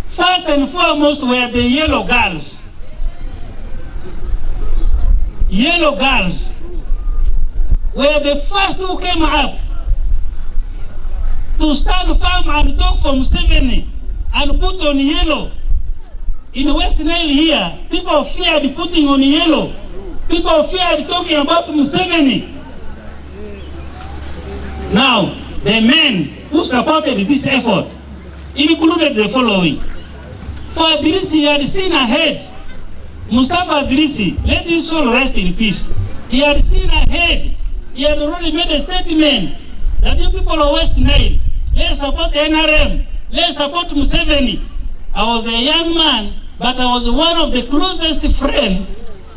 first and foremost, were the yellow girls. Yellow girls were the first who came up to stand firm and talk for Museveni and put on yellow. In WestNile here, people feared putting on yellow. People feared talking about Museveni. Now, the men who supported this effort included the following. For Adrisi, he had seen ahead. Mustafa Adrisi, let his soul rest in peace. He had seen ahead. He had already made a statement that you people of WestNile, let's support NRM, let's support Museveni. I was a young man, but I was one of the closest friends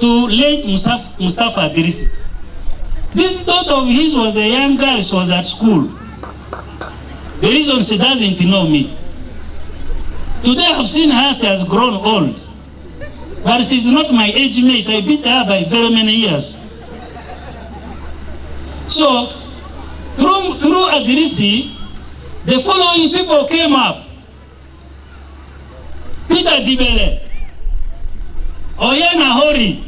to late Mustafa Adrisi. This daughter of his was a young girl, she was at school. The reason she doesn't know me. Today I've seen her, she has grown old. But she's not my age mate, I beat her by very many years. So, through Adrisi, the following people came up. Peter Dibele, Oyana Hori,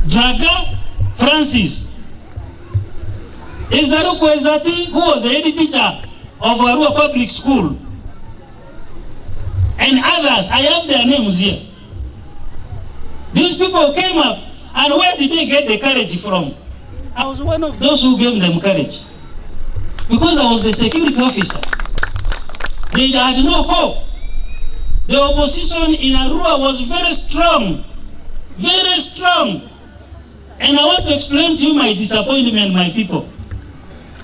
Draga Francis, Ezaru Kwezati, who was the head teacher of Arua Public School, and others. I have their names here. These people came up, and where did they get the courage from? I was one of those who gave them courage, because I was the security officer. They had no hope. The opposition in Arua was very strong, very strong. And I want to explain to you my disappointment, my people.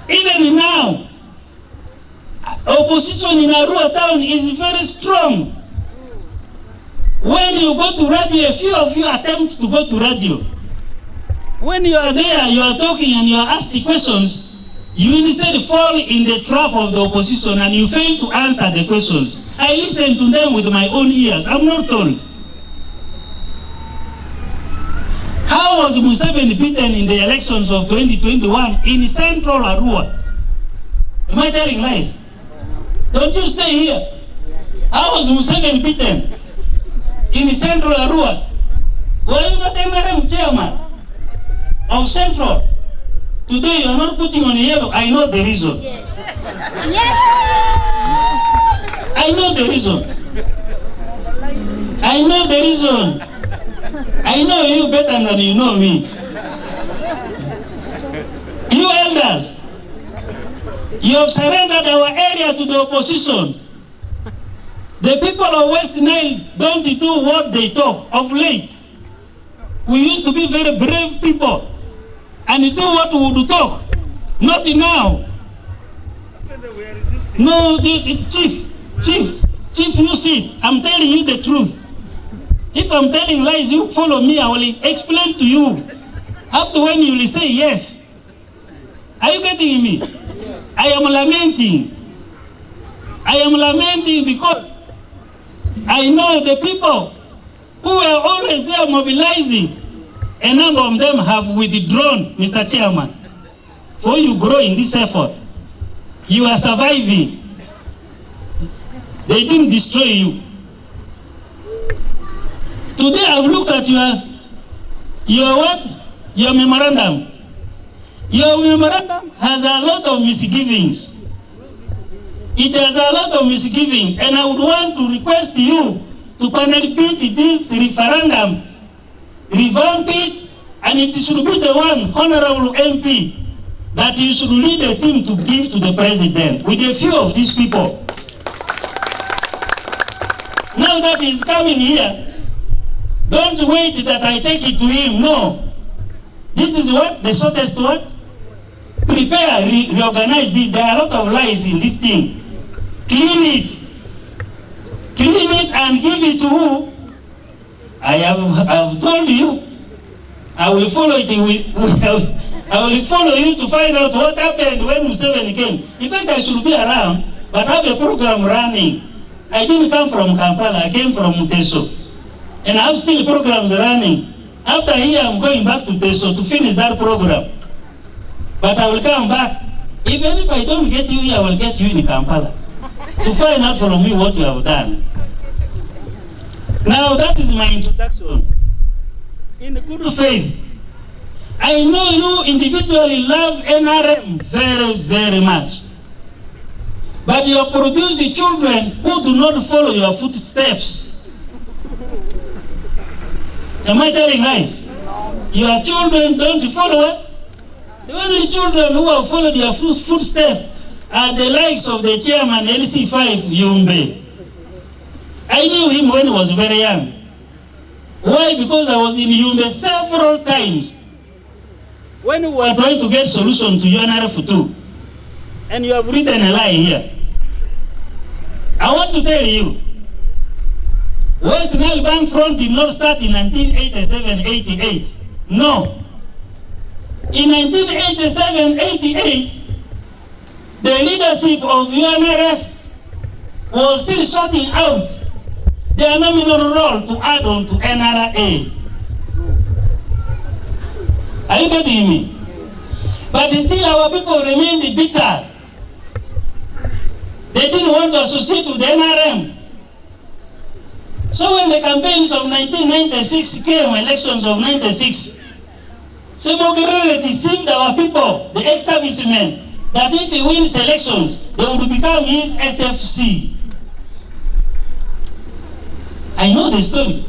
Even now, opposition in Arua town is very strong. When you go to radio, a few of you attempt to go to radio. When you are there, you are talking and you are asking questions, you instead fall in the trap of the opposition and you fail to answer the questions. I listen to them with my own ears. I'm not told. How was Museveni beaten in the elections of 2021 in central Arua? Am I telling lies? Don't you stay here. How was Museveni beaten in central Arua Were you not NRM chairman of Central? Today you are not putting on yellow. I know the reason. Yes. I know the reason. I know the reason. I know you better than you know me. You elders, you have surrendered our area to the opposition. The people of West Nile don't do what they talk of late. We used to be very brave people and do what we would talk. Not now. No, Chief, you sit. I'm telling you the truth. If I'm telling lies, you follow me. I will explain to you. Up to when you will say yes. Are you getting me? Yes. I am lamenting. I am lamenting because I know the people who were always there mobilizing, a number of them have withdrawn, Mr. Chairman. For you grow in this effort, you are surviving. They didn't destroy you. Today I've looked at your what? Your memorandum. Your memorandum has a lot of misgivings. It has a lot of misgivings, and I would want to request you to panel beat this referendum, revamp it, and it should be the one honorable MP that you should lead a team to give to the president with a few of these people. Now that he's coming here, don't wait that I take it to him. No. This is what? The shortest what? Prepare, reorganize this. There are a lot of lies in this thing. Clean it. Clean it and give it to who? I have told you. I will follow it I will follow you to find out what happened when Museveni came. In fact, I should be around, but I have a program running. I didn't come from Kampala, I came from Teso. And I have still programs running. After here, I'm going back to Teso to finish that program. But I will come back. Even if I don't get you here, I will get you in Kampala to find out from you what you have done. Now, that is my introduction. In the good faith, I know you individually love NRM very, very much. But you have produced the children who do not follow your footsteps. Am I telling lies? Your children don't follow it. The only children who have followed your footsteps are the likes of the chairman LC5 Yumbe. I knew him when he was very young. Why? Because I was in Yumbe several times when we were trying to get solution to UNRF2. And you have written a lie here. I want to tell you, WestNile Bank Front did not start in 1987-88. No. In 1987-88, the leadership of UNRF was still sorting out their nominal role to add on to NRA. Are you getting me? But still our people remained bitter. They didn't want to associate with the NRM. So when the campaigns of 1996 came, elections of 96, Semogere deceived our people, the ex-servicemen, that if he wins elections, they would become his SFC. I know the story.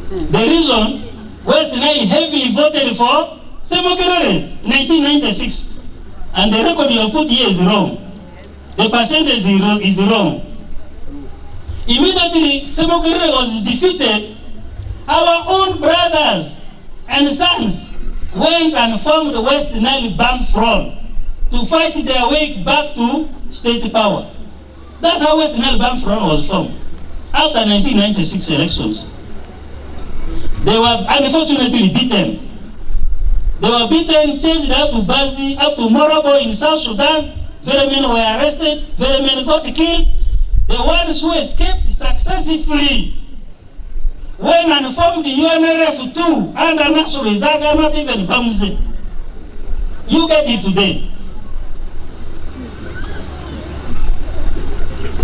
The reason WestNile heavily voted for Semogere in 1996, and the record you have put here is wrong. The percentage is wrong. Immediately, Semogere was defeated. Our own brothers and sons went and formed the WestNile Bank Front to fight their way back to state power. That's how WestNile Bank Front was formed after 1996 elections. They were unfortunately beaten. They were beaten, chased up to Bazi, up to Morabo in South Sudan. Very many were arrested, very many got killed. The ones who escaped successfully went and formed the UNRF2 under National Zaga, not even Bamze. You get it today.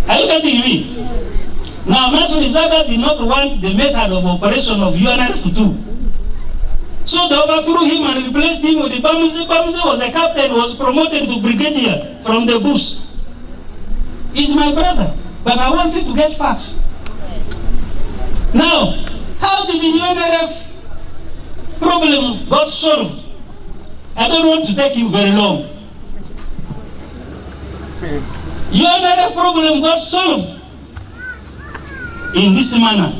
Are you getting me? Now, National Zaga did not want the method of operation of UNRF2. So they overthrew him and replaced him with the Bamuse. Bamuse was a captain, was promoted to brigadier from the bush. He's my brother, but I want you to get facts. Now, how did the UNRF problem got solved? I don't want to take you very long. UNRF problem got solved in this manner.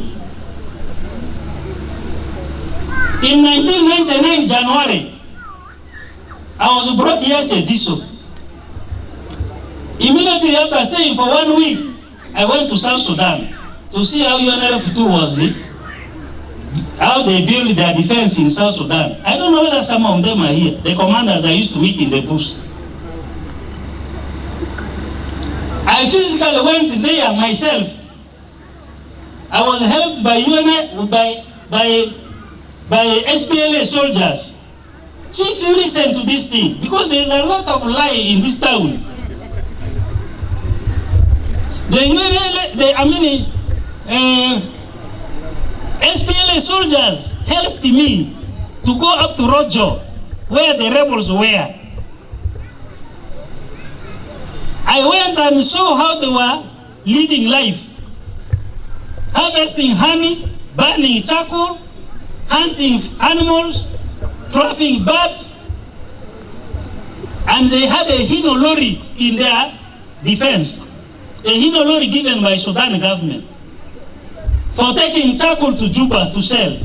In 1999 January, I was brought here as a DISO. Immediately after staying for 1 week, I went to South Sudan to see how UNRF2 was, how they build their defense in South Sudan. I don't know whether some of them are here. The commanders I used to meet in the bush. I physically went there myself. I was helped by by SPLA soldiers. Chief, you listen to this thing, because there is a lot of lie in this town. SPLA soldiers helped me to go up to Rojo, where the rebels were. I went and saw how they were leading life, harvesting honey, burning charcoal, hunting animals, trapping birds, and they had a Hino lorry in their defense. A Hino lorry given by Sudan government for taking charcoal to Juba to sell.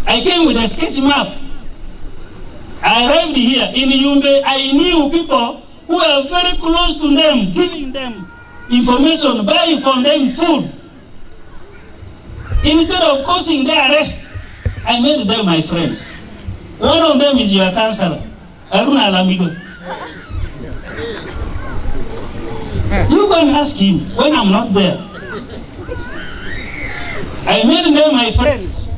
I came with a sketch map. I arrived here in Yumbe. I knew people who were very close to them, giving them information, buying from them food. Instead of causing their arrest, I made them my friends. One of them is your counselor, Aruna Alamigo. You can ask him when I'm not there. I made them my friends.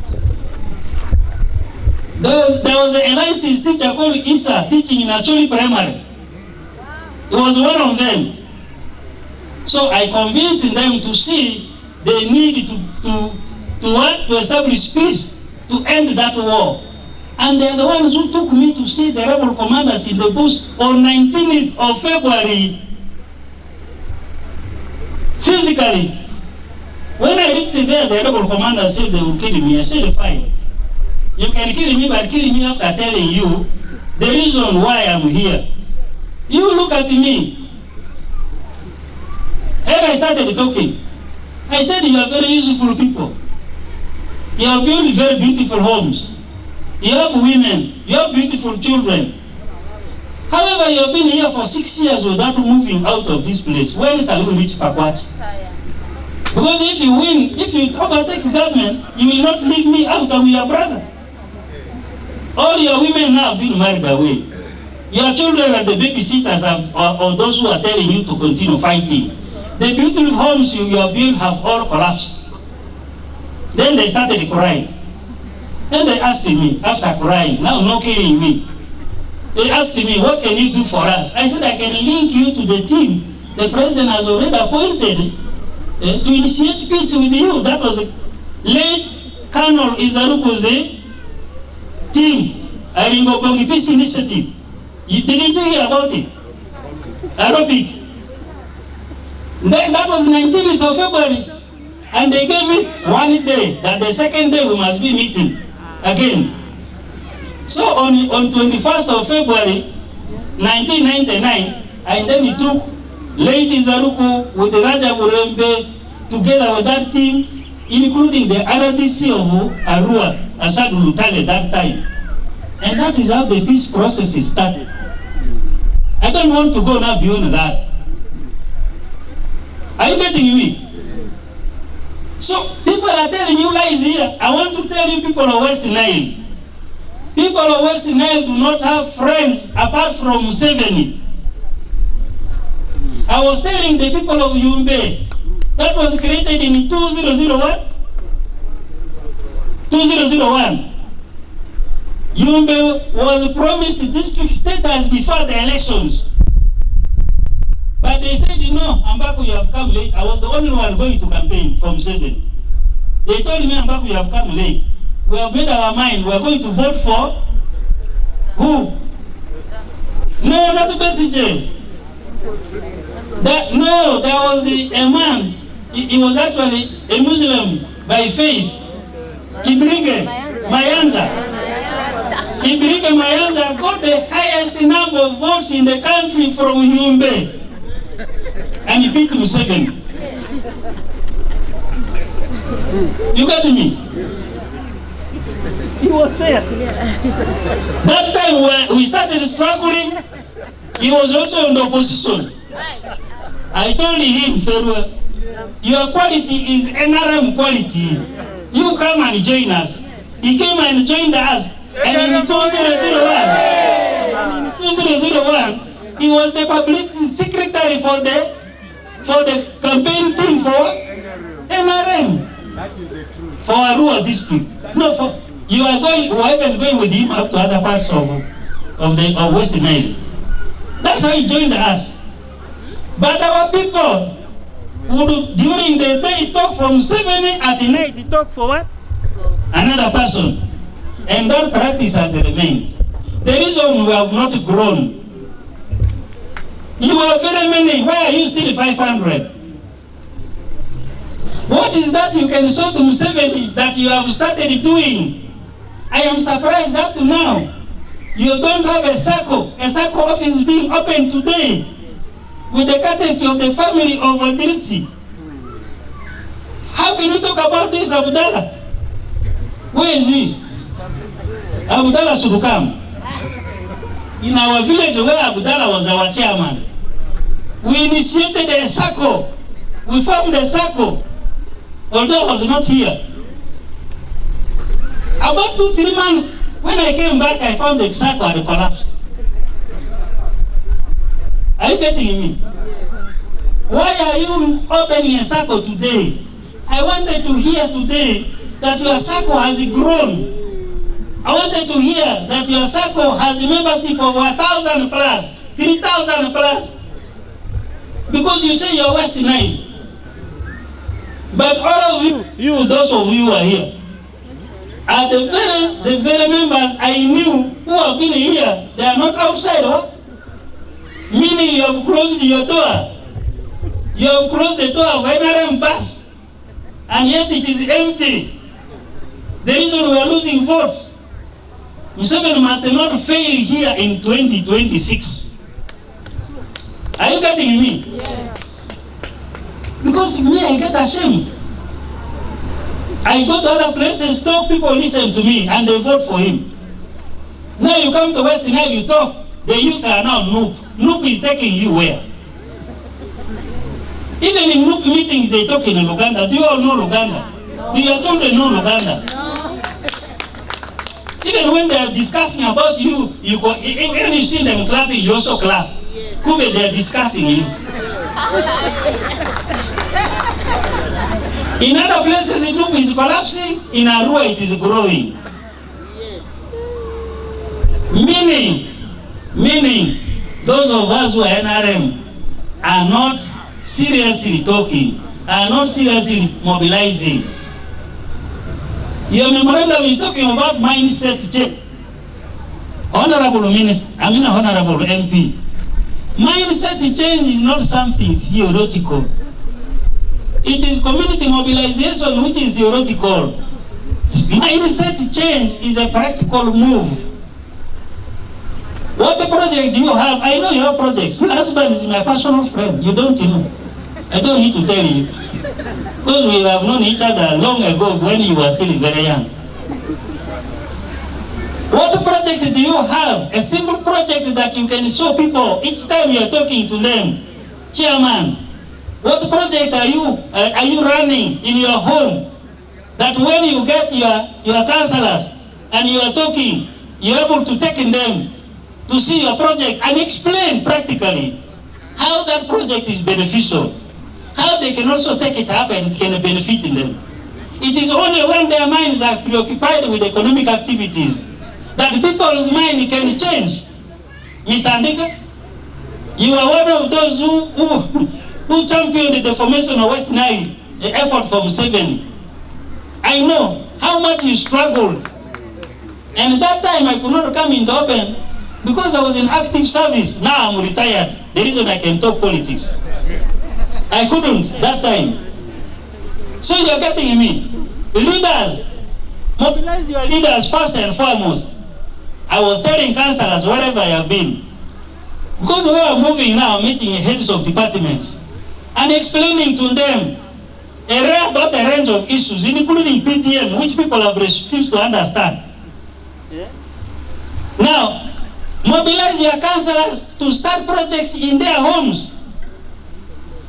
There was a licensed teacher called Isa teaching in Acholi Primary. He was one of them. So I convinced them to see they need to establish peace, to end that war. And they're the ones who took me to see the rebel commanders in the bush on 19th of February. Physically. When I reached there, the rebel commanders said they will kill me. I said, fine. You can kill me, but kill me after telling you the reason why I'm here. You look at me. And I started talking. I said, you are very useful people. You have built very beautiful homes. You have women. You have beautiful children. However, you have been here for 6 years without moving out of this place. When shall we reach Pakwach? Because if you win, if you overtake government, you will not leave me out. I'm your brother. All your women now have been married away. Your children are the babysitters or those who are telling you to continue fighting. The beautiful homes you have built have all collapsed. Then they started crying. Then they asked me, after crying, now no killing me, they asked me, what can you do for us? I said, I can link you to the team the president has already appointed to initiate peace with you. That was late Colonel Izaruko's team, Aringo Bongi Peace Initiative. Didn't you hear about it? Arabic. Then that was 19th of February. And they gave me 1 day, that the second day we must be meeting again. So on 21st of February, 1999, and then he took late Izaruko with the Raja Burembe together with that team, including the RDC of Arua, Asadu Lutale that time. And that is how the peace process is started. I don't want to go now beyond that. Are you getting me? So people are telling you lies here. I want to tell you, people of West Nile. People of West Nile do not have friends apart from Museveni. I was telling the people of Yumbe, that was created in 2001. 2001. Yumbe was promised district status before the elections. But they said, no, Ambako, you have come late. I was the only one going to campaign from 7. They told me, Ambako, you have come late. we have made our mind. We are going to vote for who? No, not Besije. No, there was a man. He was actually a Muslim by faith. Kibirige Mayanja. Kibirige Mayanja got the highest number of votes in the country from Nyumbe. And he beat Museveni. You got me? He was there. That time when we started struggling, he was also in the opposition. I told him, Ferwa, your quality is NRM quality. You come and join us. He came and joined us. And in 2001, he was the publicity secretary for the campaign team for NRM. That is the truth. For Arua district. No, for you are even going with him up to other parts of WestNile. That's how he joined us. But our people would during the day talk from 7 at the night. He talk for what? Another person. And that practice has remained. The reason we have not grown. You are very many. Why are you still 500? What is that you can show to Museveni that you have started doing? I am surprised up to now. You don't have a circle. A circle office being opened today with the courtesy of the family of Adrisi. How can you talk about this, Abdallah? Where is he? Abdallah should come. In our village where Abdallah was our chairman, we initiated a circle. We formed a circle. Although I was not here. About 2-3 months, when I came back, I found the circle had collapsed. Are you getting me? Why are you opening a circle today? I wanted to hear today that your circle has grown. I wanted to hear that your circle has a membership of 1,000 plus, 3,000 plus. Because you say you're WestNile. But all of you, those of you who are here, are the very members I knew who have been here. They are not outside, what? Meaning you have closed your door. You have closed the door of NRM bus, and yet it is empty. The reason we are losing votes, Museveni must not fail here in 2026. Are you getting me? Yes. Because me, I get ashamed. I go to other places, talk, people listen to me, and they vote for him. Now you come to WestNile, you talk, the youth are now noob. Noob is taking you where? Even in noob meetings, they talk in Luganda. Do you all know Luganda? No. Do your children know Luganda? No. Even when they are discussing about you, when you see them clapping, you also clap. Yes. Kube, they are discussing you. In other places, the loop is collapsing. In Arua, it is growing. Yes. Meaning, those of us who are NRM are not seriously talking, are not seriously mobilizing. Your memorandum is talking about mindset change. Honorable Minister, Honorable MP, mindset change is not something theoretical. It is community mobilization which is theoretical. Mindset change is a practical move. What project do you have? I know you have projects. My husband is my personal friend. You don't know. I don't need to tell you. Because we have known each other long ago when you were still very young. What project do you have? A simple project that you can show people each time you are talking to them. Chairman, what project are you running in your home that when you get your counselors and you are talking, you're able to take in them to see your project and explain practically how that project is beneficial, how they can also take it up and can benefit in them. It is only when their minds are preoccupied with economic activities that people's mind can change. Mr. Andika, you are one of those who championed the formation of WestNile, the effort from Museveni. I know how much you struggled. And at that time I could not come in the open because I was in active service. Now I'm retired. The reason I can talk politics. I couldn't that time. So you're getting me. Leaders, mobilize your leaders first and foremost. I was telling councillors wherever I have been, because we are moving now, meeting heads of departments and explaining to them about a range of issues, including PTM, which people have refused to understand. Yeah. Now, mobilize your councillors to start projects in their homes.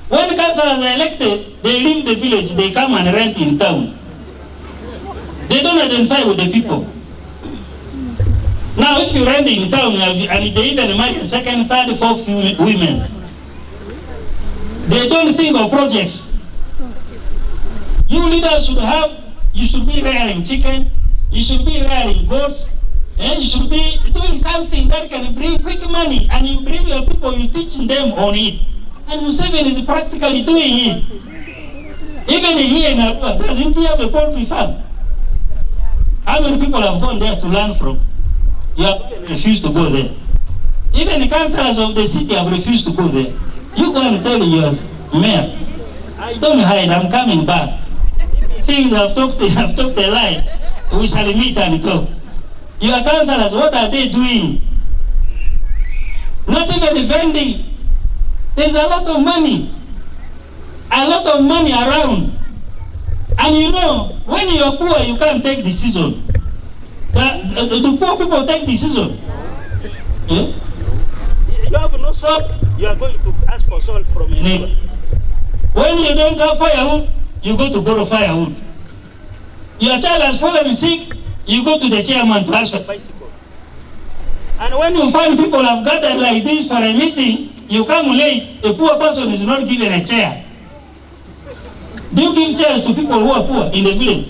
When councillors are elected, they leave the village, they come and rent in town. They don't identify with the people. Now, if you rent in town and they even marry second, third, fourth women, they don't think of projects. You leaders you should be rearing chicken, you should be rearing goats, you should be doing something that can bring quick money, and you bring your people, you teach them on it. And Museveni is practically doing it. Even here in Arua, doesn't he have a poultry farm? How many people have gone there to learn from? You have refused to go there. Even the councillors of the city have refused to go there. You go and tell your mayor, I don't hide, I'm coming back. Things I've talked a lie, we shall meet and talk. Your councillors, what are they doing? Not even vending. There's a lot of money around. And you know, when you are poor, you can't take decision. The poor people take decision. Yeah? You have no soap, you are going to ask for salt from a neighbor. When you don't have firewood, you go to borrow firewood. Your child has fallen sick, you go to the chairman to ask for a bicycle. And when you find people have gathered like this for a meeting, you come late, a poor person is not given a chair. Do you give chairs to people who are poor in the village?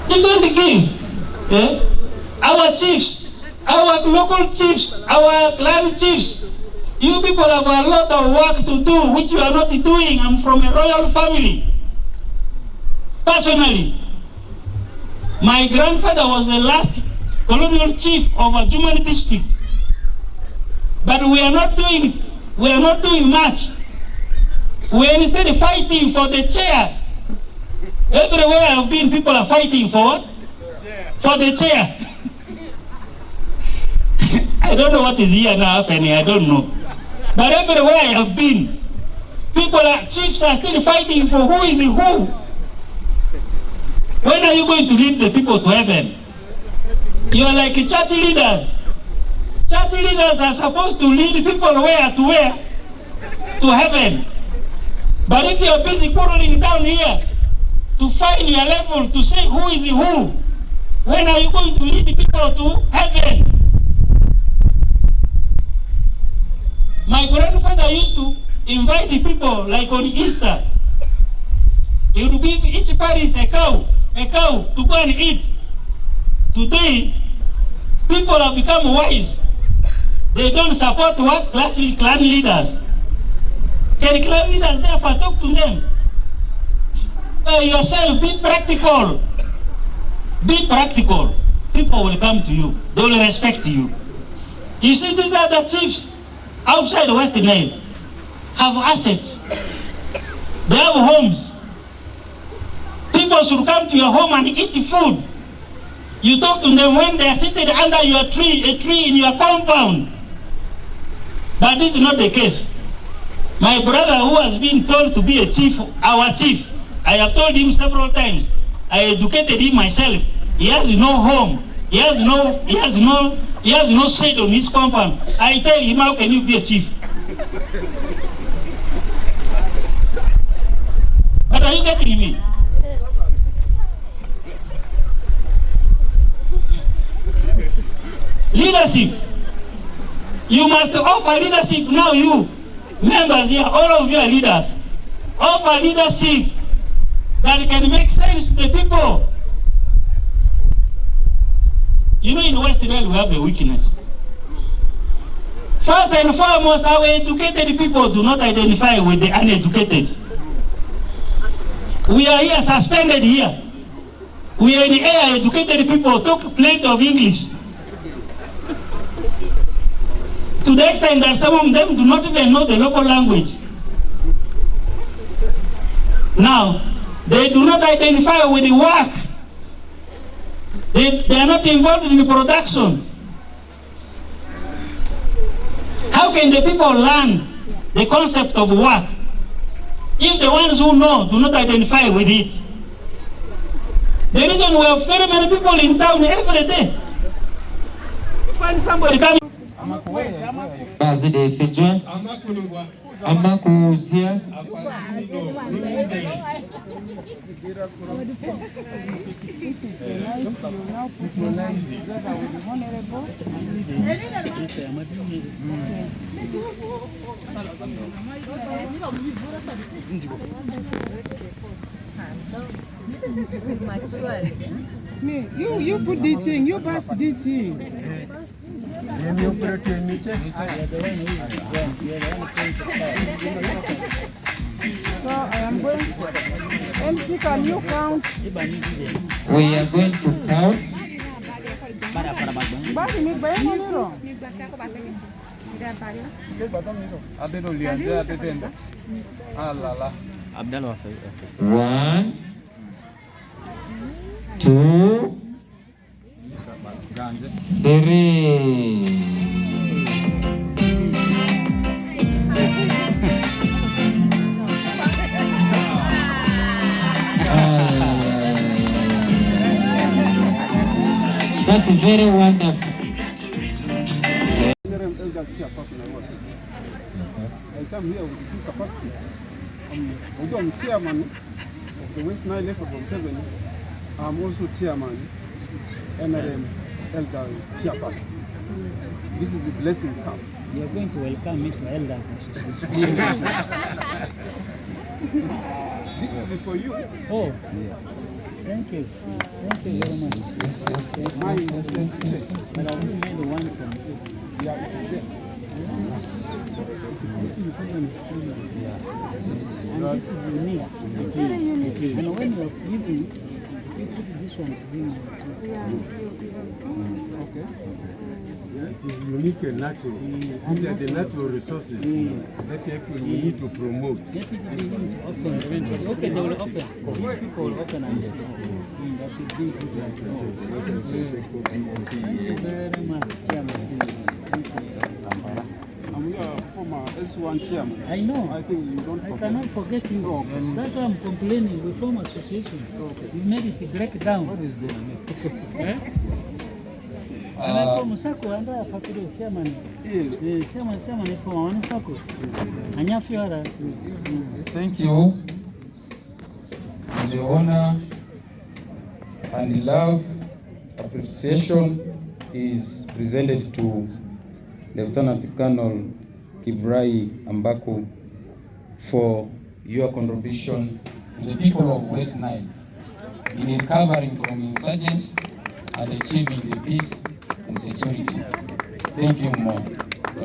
You don't give. Yeah? Our chiefs, our local chiefs, our clan chiefs, you people have a lot of work to do, which you are not doing. I'm from a royal family. Personally, my grandfather was the last colonial chief of a Jumani district. But we are not doing much. We are instead fighting for the chair. Everywhere I have been, people are fighting for what? For the chair. I don't know what is here now happening, I don't know. But everywhere I have been, chiefs are still fighting for who is the who. When are you going to lead the people to heaven? You are like church leaders. Church leaders are supposed to lead people where? To heaven. But if you are busy quarreling down here to find your level, to say who is the who, when are you going to lead the people to heaven? My grandfather used to invite the people, like on Easter. He would give each parish a cow to go and eat. Today, people have become wise. They don't support what? Clan leaders. Can clan leaders therefore talk to them? Yourself, be practical. Be practical. People will come to you. They will respect you. You see, these are the chiefs outside WestNile have assets. They have homes. People should come to your home and eat food. You talk to them when they are seated under your tree, a tree in your compound. But this is not the case. My brother, who has been told to be a chief, our chief, I have told him several times, I educated him myself. He has no home. He has no shade on his compound. I tell him, how can you be a chief? But are you getting me? Leadership. You must offer leadership now, you members here, all of you are leaders. Offer leadership that can make sense to the people. You know, in WestNile we have a weakness. First and foremost, our educated people do not identify with the uneducated. We are here suspended here. We are in air educated people, talk plenty of English. To the extent that some of them do not even know the local language. Now, they do not identify with the work. They are not involved in the production. How can the people learn the concept of work if the ones who know do not identify with it? The reason we have very many people in town every day. You find somebody coming. Bazide Fijwa, Amakuzia, You put this thing, you pass this thing. So I am going to MC, can you count? We are going to count. One, two, three. That's very wonderful. I come here with two capacities. Although I'm chairman of the WestNile effort from Museveni, I'm also chairman NRM Elder Chairperson. This is the Blessings House. You are going to welcome me to Elders Association. This is for you. Oh, yeah. Thank you. Thank you very much. But I will made one from you. Yeah, it is there. This is something is clean. And this is unique. It is. And when you are giving, you put this one in. Okay. Yeah, it is unique and natural. These are the natural resources that we need to promote. Let it be open. Okay, they will open. These people will open and see. That will be good. Thank you very much, Chairman. And we are former S1 chairman. I know. I think you don't I cannot forget you. That's why I'm complaining. We form association. We made it break down. What is there? And I from Sako, and I have chairman. Chairman from one Sako. Anyafiora. Thank you. The honor and love, appreciation is presented to Lieutenant Colonel Kibrai Ambaku for your contribution to the people of West Nile in recovering from insurgents and achieving the peace and security. Thank you, Mo.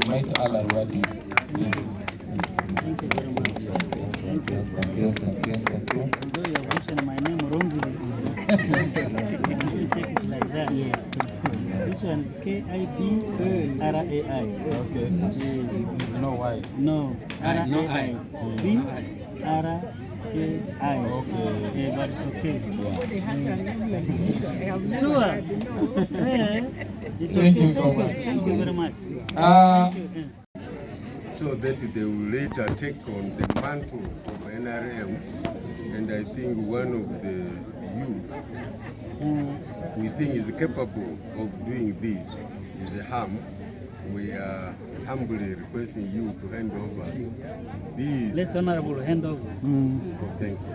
Almighty Allah reward you. Thank you. Thank you very much. Thank you. Although you have mentioned my name wrongly, take it like that. Yes. This one is K-I-B-R-A-I. Okay. No why? No. R-A-I. B-R-A-I. Okay. Yeah, but it's okay. Sure. It's Thank okay. you so much. Thank you very much. Thank you. So that they will later take on the mantle of NRM, and I think one of the youth who we think is capable of doing this is Ham. We are humbly requesting you to hand over these. Let Honorable hand over. Oh, thank you.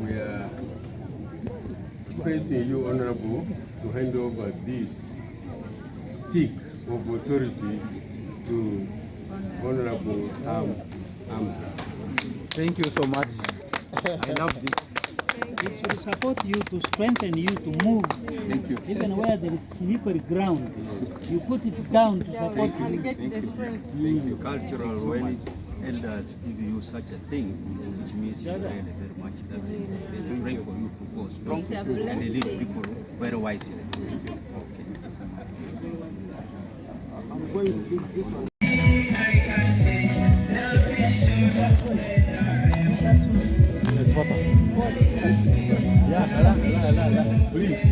We are requesting you, Honorable, to hand over this stick of authority to Honorable Hamza. Thank you so much. I love this. It should support you, to strengthen you, to move. Thank you. Even where there is slippery ground, you put it down to support you. Thank you. Cultural awareness. elders give you such a thing, which means you really very much that they pray for you to go strong and they lead people very wisely. Okay. I'm going to give this one. Yeah, please.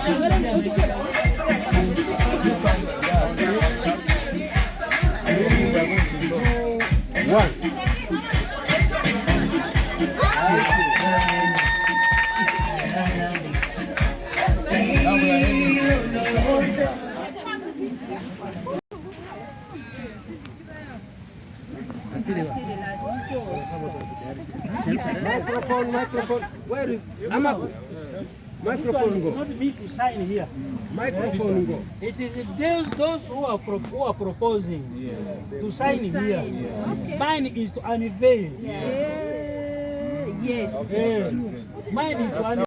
Good. Microphone. Where is Amaku? Microphone go. Not me to sign here. Microphone go. It is those who are proposing to sign here. Yes. Okay. Mine is to unveil. Yes. Mine is to unveil.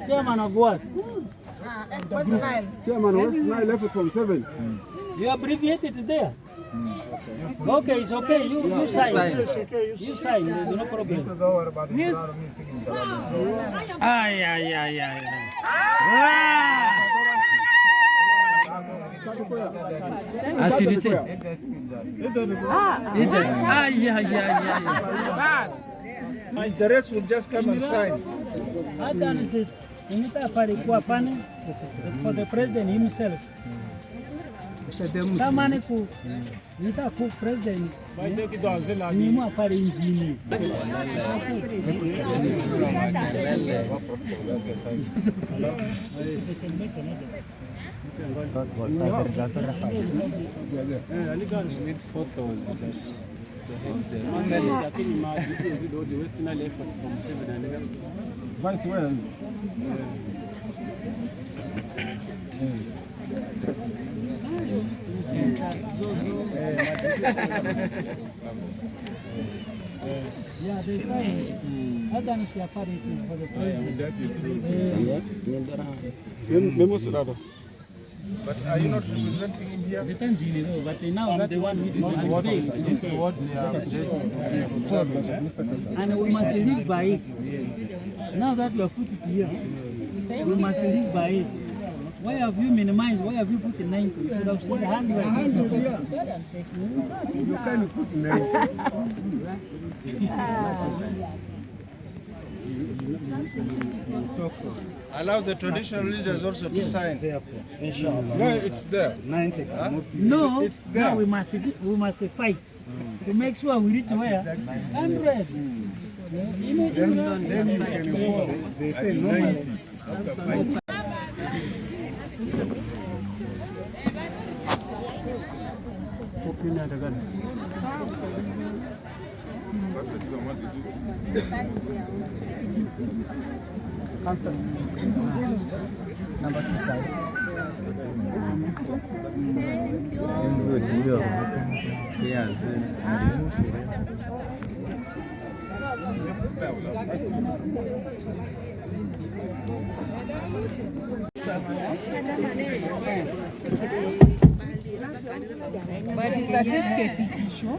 Chairman of what? Chairman of WestNile effort from 7. You abbreviated there. Okay, it's okay. You sign. You sign. There's no problem. The rest will just come and sign. For the president himself. Tamani ku nita ku president ni mu afari injini. Need photos. Vice well. Yeah, they say Adam is for the president. But are you not representing him here? But now that the one who and we must live by it. Now that we have put it here, we must live by it. Why have you minimized? Why have you put 90? You should have said 100. You can't put 90. Allow the traditional leaders also to sign. No, it's there. 90. Huh? No, it's there. No, we must fight to make sure we reach where 100. Then you can inform. They say 90. Number 2 side. But the certificate issue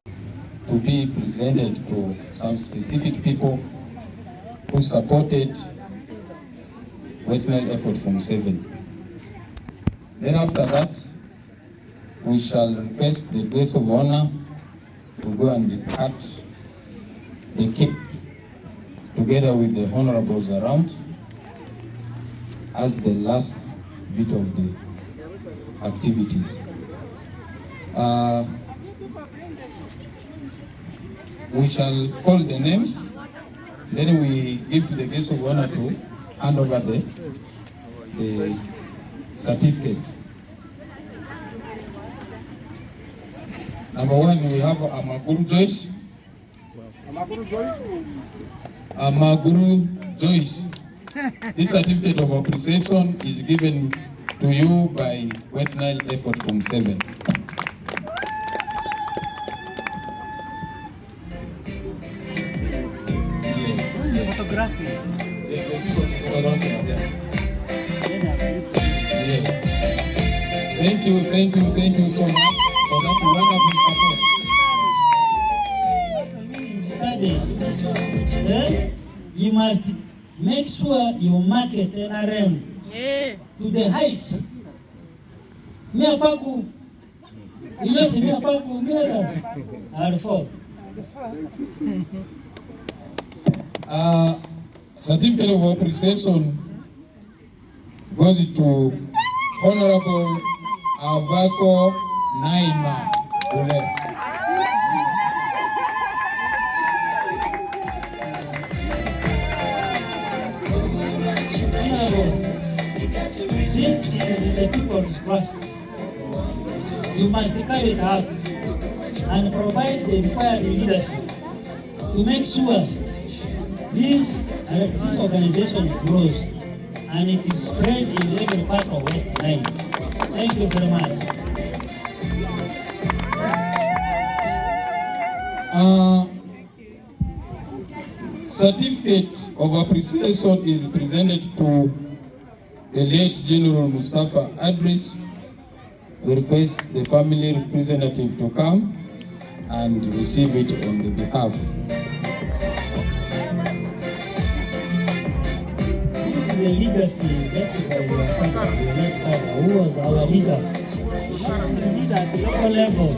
to be presented to some specific people who supported WestNile effort from 7. Then after that, we shall request the guest of honor to go and cut the cake together with the honorables around as the last bit of the activities. We shall call the names, then we give to the guest of honor to hand over the certificates. Number 1, we have Amaguru Joyce. Amaguru Joyce? Amaguru Joyce. This certificate of appreciation is given to you by WestNile effort from 7. Photography. Yes. Thank you so much for that wonderful support. You must make sure you market NRM to the heights. Certificate of appreciation goes to Honorable Avako Naima Ule. This is the people's trust. You must carry it out and provide the required leadership to make sure this organization grows and it is spread in every part of WestNile. Thank you very much. Certificate of appreciation is presented to the late General Mustafa Adris. We request the family representative to come and receive it on the behalf. This is a legacy left by your father, your late father, who was our leader. A leader at the local level.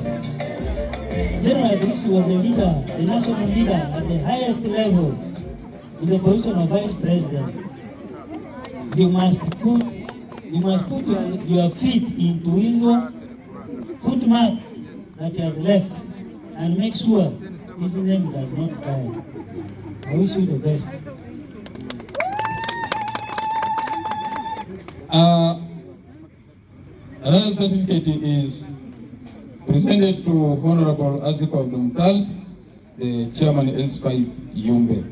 General Adris was a leader, a national leader at the highest level in the position of vice president. You must put your feet into his footmark that he has left and make sure his name does not die. I wish you the best. Another certificate is presented to Honorable Asif Abdul, the chairman S5 Yumbe,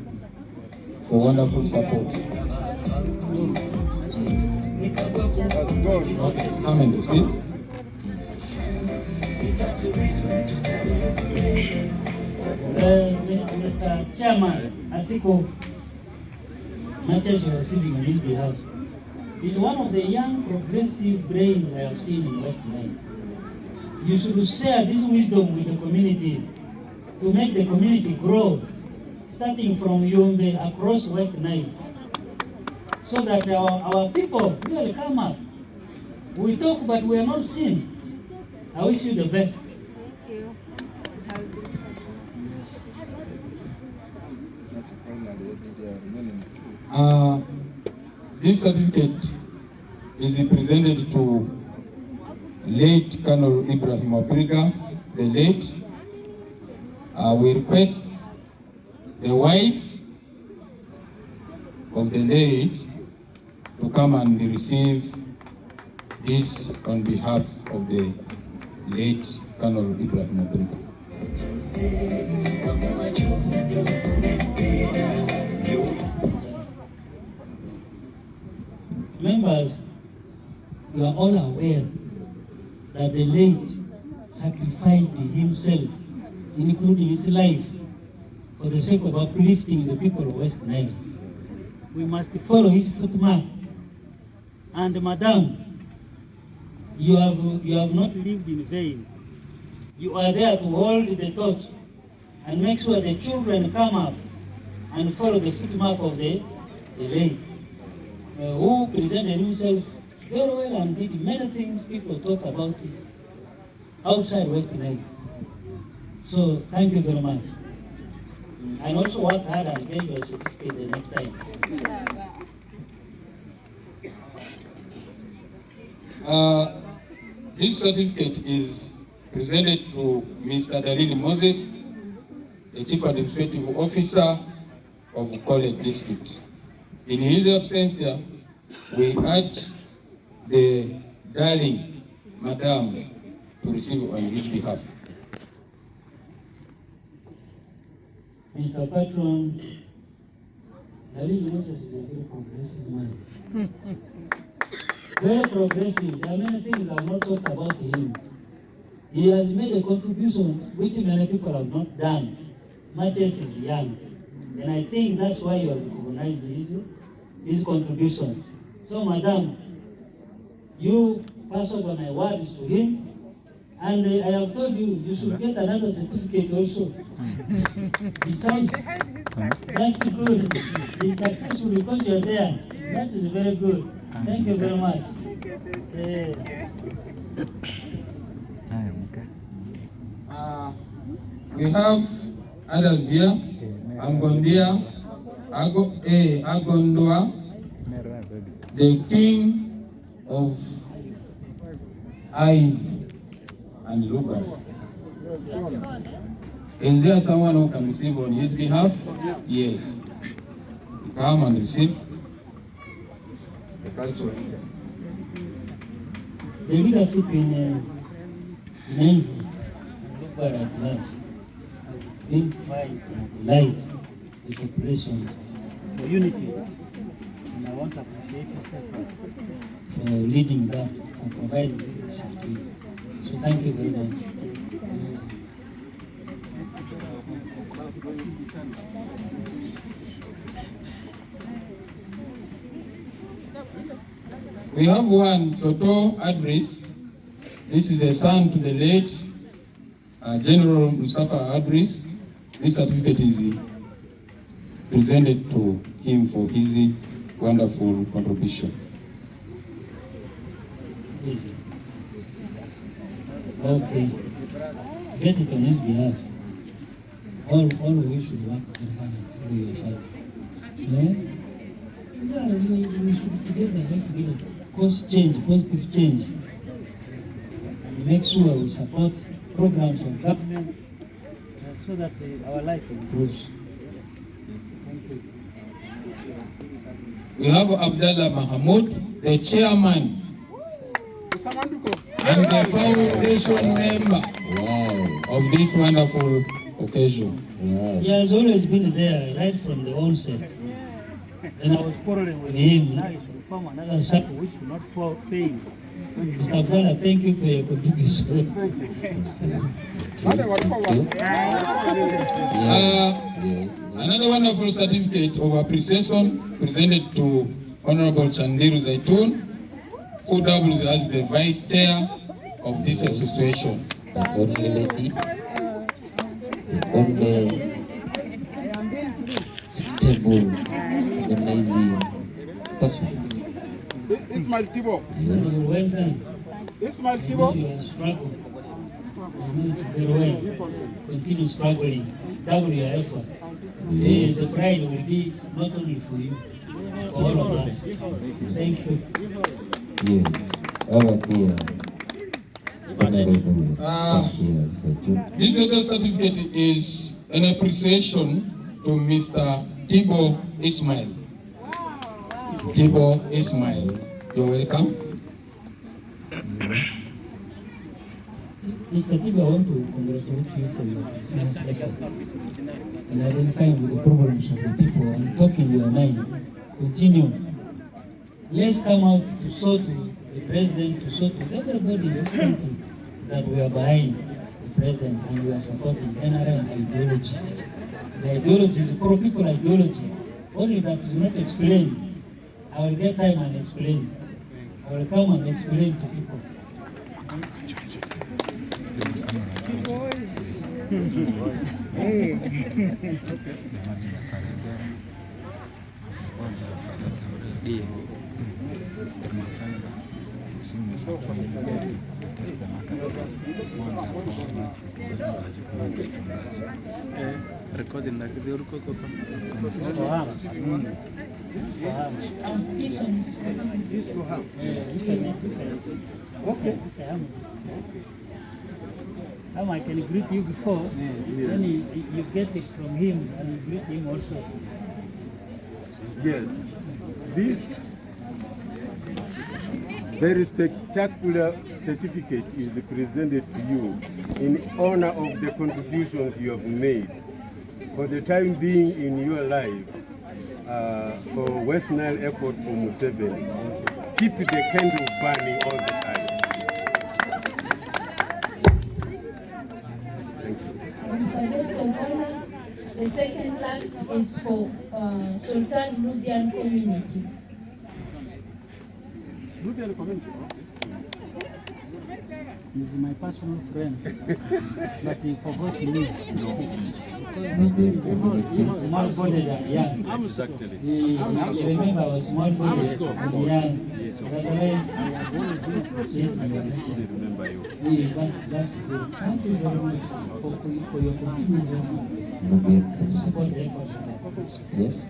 for wonderful support. Okay, come in the seat. Mr. Chairman, Asiko, much as you are receiving on his behalf, is one of the young progressive brains I have seen in WestNile. You should share this wisdom with the community to make the community grow, starting from Yombe across WestNile, so that our people will come up. We talk, but we are not seen. I wish you the best. This certificate is presented to late Colonel Ibrahim Abriga, the late. We request the wife of the late to come and receive this on behalf of the late Colonel Ibrahim Abriga. Members, you are all aware that the late sacrificed himself, including his life, for the sake of uplifting the people of WestNile. We must follow his footmark. And Madam, you have not lived in vain. You are there to hold the torch and make sure the children come up and follow the footmark of the late, who presented himself very well and did many things people talk about it outside WestNile. So thank you very much. And also work hard and get your certificate the next time. This certificate is presented to Mr. Dalili Moses, the Chief Administrative Officer of Kole District. In his absence, we urge the darling Madam to receive on his behalf. Mr. Patron, Dalili Moses is a very progressive man. Very progressive. There are many things I have not talked about him. He has made a contribution which many people have not done, much as he's young. And I think that's why you have recognized his contribution. So, Madam, you pass over my words to him, and I have told you, you should get another certificate also. Besides, that's good. It's successful because you're there. That is very good. Thank you very much. We have others here. Angondia, Agondwa, the king of Ive, and Lugar. Is there someone who can receive on his behalf? Yes. Come and receive. The cultural leader. The leadership in Navy, Lugar at large, being trying to light the population for unity. And I want to appreciate yourself for leading that, for providing leadership to you. So thank you very much. We have one Toto Adris. This is the son to the late General Mustafa Adris. This certificate is presented to him for his wonderful contribution. Okay. Get it on his behalf. All of you should work very hard and follow your father. Yeah, we should together make together. Cause change, positive change. And make sure we support programs of government so that our life improves. Thank you. We have Abdallah Mahmoud, the chairman and the foundation member of this wonderful occasion. He has always been there right from the onset. And I was quarreling with him. Now he should form another circle which will not fail. Mr. Abdallah, thank you for your contribution. Another wonderful certificate of appreciation presented to Honorable Chandiru Zaitun, who doubles as the vice chair of this association. The only lady, the only stable, amazing person. Ismail Tibo. Yes. Well done. Ismail Tibo. You are struggling. You need to very well continue struggling. Double your effort. Yes. The pride will be not only for you, for all of us. Thank you. Yes. Our dear. This other certificate is an appreciation to Mr. Tibo Ismail. Tibo Ismail, you're welcome. Mr. Tibo, I want to congratulate you for your immense effort in identifying with the problems of the people and talking your mind. Continue. Let's come out to show to the president, to show to everybody in this country that we are behind the president and we are supporting NRM ideology. The ideology is a pro-people ideology, only that is not explained. I will get time and explain. I will come and explain to people. Recording like the This one is okay. I can greet you before, then you get it from him and you greet him also. Yes, this very spectacular certificate is presented to you in honor of the contributions you have made for the time being in your life for WestNile effort for Museveni. Keep the candle burning all the time. Mr. Guest of Honor, the second last is for Sultan Nubian community. Nubian community? He's my personal friend, but he forgot me. Small-bodied and young. Exactly. Remember, I was small-bodied and young. Otherwise, I have always been appreciating you. That's good. Thank you very much for your continuous effort. will be able to support it. Yes?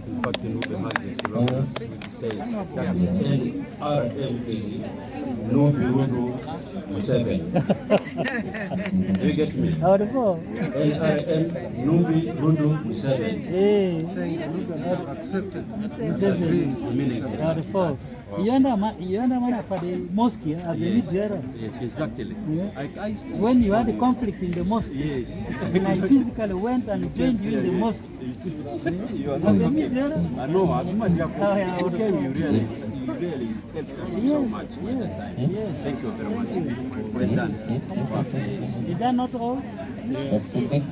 In fact, Nube has a slogan which says that NRM is Nubi Rudu Museveni. Do you get me? NRM Nubi Rudu Museveni. Accepted. You understand for the mosque as a zero. Yes, exactly. When you had a conflict in the mosque, yes, I physically went and joined you in the mosque. You are not okay. I know, as much as you really helped us so much at that time. Thank you very much. Well done. Is that not all? That's okay.